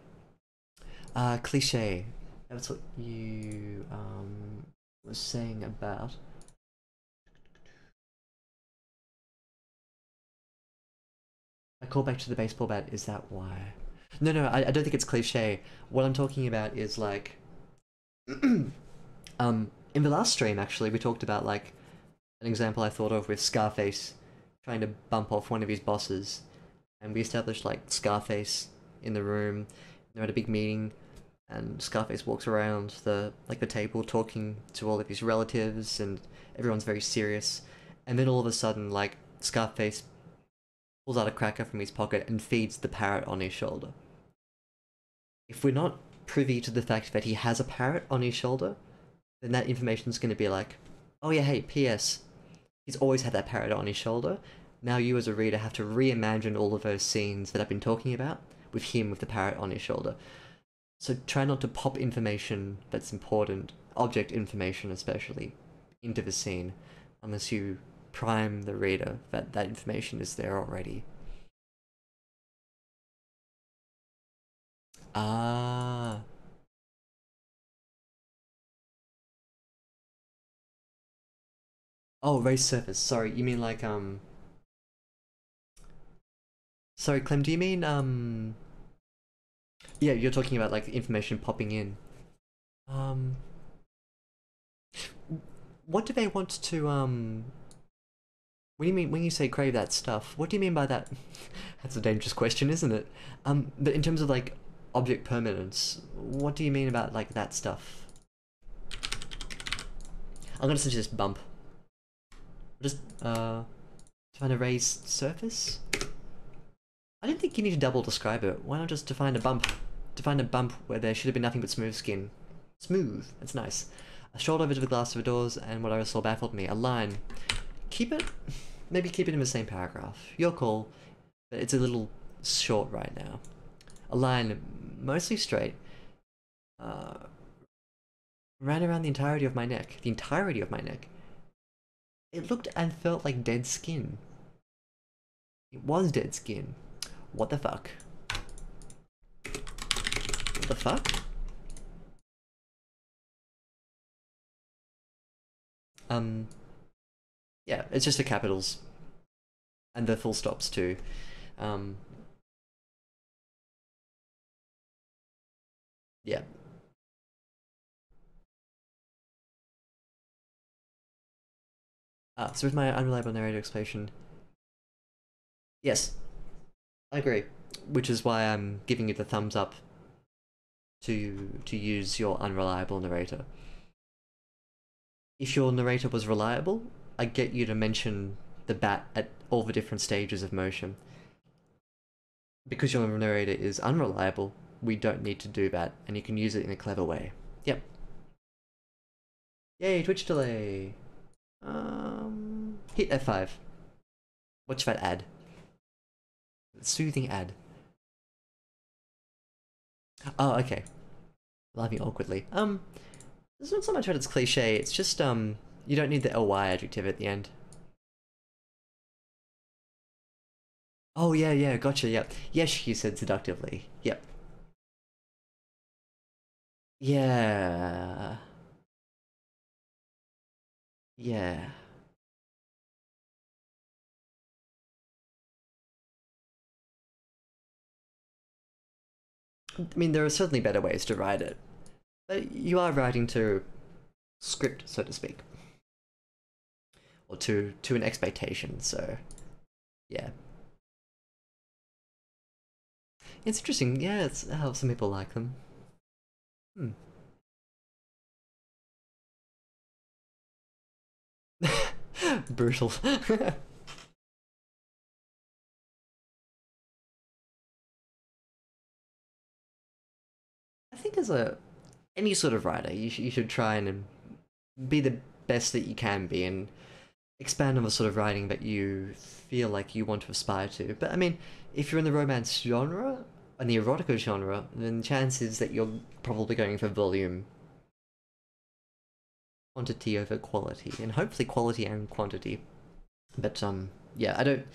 Cliche. That's what you was saying about. A callback to the baseball bat. Is that why? No, no, I don't think it's cliche. What I'm talking about is like, in the last stream actually, we talked about like an example I thought of with Scarface trying to bump off one of his bosses, and we established like Scarface in the room. They're at a big meeting, and Scarface walks around the table talking to all of his relatives, and everyone's very serious. And then all of a sudden, like Scarface pulls out a cracker from his pocket and feeds the parrot on his shoulder. If we're not privy to the fact that he has a parrot on his shoulder, then that information's going to be like, oh yeah, hey, P.S. He's always had that parrot on his shoulder. Now you as a reader have to reimagine all of those scenes that I've been talking about with him with the parrot on his shoulder. So try not to pop information that's important, object information especially, into the scene, unless you prime the reader that that information is there already. Ah. Oh, raised surface. Sorry, you mean like sorry, Clem, do you mean yeah, you're talking about like information popping in. Um what do they want to what do you mean when you say crave that stuff? What do you mean by that? That's a dangerous question, isn't it? But in terms of like object permanence, what do you mean about like that stuff? I'm gonna suggest bump. Just define a raised surface? I don't think you need to double describe it. Why not just define a bump? Define a bump where there should have been nothing but smooth skin. Smooth, that's nice. A short over to the glass of the doors, and what I saw baffled me. A line. Keep it, maybe keep it in the same paragraph. Your call, but it's a little short right now. A line, mostly straight, ran around the entirety of my neck. The entirety of my neck. It looked and felt like dead skin. It was dead skin. What the fuck? What the fuck? Yeah, it's just the capitals. And the full stops too. Yeah. So with my unreliable narrator explanation, yes, I agree. Which is why I'm giving you the thumbs up to use your unreliable narrator. If your narrator was reliable, I'd get you to mention the bat at all the different stages of motion. Because your narrator is unreliable, we don't need to do that, and you can use it in a clever way. Yep. Yay, Twitch delay! Hit F5. Watch that ad. Soothing ad. Oh, okay. Laughing awkwardly. It's not so much that it's cliche, it's just, you don't need the ly adjective at the end. Oh, yeah, yeah, gotcha, yep. Yes, you said seductively. Yep. Yeah. Yeah. I mean, there are certainly better ways to write it. But you are writing to script, so to speak. Or to an expectation, so... Yeah. It's interesting, yeah, it's how some people like them. Hmm. Brutal. I think as any sort of writer, you should try and be the best that you can be and expand on the sort of writing that you feel like you want to aspire to. But I mean, if you're in the romance genre, in the erotica genre, then chances that you're probably going for volume, quantity over quality, and hopefully quality and quantity. But yeah, I don't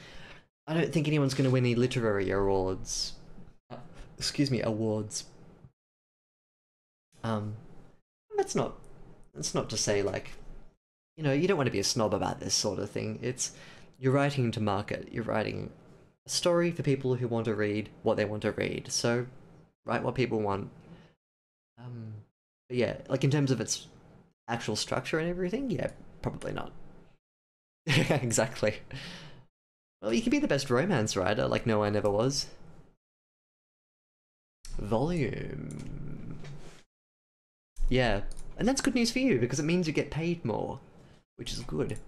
think anyone's going to win any literary awards. Excuse me, awards. Um, that's not to say like, you know, you don't want to be a snob about this sort of thing. It's you're writing to market. You're writing a story for people who want to read what they want to read. So write what people want. But yeah, like in terms of its actual structure and everything, yeah, probably not. Exactly. Well, you can be the best romance writer, like No, I Never Was. Volume. Yeah, and that's good news for you because it means you get paid more, which is good.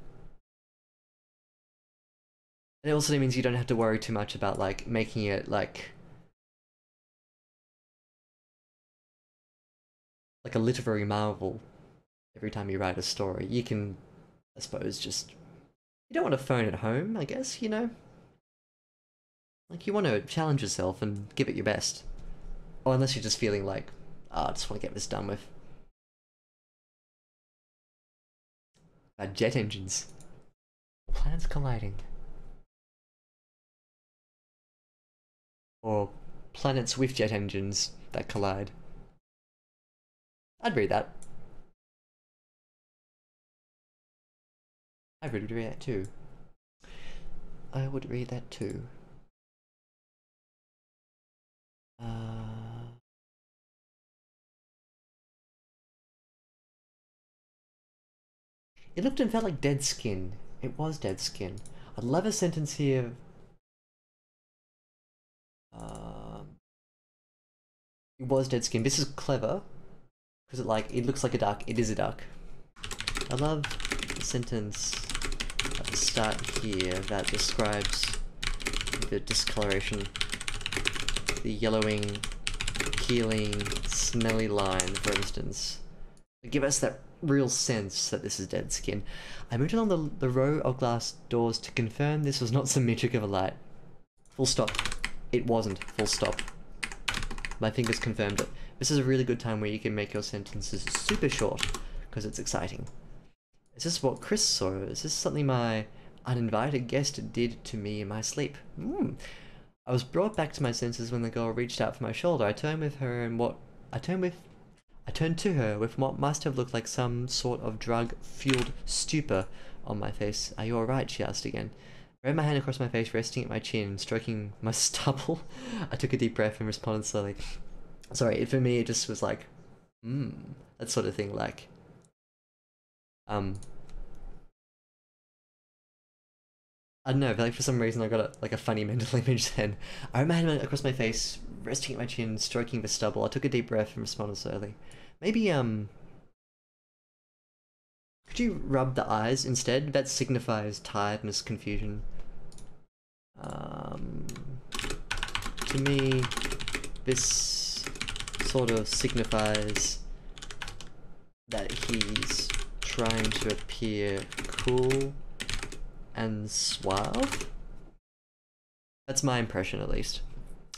And it also means you don't have to worry too much about like making it like a literary marvel every time you write a story. You can, I suppose, just you don't want to phone it home, I guess, you know? Like you want to challenge yourself and give it your best. Or unless you're just feeling like, oh, I just want to get this done with. Jet engines. Planets colliding. Or planets with jet engines that collide. I'd read that. I would read that too. I would read that too. It looked and felt like dead skin. It was dead skin. I'd love a sentence here. It was dead skin. This is clever because it looks like a duck. It is a duck. I love the sentence at the start here that describes the discoloration, the yellowing, peeling, smelly line, for instance. Give us that real sense that this is dead skin. I moved along the row of glass doors to confirm this was not some metric of a light. Full stop. It wasn't. Full stop. My fingers confirmed it. This is a really good time where you can make your sentences super short, because it's exciting. Is this what Chris saw? Is this something my uninvited guest did to me in my sleep? I was brought back to my senses when the girl reached out for my shoulder. I turned to her with what must have looked like some sort of drug-fueled stupor on my face. Are you alright? She asked again. I ran my hand across my face, resting at my chin, stroking my stubble. I took a deep breath and responded slowly. Sorry, for me it just was like, that sort of thing, like, I don't know, like for some reason I got a funny mental image then. I ran my hand across my face, resting at my chin, stroking the stubble. I took a deep breath and responded slowly. Maybe, could you rub the eyes instead? That signifies tiredness, confusion. To me, this sort of signifies that he's trying to appear cool and suave. That's my impression, at least.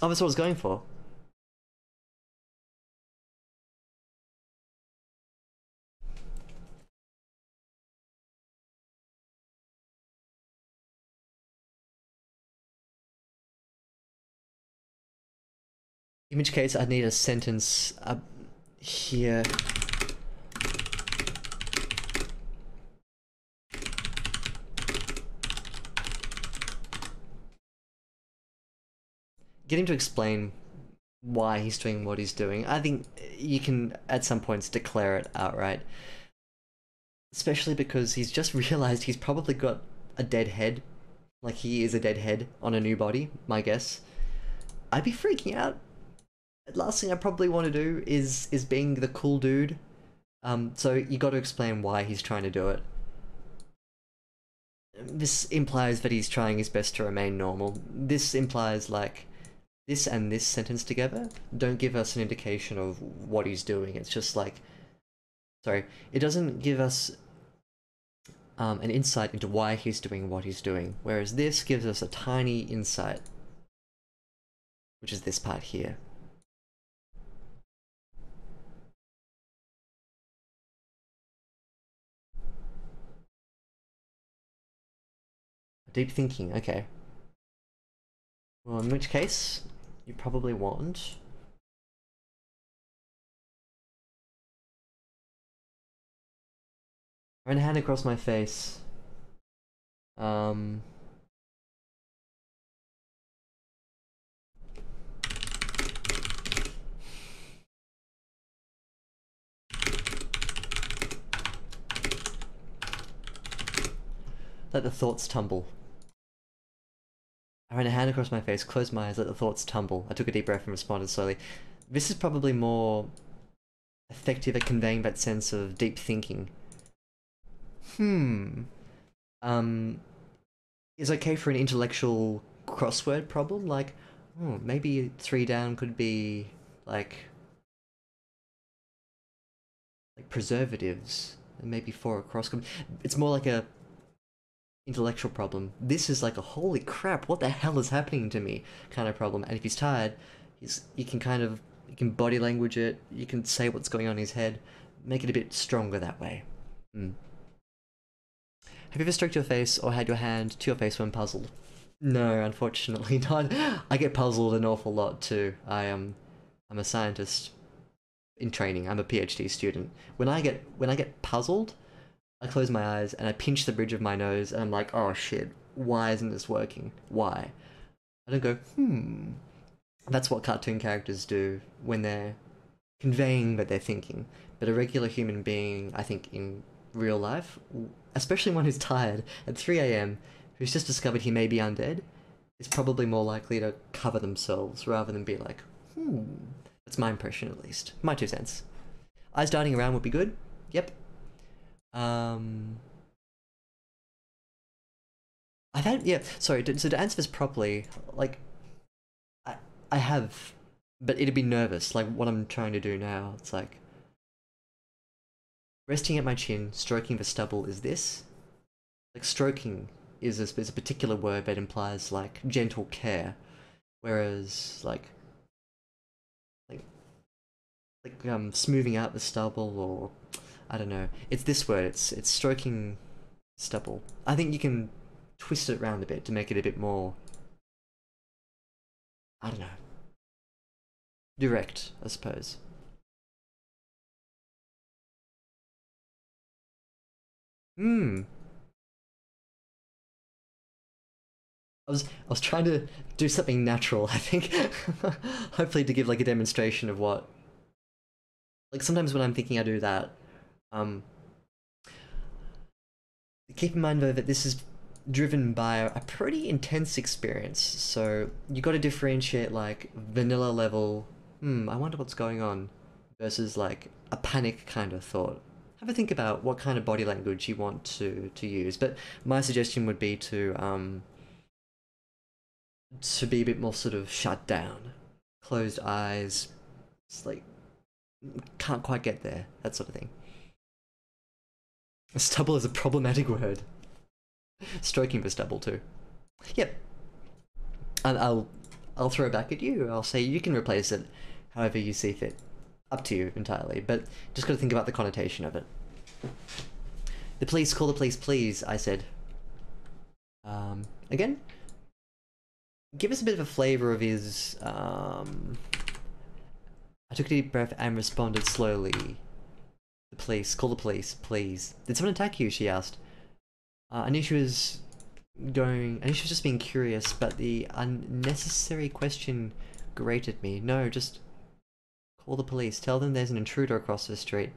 Oh, that's what I was going for. In which case, I'd need a sentence up here. Get him to explain why he's doing what he's doing. I think you can, at some points, declare it outright. Especially because he's just realized he's probably got a dead head. Like, he is a dead head on a new body, my guess. I'd be freaking out. Last thing I probably want to do is being the cool dude. So you got to explain why he's trying to do it. This implies that he's trying his best to remain normal. This implies, like, this and this sentence together don't give us an indication of what he's doing. It's just like, sorry, it doesn't give us an insight into why he's doing what he's doing. Whereas this gives us a tiny insight, which is this part here. Deep thinking, okay. Well, in which case, you probably want... Run a hand across my face. Let the thoughts tumble. I ran a hand across my face, closed my eyes, let the thoughts tumble. I took a deep breath and responded slowly. This is probably more effective at conveying that sense of deep thinking. Is okay for an intellectual crossword problem? Like, oh, maybe 3 down could be like preservatives, and maybe 4 across. It's more like a intellectual problem. This is like a holy crap, what the hell is happening to me kind of problem. And if he's tired, you can body language it, you can say what's going on in his head, make it a bit stronger that way. Have you ever stroked your face or had your hand to your face when puzzled? No, unfortunately not. I get puzzled an awful lot too. I'm a scientist in training. I'm a PhD student. When I get puzzled, I close my eyes and I pinch the bridge of my nose and I'm like, oh shit, why isn't this working? Why? I don't go, That's what cartoon characters do when they're conveying that they're thinking. But a regular human being, I think in real life, especially one who's tired at 3 a.m, who's just discovered he may be undead, is probably more likely to cover themselves rather than be like, That's my impression at least. My 2 cents. Eyes darting around would be good. Yep. I've had, yeah, sorry, so to answer this properly, like, I have, but it'd be nervous, like what I'm trying to do now. It's like, resting at my chin, stroking the stubble is this. Like, stroking is a particular word that implies, like, gentle care, whereas, like smoothing out the stubble, or, I don't know, it's this word, it's stroking stubble. I think you can twist it around a bit to make it a bit more, I don't know, direct, I suppose. I was trying to do something natural, I think. Hopefully to give like a demonstration of what, like, sometimes when I'm thinking I do that. Keep in mind though that this is driven by a pretty intense experience, so you got to differentiate like vanilla level, I wonder what's going on, versus like a panic kind of thought. Have a think about what kind of body language you want to use, but my suggestion would be to be a bit more sort of shut down, closed eyes. It's like, can't quite get there, that sort of thing. Stubble is a problematic word. Stroking for stubble too. Yep. And I'll throw it back at you. I'll say you can replace it however you see fit. Up to you entirely, but just gotta think about the connotation of it. The police, call the police, please, I said. Again? Give us a bit of a flavour of his, I took a deep breath and responded slowly. The police, call the police, please. Did someone attack you? She asked. I knew she was just being curious, but the unnecessary question grated me. No, just call the police. Tell them there's an intruder across the street.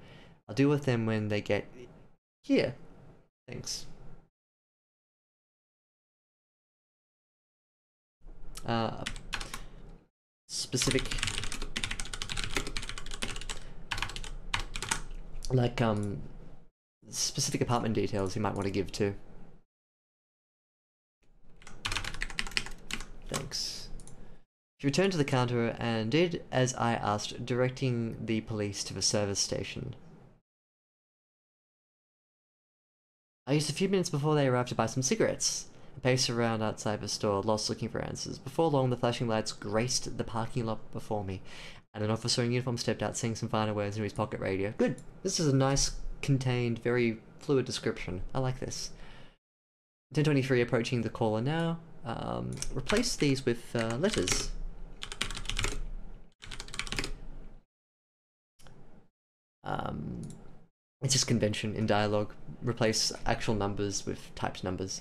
I'll deal with them when they get here. Thanks. Specific, like, specific apartment details you might want to give to. Thanks. She returned to the counter and did as I asked, directing the police to the service station. I used a few minutes before they arrived to buy some cigarettes. paced around outside the store, lost looking for answers. Before long, the flashing lights graced the parking lot before me, and an officer in uniform stepped out, saying some final words into his pocket radio. Good. This is a nice, contained, very fluid description. I like this. 10:23, approaching the caller now. Replace these with letters. It's just convention in dialogue. Replace actual numbers with typed numbers.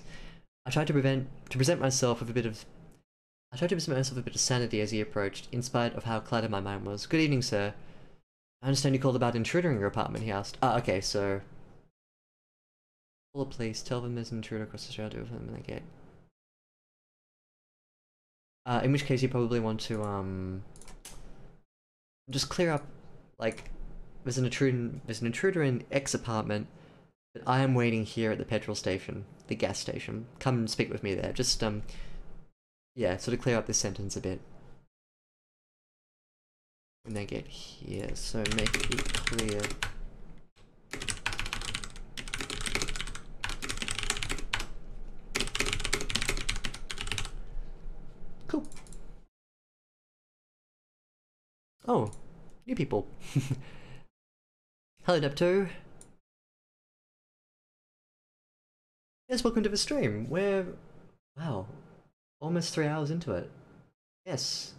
I tried to present myself with a bit of sanity as he approached, in spite of how cluttered my mind was. Good evening, sir. I understand you called about an intruder in your apartment, he asked. Ah, okay, so... Call the police, tell them there's an intruder across the street, I'll do it for them in the gate. In which case you probably want to, just clear up, like, there's an intruder in X apartment, but I am waiting here at the petrol station, the gas station. Come and speak with me there. Just, yeah, sort of clear up this sentence a bit. When they get here, so make it clear. Cool. Oh, new people. Hello, Nepto. Yes, welcome to the stream. We're... wow. Almost 3 hours into it. Yes.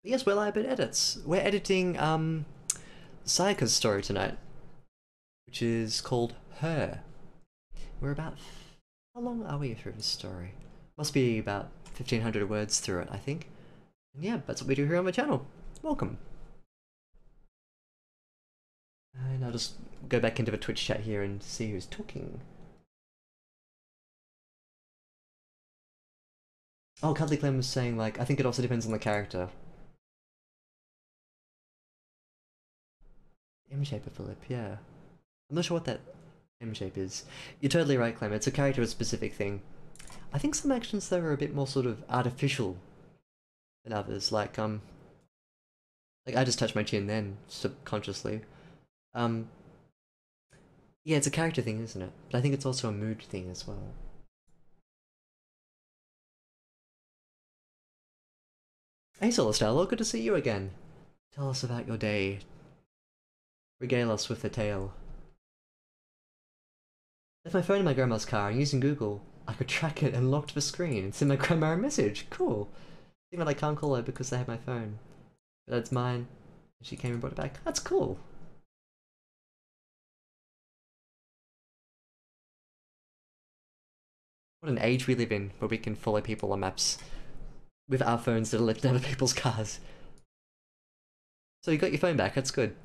Yes, we're live at edits. We're editing, Sayaka's story tonight. Which is called Her. We're about... how long are we through this story? Must be about 1,500 words through it, I think. And yeah, that's what we do here on the channel. Welcome. And I'll just go back into the Twitch chat here and see who's talking. Oh, Cuddly Clem was saying, like, I think it also depends on the character. M shape of the lip, yeah. I'm not sure what that M shape is. You're totally right, Clem. It's a character-specific thing. I think some actions, though, are a bit more sort of artificial than others. Like I just touched my chin then, subconsciously. Yeah, it's a character thing, isn't it? But I think it's also a mood thing as well. Hey, Celestal, good to see you again. Tell us about your day. Regale us with a tale. Left my phone in my grandma's car, and using Google, I could track it and locked the screen and send my grandma a message. Cool. Even I can't call her because they have my phone. But that's mine, and she came and brought it back. That's cool. What an age we live in, where we can follow people on maps with our phones that are left in other people's cars. So you got your phone back, that's good.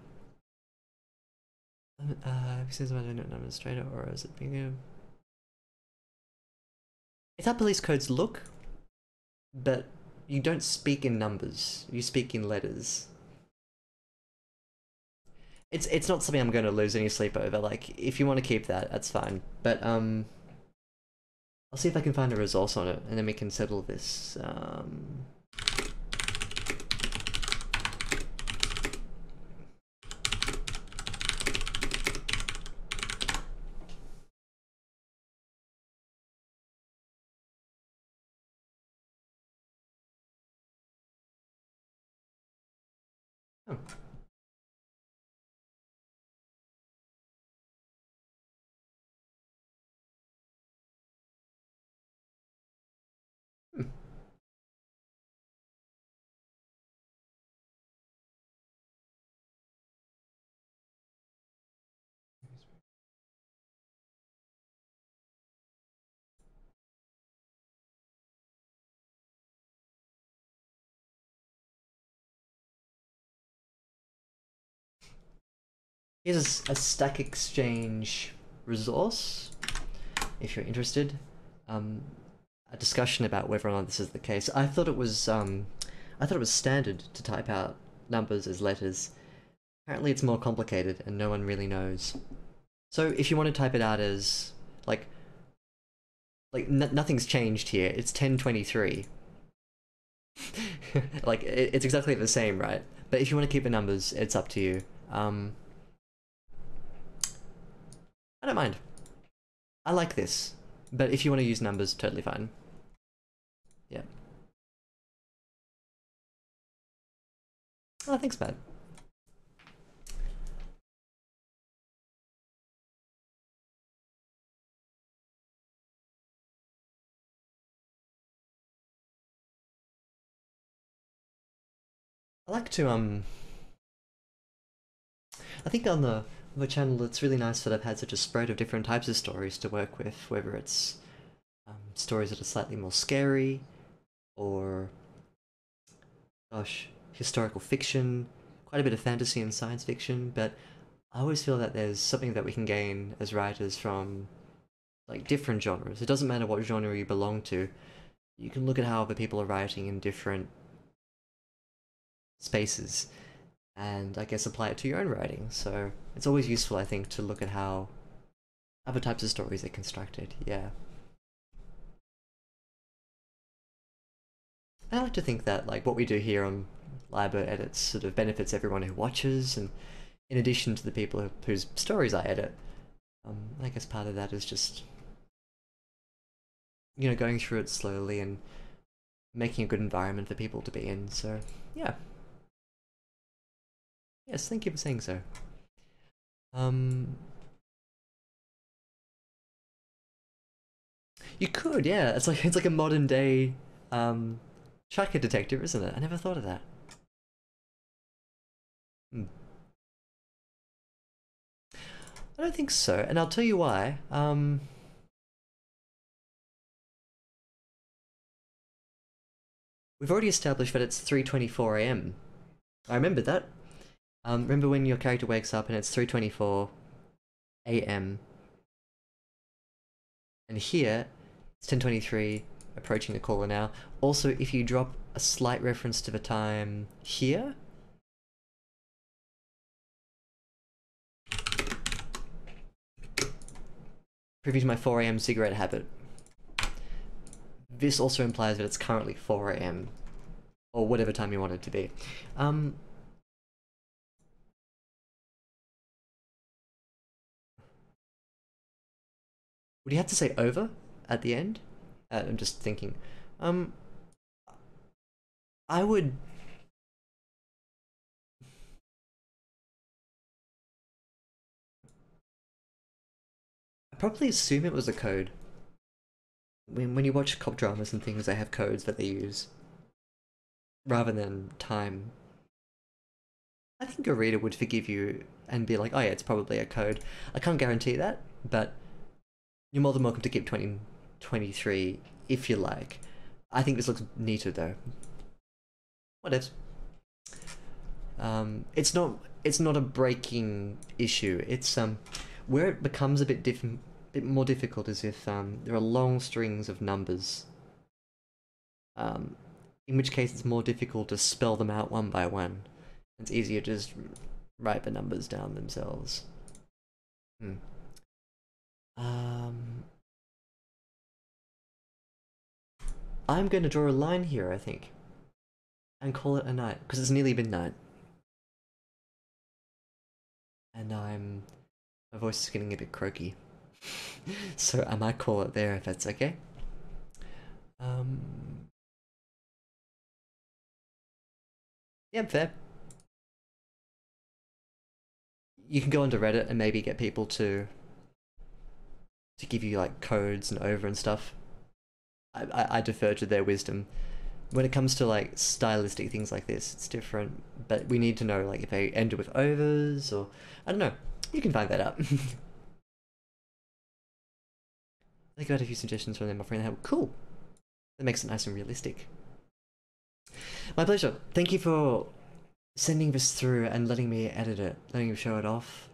Says I don't know an administrator, or is it being a... It's how police codes look, but you don't speak in numbers, you speak in letters. It's not something I'm going to lose any sleep over. Like, if you want to keep that, that's fine. But, I'll see if I can find a resource on it, and then we can settle this. Oh. Hmm. Here's a Stack Exchange resource, if you're interested. A discussion about whether or not this is the case. I thought it was standard to type out numbers as letters. Apparently it's more complicated and no one really knows. So if you want to type it out as, like nothing's changed here, it's 1023. Like, it's exactly the same, right? But if you want to keep the numbers, it's up to you. I don't mind. I like this. But if you want to use numbers, totally fine. Yeah. Oh, thanks, Matt. I like to I think on the channel it's really nice that I've had such a spread of different types of stories to work with, whether it's stories that are slightly more scary, or gosh, historical fiction, quite a bit of fantasy and science fiction, but I always feel that there's something that we can gain as writers from like different genres. It doesn't matter what genre you belong to. You can look at how other people are writing in different spaces and I guess apply it to your own writing. So it's always useful, I think, to look at how other types of stories are constructed. Yeah. I like to think that like what we do here on Liber Edits sort of benefits everyone who watches, and in addition to the people whose stories I edit, I guess part of that is just going through it slowly and making a good environment for people to be in. So yeah, yes, thank you for saying so. Um, you could, yeah. It's like a modern day tracker detector, isn't it? I never thought of that. Hmm. I don't think so, and I'll tell you why. We've already established that it's 3:24 a.m. I remember that. Remember when your character wakes up and it's 3:24 a.m. and here it's 10:23, approaching the caller now. Also, if you drop a slight reference to the time here, preview to my 4 a.m. cigarette habit. This also implies that it's currently 4 a.m. or whatever time you want it to be. Would you have to say over at the end? I'm just thinking. Um, I would. I'd probably assume it was a code. When you watch cop dramas and things, they have codes that they use rather than time. I think a reader would forgive you and be like, "Oh yeah, it's probably a code." I can't guarantee that, but you're more than welcome to keep 2023 if you like. I think this looks neater though. What if? It's not a breaking issue. It's where it becomes a bit more difficult is if there are long strings of numbers. Um, in which case it's more difficult to spell them out one by one. It's easier to just write the numbers down themselves. Hmm. Um, I'm going to draw a line here, I think, and call it a night because it's nearly midnight, and my voice is getting a bit croaky. So I might call it there if that's okay. Um, yeah, fair. You can go onto Reddit and maybe get people to give you like codes and over and stuff. I defer to their wisdom. When it comes to like stylistic things like this, it's different. But we need to know like if they end it with overs or I don't know. You can find that out. I got a few suggestions from them offering help. Cool. That makes it nice and realistic. My pleasure. Thank you for sending this through and letting me edit it, letting me show it off,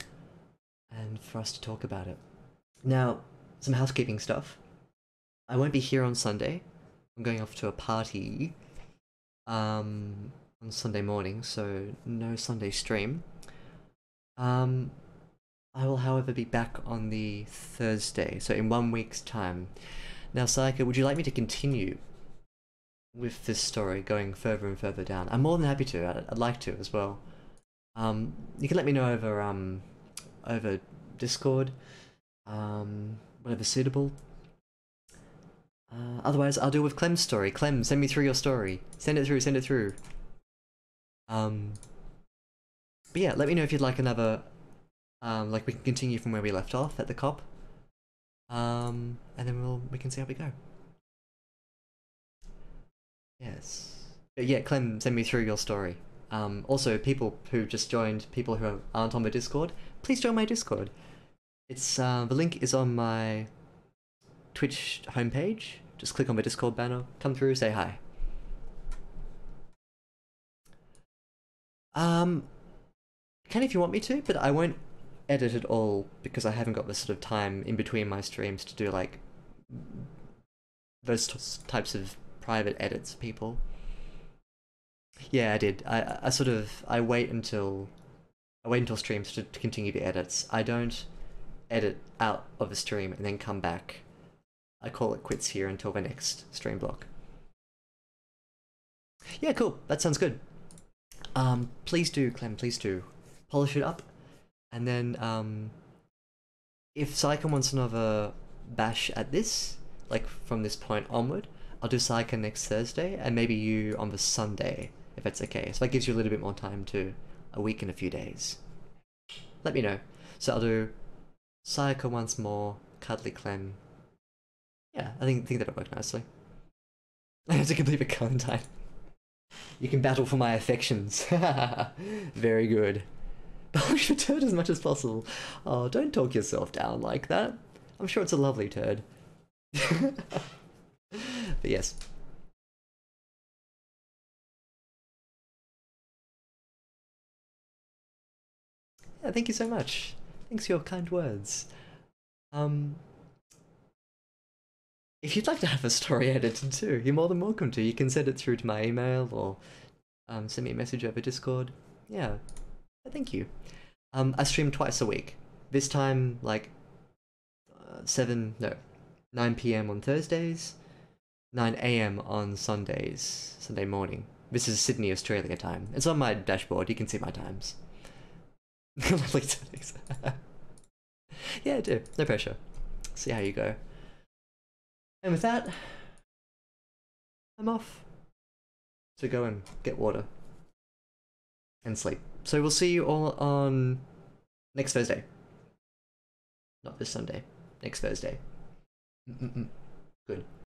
and for us to talk about it. Now, some housekeeping stuff. I won't be here on Sunday. I'm going off to a party on Sunday morning, so no Sunday stream. Um, I will, however, be back on the Thursday, so in 1 week's time. Now, Sayaka, would you like me to continue with this story going further and further down? I'm more than happy to. I'd like to as well. You can let me know over Discord, whatever's suitable. Otherwise, I'll deal with Clem's story. Clem, send me through your story. Send it through, send it through. But yeah, let me know if you'd like another, like we can continue from where we left off at the cop. And then we can see how we go. Yes. But yeah, Clem, send me through your story. Also, people who just joined, people who aren't on the Discord, please join my Discord. It's the link is on my Twitch homepage. Just click on the Discord banner, come through, say hi. Can if you want me to, but I won't edit it all because I haven't got the sort of time in between my streams to do like those types of private edits, people. Yeah, I did. I wait until streams to continue the edits. I don't edit out of a stream and then come back. I call it quits here until the next stream block. Yeah, cool. That sounds good. Please do, Clem, please do. Polish it up. And then, if Sayaka wants another bash at this, like from this point onward, I'll do Sayaka next Thursday, and maybe you on the Sunday, if that's okay. So that gives you a little bit more time to a week and a few days. Let me know. So I'll do Sayaka once more, Cuddly Clem. Yeah, I think that'll work nicely. I have to complete the Valentine. You can battle for my affections. Very good. Polish the turd as much as possible. Oh, don't talk yourself down like that. I'm sure it's a lovely turd. But yes. Yeah, thank you so much. Thanks for your kind words. If you'd like to have a story edited too, you're more than welcome to. You can send it through to my email or send me a message over Discord. Yeah, thank you. I stream twice a week. This time, like 9 p.m. on Thursdays, 9 a.m. on Sundays, Sunday morning. This is Sydney, Australia time. It's on my dashboard. You can see my times. Yeah, I do. No pressure. See how you go. And with that, I'm off to go and get water and sleep. So we'll see you all on next Thursday. Not this Sunday. Next Thursday. Good.